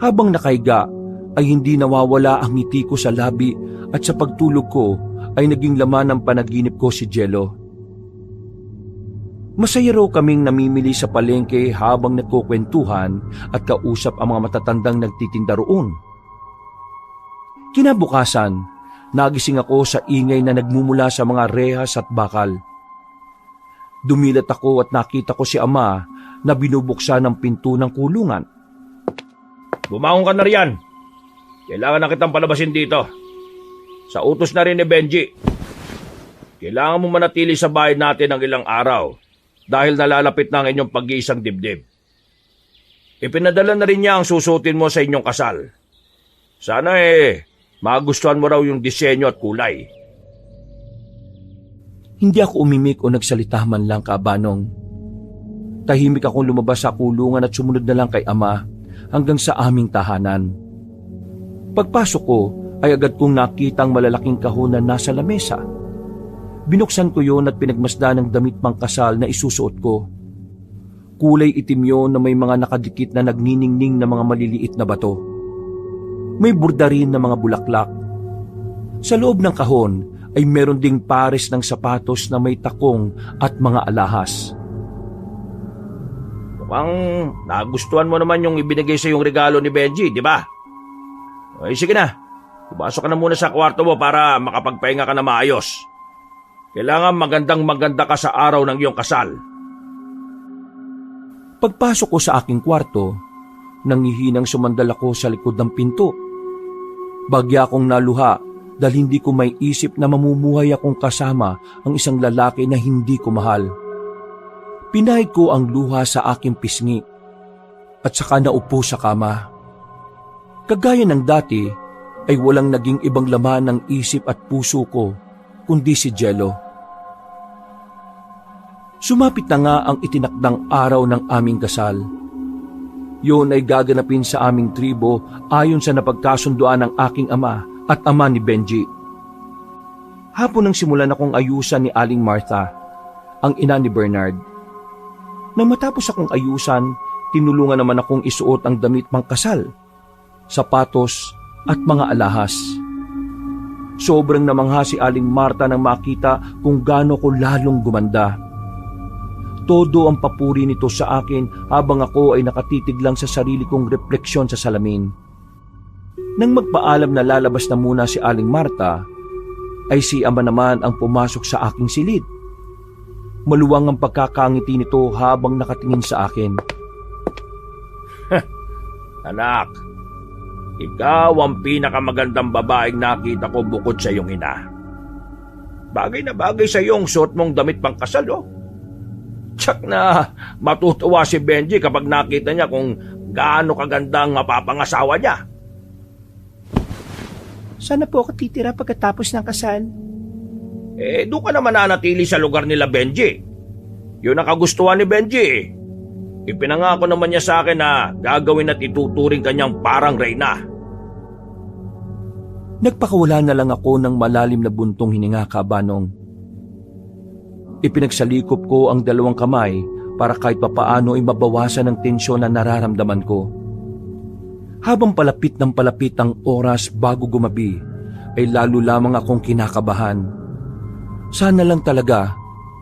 Habang nakahiga ay hindi nawawala ang ngiti ko sa labi at sa pagtulog ko ay naging laman ng panaginip ko si Jello. Masaya raw kaming namimili sa palengke habang nagkukwentuhan at kausap ang mga matatandang nagtitinda roon. Kinabukasan, nagising ako sa ingay na nagmumula sa mga rehas at bakal. Dumilat ako at nakita ko si Ama na binubuksan ng pinto ng kulungan. Bumangon ka na riyan. Kailangan na kitang palabasin dito. Sa utos na rin ni Benji. Kailangan mo manatili sa bahay natin ng ilang araw dahil nalalapit na ang inyong pag-iisang dibdib. Ipinadala na rin niya ang susutin mo sa inyong kasal. Sana magustuhan mo raw yung disenyo at kulay. Hindi ako umimik o nagsalita man lang, Kabanong. Tahimik akong lumabas sa kulungan at sumunod na lang kay Ama hanggang sa aming tahanan. Pagpasok ko ay agad kong nakita ang malalaking kahon na nasa lamesa. Binuksan ko yon at pinagmasdan ng damit pangkasal na isusuot ko. Kulay itim yon na may mga nakadikit na nagniningning na mga maliliit na bato. May burda rin na mga bulaklak. Sa loob ng kahon ay meron ding pares ng sapatos na may takong at mga alahas. Mukhang nagustuhan mo naman yung ibinigay sa yung regalo ni Benji, di ba? Ay sige na, pumasok ka na muna sa kwarto mo para makapagpahinga ka na maayos. Kailangan maganda ka sa araw ng iyong kasal. Pagpasok ko sa aking kwarto, nangihinang sumandal ako sa likod ng pinto. Bagya akong naluha dahil hindi ko may isip na mamumuhay akong kasama ang isang lalaki na hindi ko mahal. Pinahid ko ang luha sa aking pisngi at saka naupo sa kama. Kagaya ng dati ay walang naging ibang laman ng isip at puso ko kundi si Jello. Sumapit na nga ang itinakdang araw ng aming kasal. Yun ay gaganapin sa aming tribo ayon sa napagkasunduan ng aking ama at ama ni Benji. Hapon nang simulan akong ayusan ni Aling Martha, ang ina ni Bernard. Nang matapos akong ayusan, tinulungan naman akong isuot ang damit pangkasal, sapatos at mga alahas. Sobrang namangha si Aling Martha nang makita kung gaano ko lalong gumanda. Todo ang papuri nito sa akin habang ako ay nakatitig lang sa sarili kong refleksyon sa salamin. Nang magpaalam na lalabas na muna si Aling Martha, ay si Ama naman ang pumasok sa aking silid. Maluwang ang pagkakangiti nito habang nakatingin sa akin. Anak, ikaw ang pinakamagandang babaeng nakita ko bukod sa iyong ina. Bagay na bagay sa iyong suot mong damit pangkasal, oh. Tsak na matutuwa si Benji kapag nakita niya kung gaano kaganda ang mapapangasawa niya. Sana po ako titira pagkatapos ng kasal. Doon ka naman nanatili sa lugar nila Benji. Yun ang kagustuhan ni Benji. Ipinangako naman niya sa akin na gagawin at ituturing kanyang parang reyna. Nagpakawala na lang ako ng malalim na buntong hininga, Kabanong. Ipinagsalikop ko ang dalawang kamay para kahit papaano ay mabawasan ang tensyon na nararamdaman ko. Habang palapit ng palapit ang oras bago gumabi, ay lalo lamang akong kinakabahan. Sana lang talaga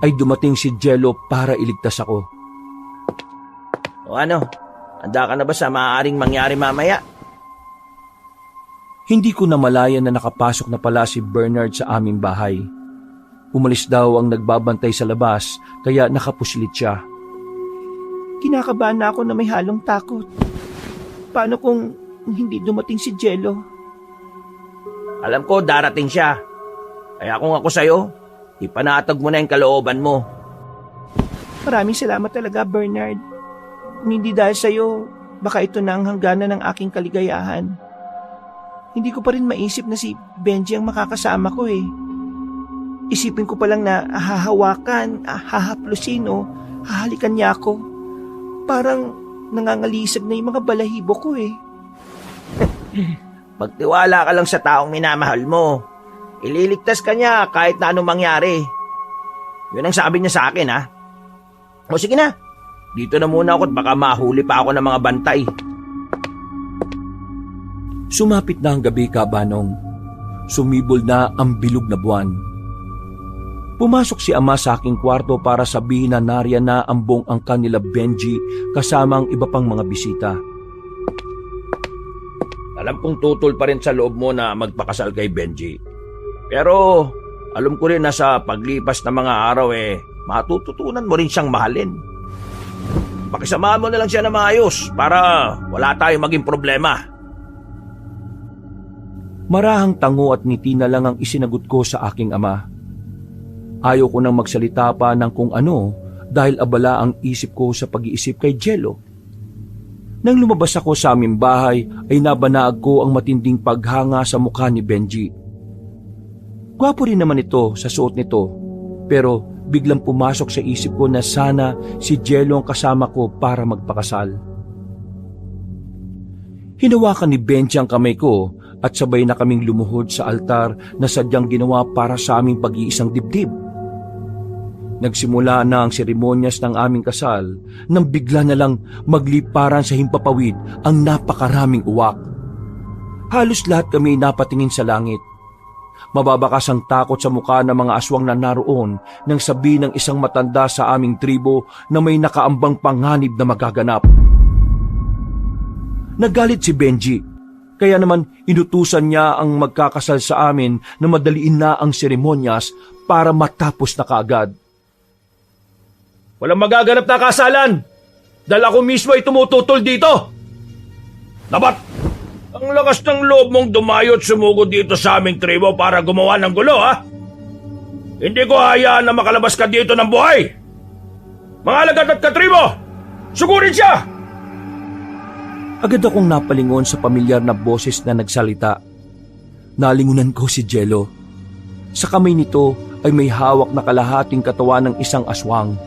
ay dumating si Jello para iligtas ako. O ano, handa ka na ba sa maaaring mangyari mamaya? Hindi ko namalayan na nakapasok na pala si Bernard sa aming bahay. Umalis daw ang nagbabantay sa labas kaya nakapuslit siya. Kinakabahan na ako na may halong takot. Paano kung hindi dumating si Jello? Alam ko darating siya. Kaya kung ako sa'yo, ipanatag mo na yung kalooban mo. Maraming salamat talaga, Bernard. Kung hindi dahil sa'yo, baka ito na ang hangganan ng aking kaligayahan. Hindi ko pa rin maisip na si Benji ang makakasama ko eh. Isipin ko pa lang na hahawakan, hahaplusin o hahalikan niya ako. Parang nangangalisag na yung mga balahibo ko eh. Magtiwala ka lang sa taong minamahal mo. Ililigtas ka niya kahit na anong mangyari. Yun ang sabi niya sa akin, ha? O sige na, dito na muna ako at baka mahuli pa ako ng mga bantay. Sumapit na ang gabi, Kabanong. Sumibol na ang bilog na buwan. Pumasok si Ama sa aking kwarto para sabihin na nariyan na ang buong angkan nila Benji kasama ang iba pang mga bisita. Alam kong tutol pa rin sa loob mo na magpakasal kay Benji. Pero alam ko rin na sa paglipas ng mga araw matututunan mo rin siyang mahalin. Pakisamahan mo na lang siya na maayos para wala tayong maging problema. Marahang tango at ngiti na lang ang isinagot ko sa aking ama. Ayaw ko nang magsalita pa ng kung ano dahil abala ang isip ko sa pag-iisip kay Jello. Nang lumabas ako sa aming bahay ay nabanaag ko ang matinding paghanga sa mukha ni Benji. Gwapo rin naman ito sa suot nito, pero biglang pumasok sa isip ko na sana si Jello ang kasama ko para magpakasal. Hinawakan ni Benji ang kamay ko at sabay na kaming lumuhod sa altar na sadyang ginawa para sa aming pag-iisang dibdib. Nagsimula na ang seremonyas ng aming kasal nang bigla na lang magliparan sa himpapawid ang napakaraming uwak. Halos lahat kami napatingin sa langit. Mababakas ang takot sa mukha ng mga aswang na naroon nang sabihin ng isang matanda sa aming tribo na may nakaambang panganib na magaganap. Nagalit si Benji, kaya naman inutusan niya ang magkakasal sa amin na madaliin na ang seremonyas para matapos na kaagad. Walang magaganap na kasalan dahil ako mismo ay tumututol dito. Dapat, ang lakas ng loob mong dumayo at sumugod dito sa aming tribo para gumawa ng gulo, ha? Hindi ko hayaan na makalabas ka dito ng buhay. Mga alagad at katribo, sugurin siya! Agad akong napalingon sa pamilyar na boses na nagsalita. Nalingunan ko si Jello. Sa kamay nito ay may hawak na kalahating katawan ng isang aswang.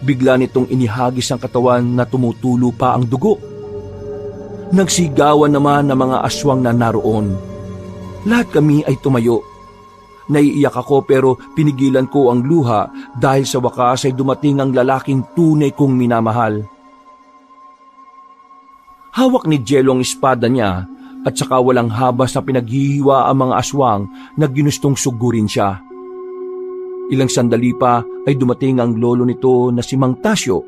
Bigla nitong inihagis ang katawan na tumutulo pa ang dugo. Nagsigawan naman ng mga aswang na naroon. Lahat kami ay tumayo. Naiiyak ako pero pinigilan ko ang luha dahil sa wakas ay dumating ang lalaking tunay kong minamahal. Hawak ni Jello ang espada niya at saka walang habas na pinaghihiwa ang mga aswang na ginustong sugurin siya. Ilang sandali pa ay dumating ang lolo nito na si Mang Tasyo,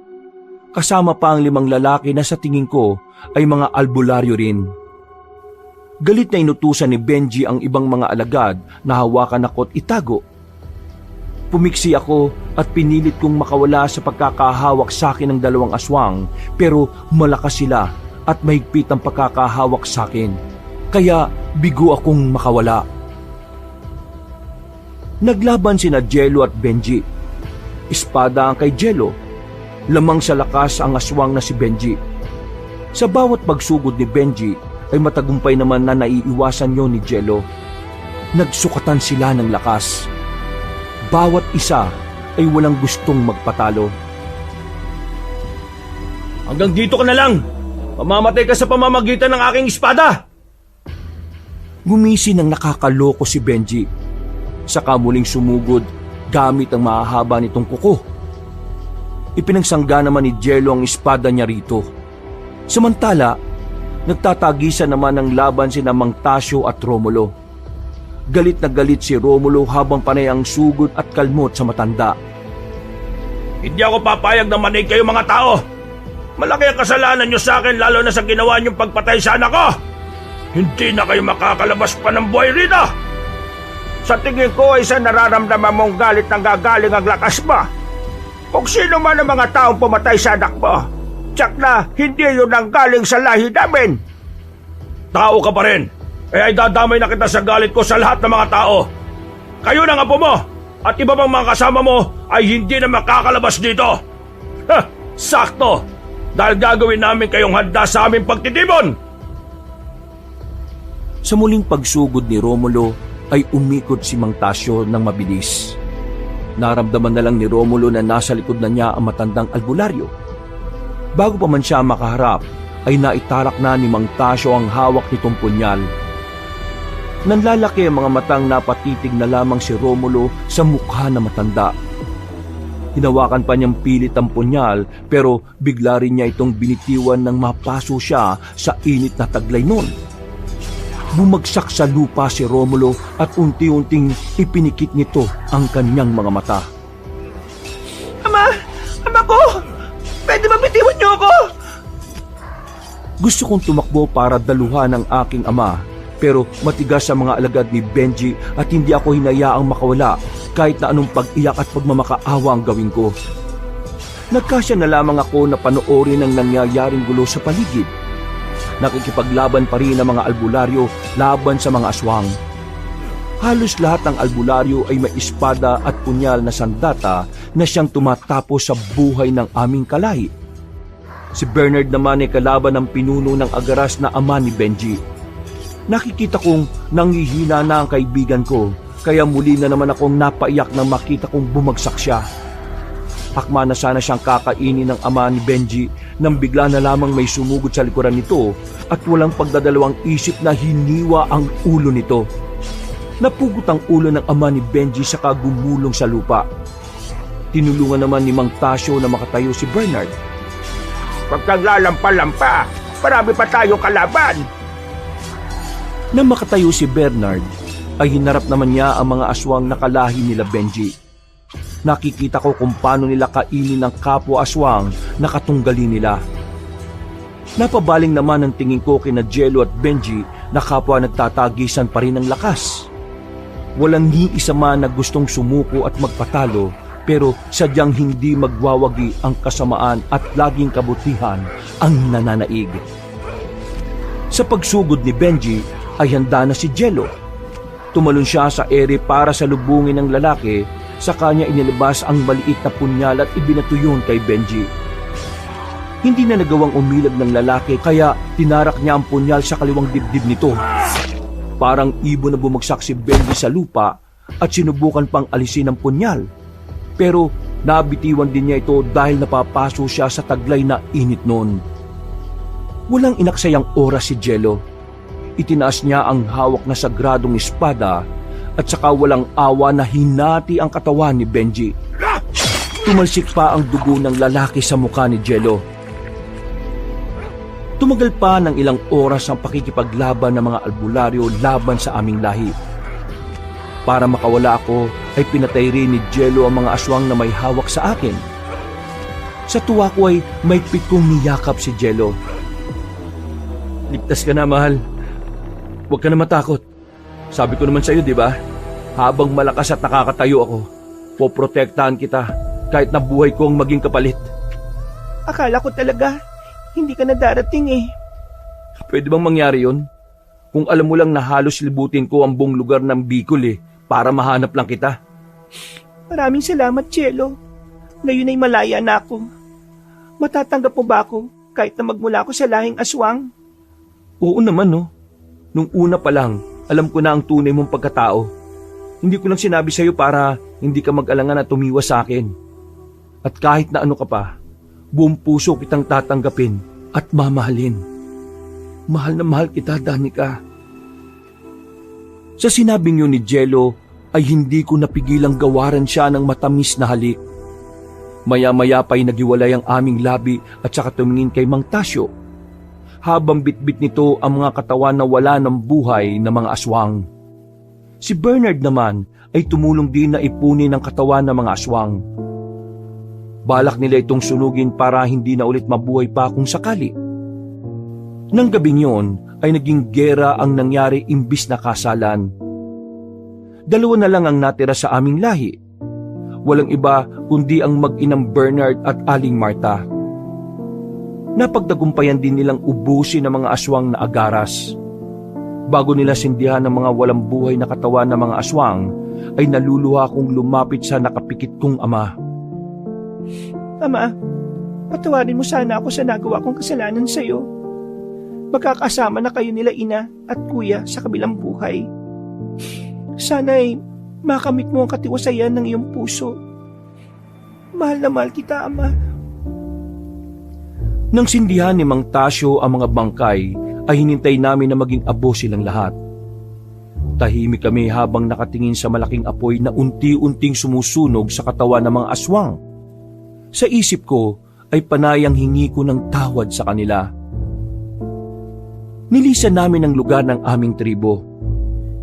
kasama pa ang 5 lalaki na sa tingin ko ay mga albularyo rin. Galit na inutusan ni Benji ang ibang mga alagad na hawakan ako at itago. Pumiksi ako at pinilit kong makawala sa pagkakahawak sa akin ng 2 aswang, pero malakas sila at mahigpit ang pagkakahawak sa akin, kaya bigo akong makawala. Naglaban sina Jello at Benji. Espada ang kay Jello. Lamang sa lakas ang aswang na si Benji. Sa bawat pagsugod ni Benji ay matagumpay naman na naiiwasan yon ni Jello. Nagsukatan sila ng lakas. Bawat isa ay walang gustong magpatalo. Hanggang dito ka na lang! Mamamatay ka sa pamamagitan ng aking espada! Gumisi ng nakakaloko si Benji. Saka muling sumugod gamit ang mahahaba nitong kuko. Ipinagsangga naman ni Jello ang espada niya rito. Samantala, nagtatagisan naman ng laban sina Mang Tasyo at Romulo. Galit na galit si Romulo habang panay ang sugod at kalmot sa matanda. Hindi ako papayag na manig kayo mga tao. Malaki ang kasalanan nyo sa akin lalo na sa ginawa nyong pagpatay sa anak ko. hindi na kayo makakalabas pa ng buhay rito! Sa tingin ko ay sa nararamdaman mong galit nang gagaling ang lakas mo. Kung sino man ang mga taong pumatay sa anak mo, tsak na hindi yun ang galing sa lahi namin. Tao ka pa rin, ay dadamay na kita sa galit ko sa lahat ng mga tao. Kayo ng apo mo at iba pang mga kasama mo ay hindi na makakalabas dito. Ha! Sakto! Dahil gagawin namin kayong handa sa aming pagtitipon! Sa muling pagsugod ni Romulo ay umikot si Mang Tasyo ng mabilis. Naramdaman na lang ni Romulo na nasa likod na niya ang matandang albularyo. Bago pa man siya makaharap, ay naitarak na ni Mang Tasyo ang hawak nitong punyal. Nanlalaki ang mga matang napatitig na lamang si Romulo sa mukha na matanda. Hinawakan pa niyang pilit ang punyal pero bigla rin niya itong binitiwan nang mapaso siya sa init na taglay noon. Bumagsak sa lupa si Romulo at unti-unting ipinikit nito ang kanyang mga mata. Ama! Ama ko! Pwede ba bitiwan niyo ako? Gusto kong tumakbo para daluhan ang aking ama, pero matigas sa mga alagad ni Benji at hindi ako hinayaang makawala kahit na anong pag-iyak at pagmamakaawa ang gawin ko. Nagkasya na lamang ako na panoorin ang nangyayaring gulo sa paligid. Nakikipaglaban pa rin ang mga albularyo laban sa mga aswang. Halos lahat ng albularyo ay may espada at punyal na sandata na siyang tumatapos sa buhay ng aming kalahi. Si Bernard naman ay kalaban ng pinuno ng agaras na ama ni Benji. Nakikita kong nanghihina na ang kaibigan ko, kaya muli na naman akong napaiyak nang makita kong bumagsak siya. Akma na sana siyang kakainin ng ama ni Benji nang bigla na lamang may sumugod sa likuran nito at walang pagdadalawang isip na hiniwa ang ulo nito. Napugot ang ulo ng ama ni Benji saka gumulong sa lupa. Tinulungan naman ni Mang Tasyo na makatayo si Bernard. Huwag kang lalampa-lampa, marami pa tayong kalaban. Nang makatayo si Bernard, ay hinarap naman niya ang mga aswang na kalahi nila Benji. Nakikita ko kung paano nila kainin ng kapwa aswang na katunggali nila. Napabaling naman ang tingin ko kina Jello at Benji na kapwa nagtatagisan pa rin ng lakas. Walang ni isa man na gustong sumuko at magpatalo, pero sadyang hindi magwawagi ang kasamaan at laging kabutihan ang nananaig. Sa pagsugod ni Benji ay handa na si Jello. Tumalon siya sa ere para salubungin ng lalaki, sa kanya inilabas ang maliit na punyal at ibinato yun kay Benji. Hindi na nagawang umilag ng lalaki kaya tinarak niya ang punyal sa kaliwang dibdib nito. Parang ibon na bumagsak si Benji sa lupa at sinubukan pang alisin ang punyal. Pero nabitiwan din niya ito dahil napapaso siya sa taglay na init noon. Walang inaksayang oras si Jello. Itinaas niya ang hawak na sagradong espada at saka walang awa na hinati ang katawan ni Benji. Tumalsik pa ang dugo ng lalaki sa mukha ni Jello. Tumagal pa ng ilang oras ang pakikipaglaban ng mga albularyo laban sa aming lahi. Para makawala ako ay pinatay rin ni Jello ang mga aswang na may hawak sa akin. Sa tuwa ko ay may pitong niyakap si Jello. Ligtas ka na, mahal. Huwag ka na matakot. Sabi ko naman sa iyo, di ba? Habang malakas at nakakatayo ako, poprotektahan kita kahit na buhay ko ang maging kapalit. Akala ko talaga, hindi ka na darating eh. Pwede bang mangyari yun? Kung alam mo lang na halos libutin ko ang buong lugar ng Bicol para mahanap lang kita. Maraming salamat, Jello. Ngayon ay malaya na ako. Matatanggap mo ba ako kahit na magmula ako sa lahing aswang? Oo naman, no? Nung una pa lang, alam ko na ang tunay mong pagkatao. Hindi ko lang sinabi sa'yo para hindi ka mag-alangan at tumiwas sa akin. At kahit na ano ka pa, buong puso kitang tatanggapin at mamahalin. Mahal na mahal kita, Danica. Sa sinabing yun ni Jello, ay hindi ko napigilang gawaran siya ng matamis na halik. Maya-maya pa'y nagiwalay ang aming labi at saka tumingin kay Mang Tasyo. Habang bitbit nito ang mga katawan na wala ng buhay na mga aswang. Si Bernard naman ay tumulong din na ipunin ang katawan ng mga aswang. Balak nila itong sunugin para hindi na ulit mabuhay pa kung sakali. Nang gabing yun ay naging gera ang nangyari imbis na kasalan. 2 na lang ang natira sa aming lahi. Walang iba kundi ang mag-inang Bernard at Aling Marta. Napagtagumpayan din nilang ubusin ang mga aswang na agaras. Bago nila sindihan ng mga walang buhay na katawan ng mga aswang, ay naluluha kong lumapit sa nakapikit kong ama. Ama, patawarin mo sana ako sa nagawa kong kasalanan sa iyo. Magkakasama na kayo nila ina at kuya sa kabilang buhay. Sana'y makamit mo ang katiwasayan ng iyong puso. Mahal na mahal kita, Ama. Nang sindihan ni Mang Tasyo ang mga bangkay, ay hinintay namin na maging abo silang lahat. Tahimik kami habang nakatingin sa malaking apoy na unti-unting sumusunog sa katawan ng mga aswang. Sa isip ko ay panayang hingi ko ng tawad sa kanila. Nilisan namin ang lugar ng aming tribo.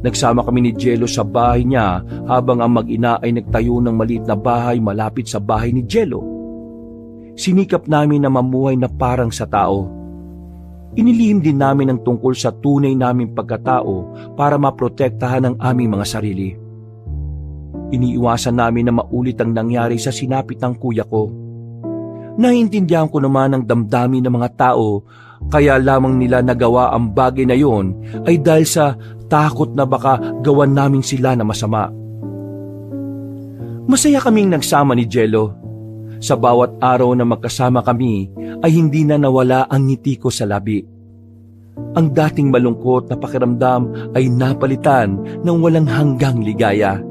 Nagsama kami ni Jello sa bahay niya habang ang mag-ina ay nagtayo ng maliit na bahay malapit sa bahay ni Jello. Sinikap namin na mamuhay na parang sa tao. Inilihim din namin ang tungkol sa tunay naming pagkatao para maprotektahan ang aming mga sarili. Iniiwasan namin na maulit ang nangyari sa sinapit ng kuya ko. Naiintindihan ko naman ang damdamin ng mga tao, kaya lamang nila nagawa ang bagay na yon ay dahil sa takot na baka gawan namin sila na masama. Masaya kaming nagsama ni Jello. Sa bawat araw na magkasama kami ay hindi na nawala ang ngiti ko sa labi. Ang dating malungkot na pakiramdam ay napalitan ng walang hanggang ligaya.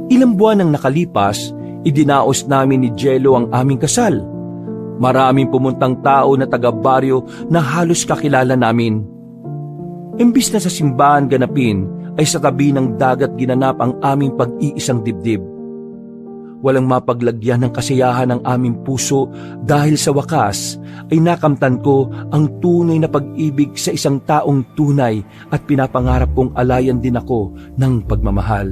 Ilang buwan ang nakalipas, idinaos namin ni Jello ang aming kasal. Maraming pumuntang tao na taga-baryo na halos kakilala namin. Imbis na sa simbahan ganapin, ay sa tabi ng dagat ginanap ang aming pag-iisang dibdib. Walang mapaglagyan ng kasiyahan ng aming puso dahil sa wakas ay nakamtan ko ang tunay na pag-ibig sa isang taong tunay at pinapangarap kong alayan din ako ng pagmamahal.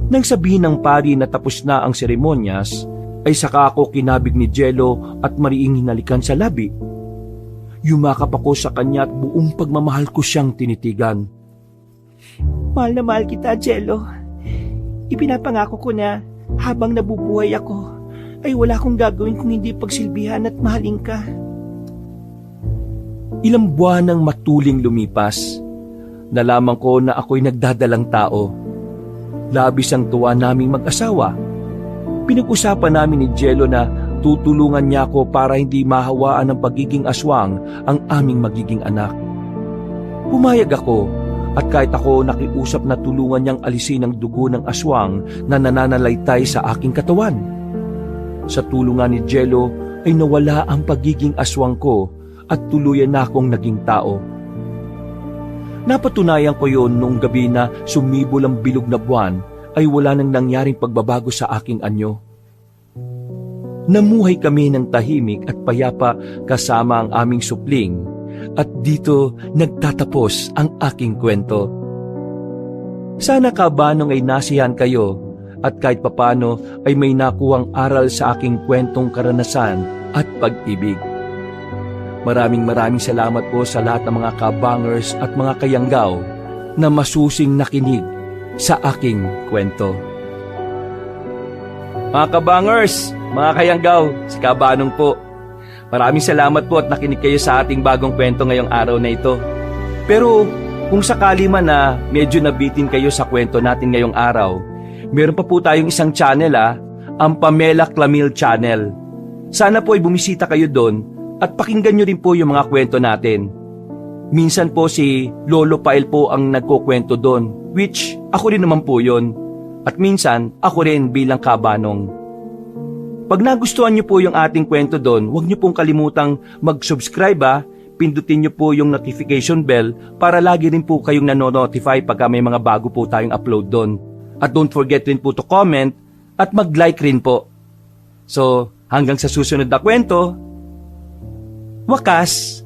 Nang sabihin ng pari na tapos na ang seremonyas, ay saka ako kinabig ni Jello at mariing hinalikan sa labi. Yumakap ako sa kanya at buong pagmamahal ko siyang tinitigan. Mahal na mahal kita, Jello. Ipinapangako ko na habang nabubuhay ako, ay wala akong gagawin kung hindi pagsilbihan at mahalin ka. Ilang buwan nang matuling lumipas, nalaman ko na ako'y nagdadalang tao. Labis ang tuwa naming mag-asawa. Pinag-usapan namin ni Jello na tutulungan niya ako para hindi mahawaan ng pagiging aswang ang aming magiging anak. Pumayag ako. At kahit ako nakiusap na tulungan niyang alisin ang dugo ng aswang na nananalaytay sa aking katawan. Sa tulungan ni Jello ay nawala ang pagiging aswang ko at tuluyan na akong naging tao. Napatunayan ko yon noong gabi na sumibol ang bilog na buwan ay wala nang nangyaring pagbabago sa aking anyo. Namuhay kami ng tahimik at payapa kasama ang aming supling. At dito nagtatapos ang aking kwento. Sana kabanong ay nasiyahan kayo at kahit papano ay may nakuhang aral sa aking kwentong karanasan at pag-ibig. Maraming salamat po sa lahat ng mga kabangers at mga kayanggaw na masusing nakinig sa aking kwento. Mga kabangers, mga kayanggaw, si Kabanong po. Maraming salamat po at nakinig kayo sa ating bagong kwento ngayong araw na ito. Pero kung sakali man na medyo nabitin kayo sa kwento natin ngayong araw, meron pa po tayong isang channel ang Pamela Clamil Channel. Sana po ay bumisita kayo doon at pakinggan nyo rin po yung mga kwento natin. Minsan po si Lolo Pael po ang nagkukwento doon, which ako rin naman po yun. At minsan ako rin bilang Kabanong. Pag nagustuhan niyo po yung ating kwento doon, huwag niyo pong kalimutang mag-subscribe pindutin niyo po yung notification bell para lagi rin po kayong nanonotify pagka may mga bago po tayong upload doon. At don't forget rin po to comment at mag-like rin po. So, hanggang sa susunod na kwento, wakas!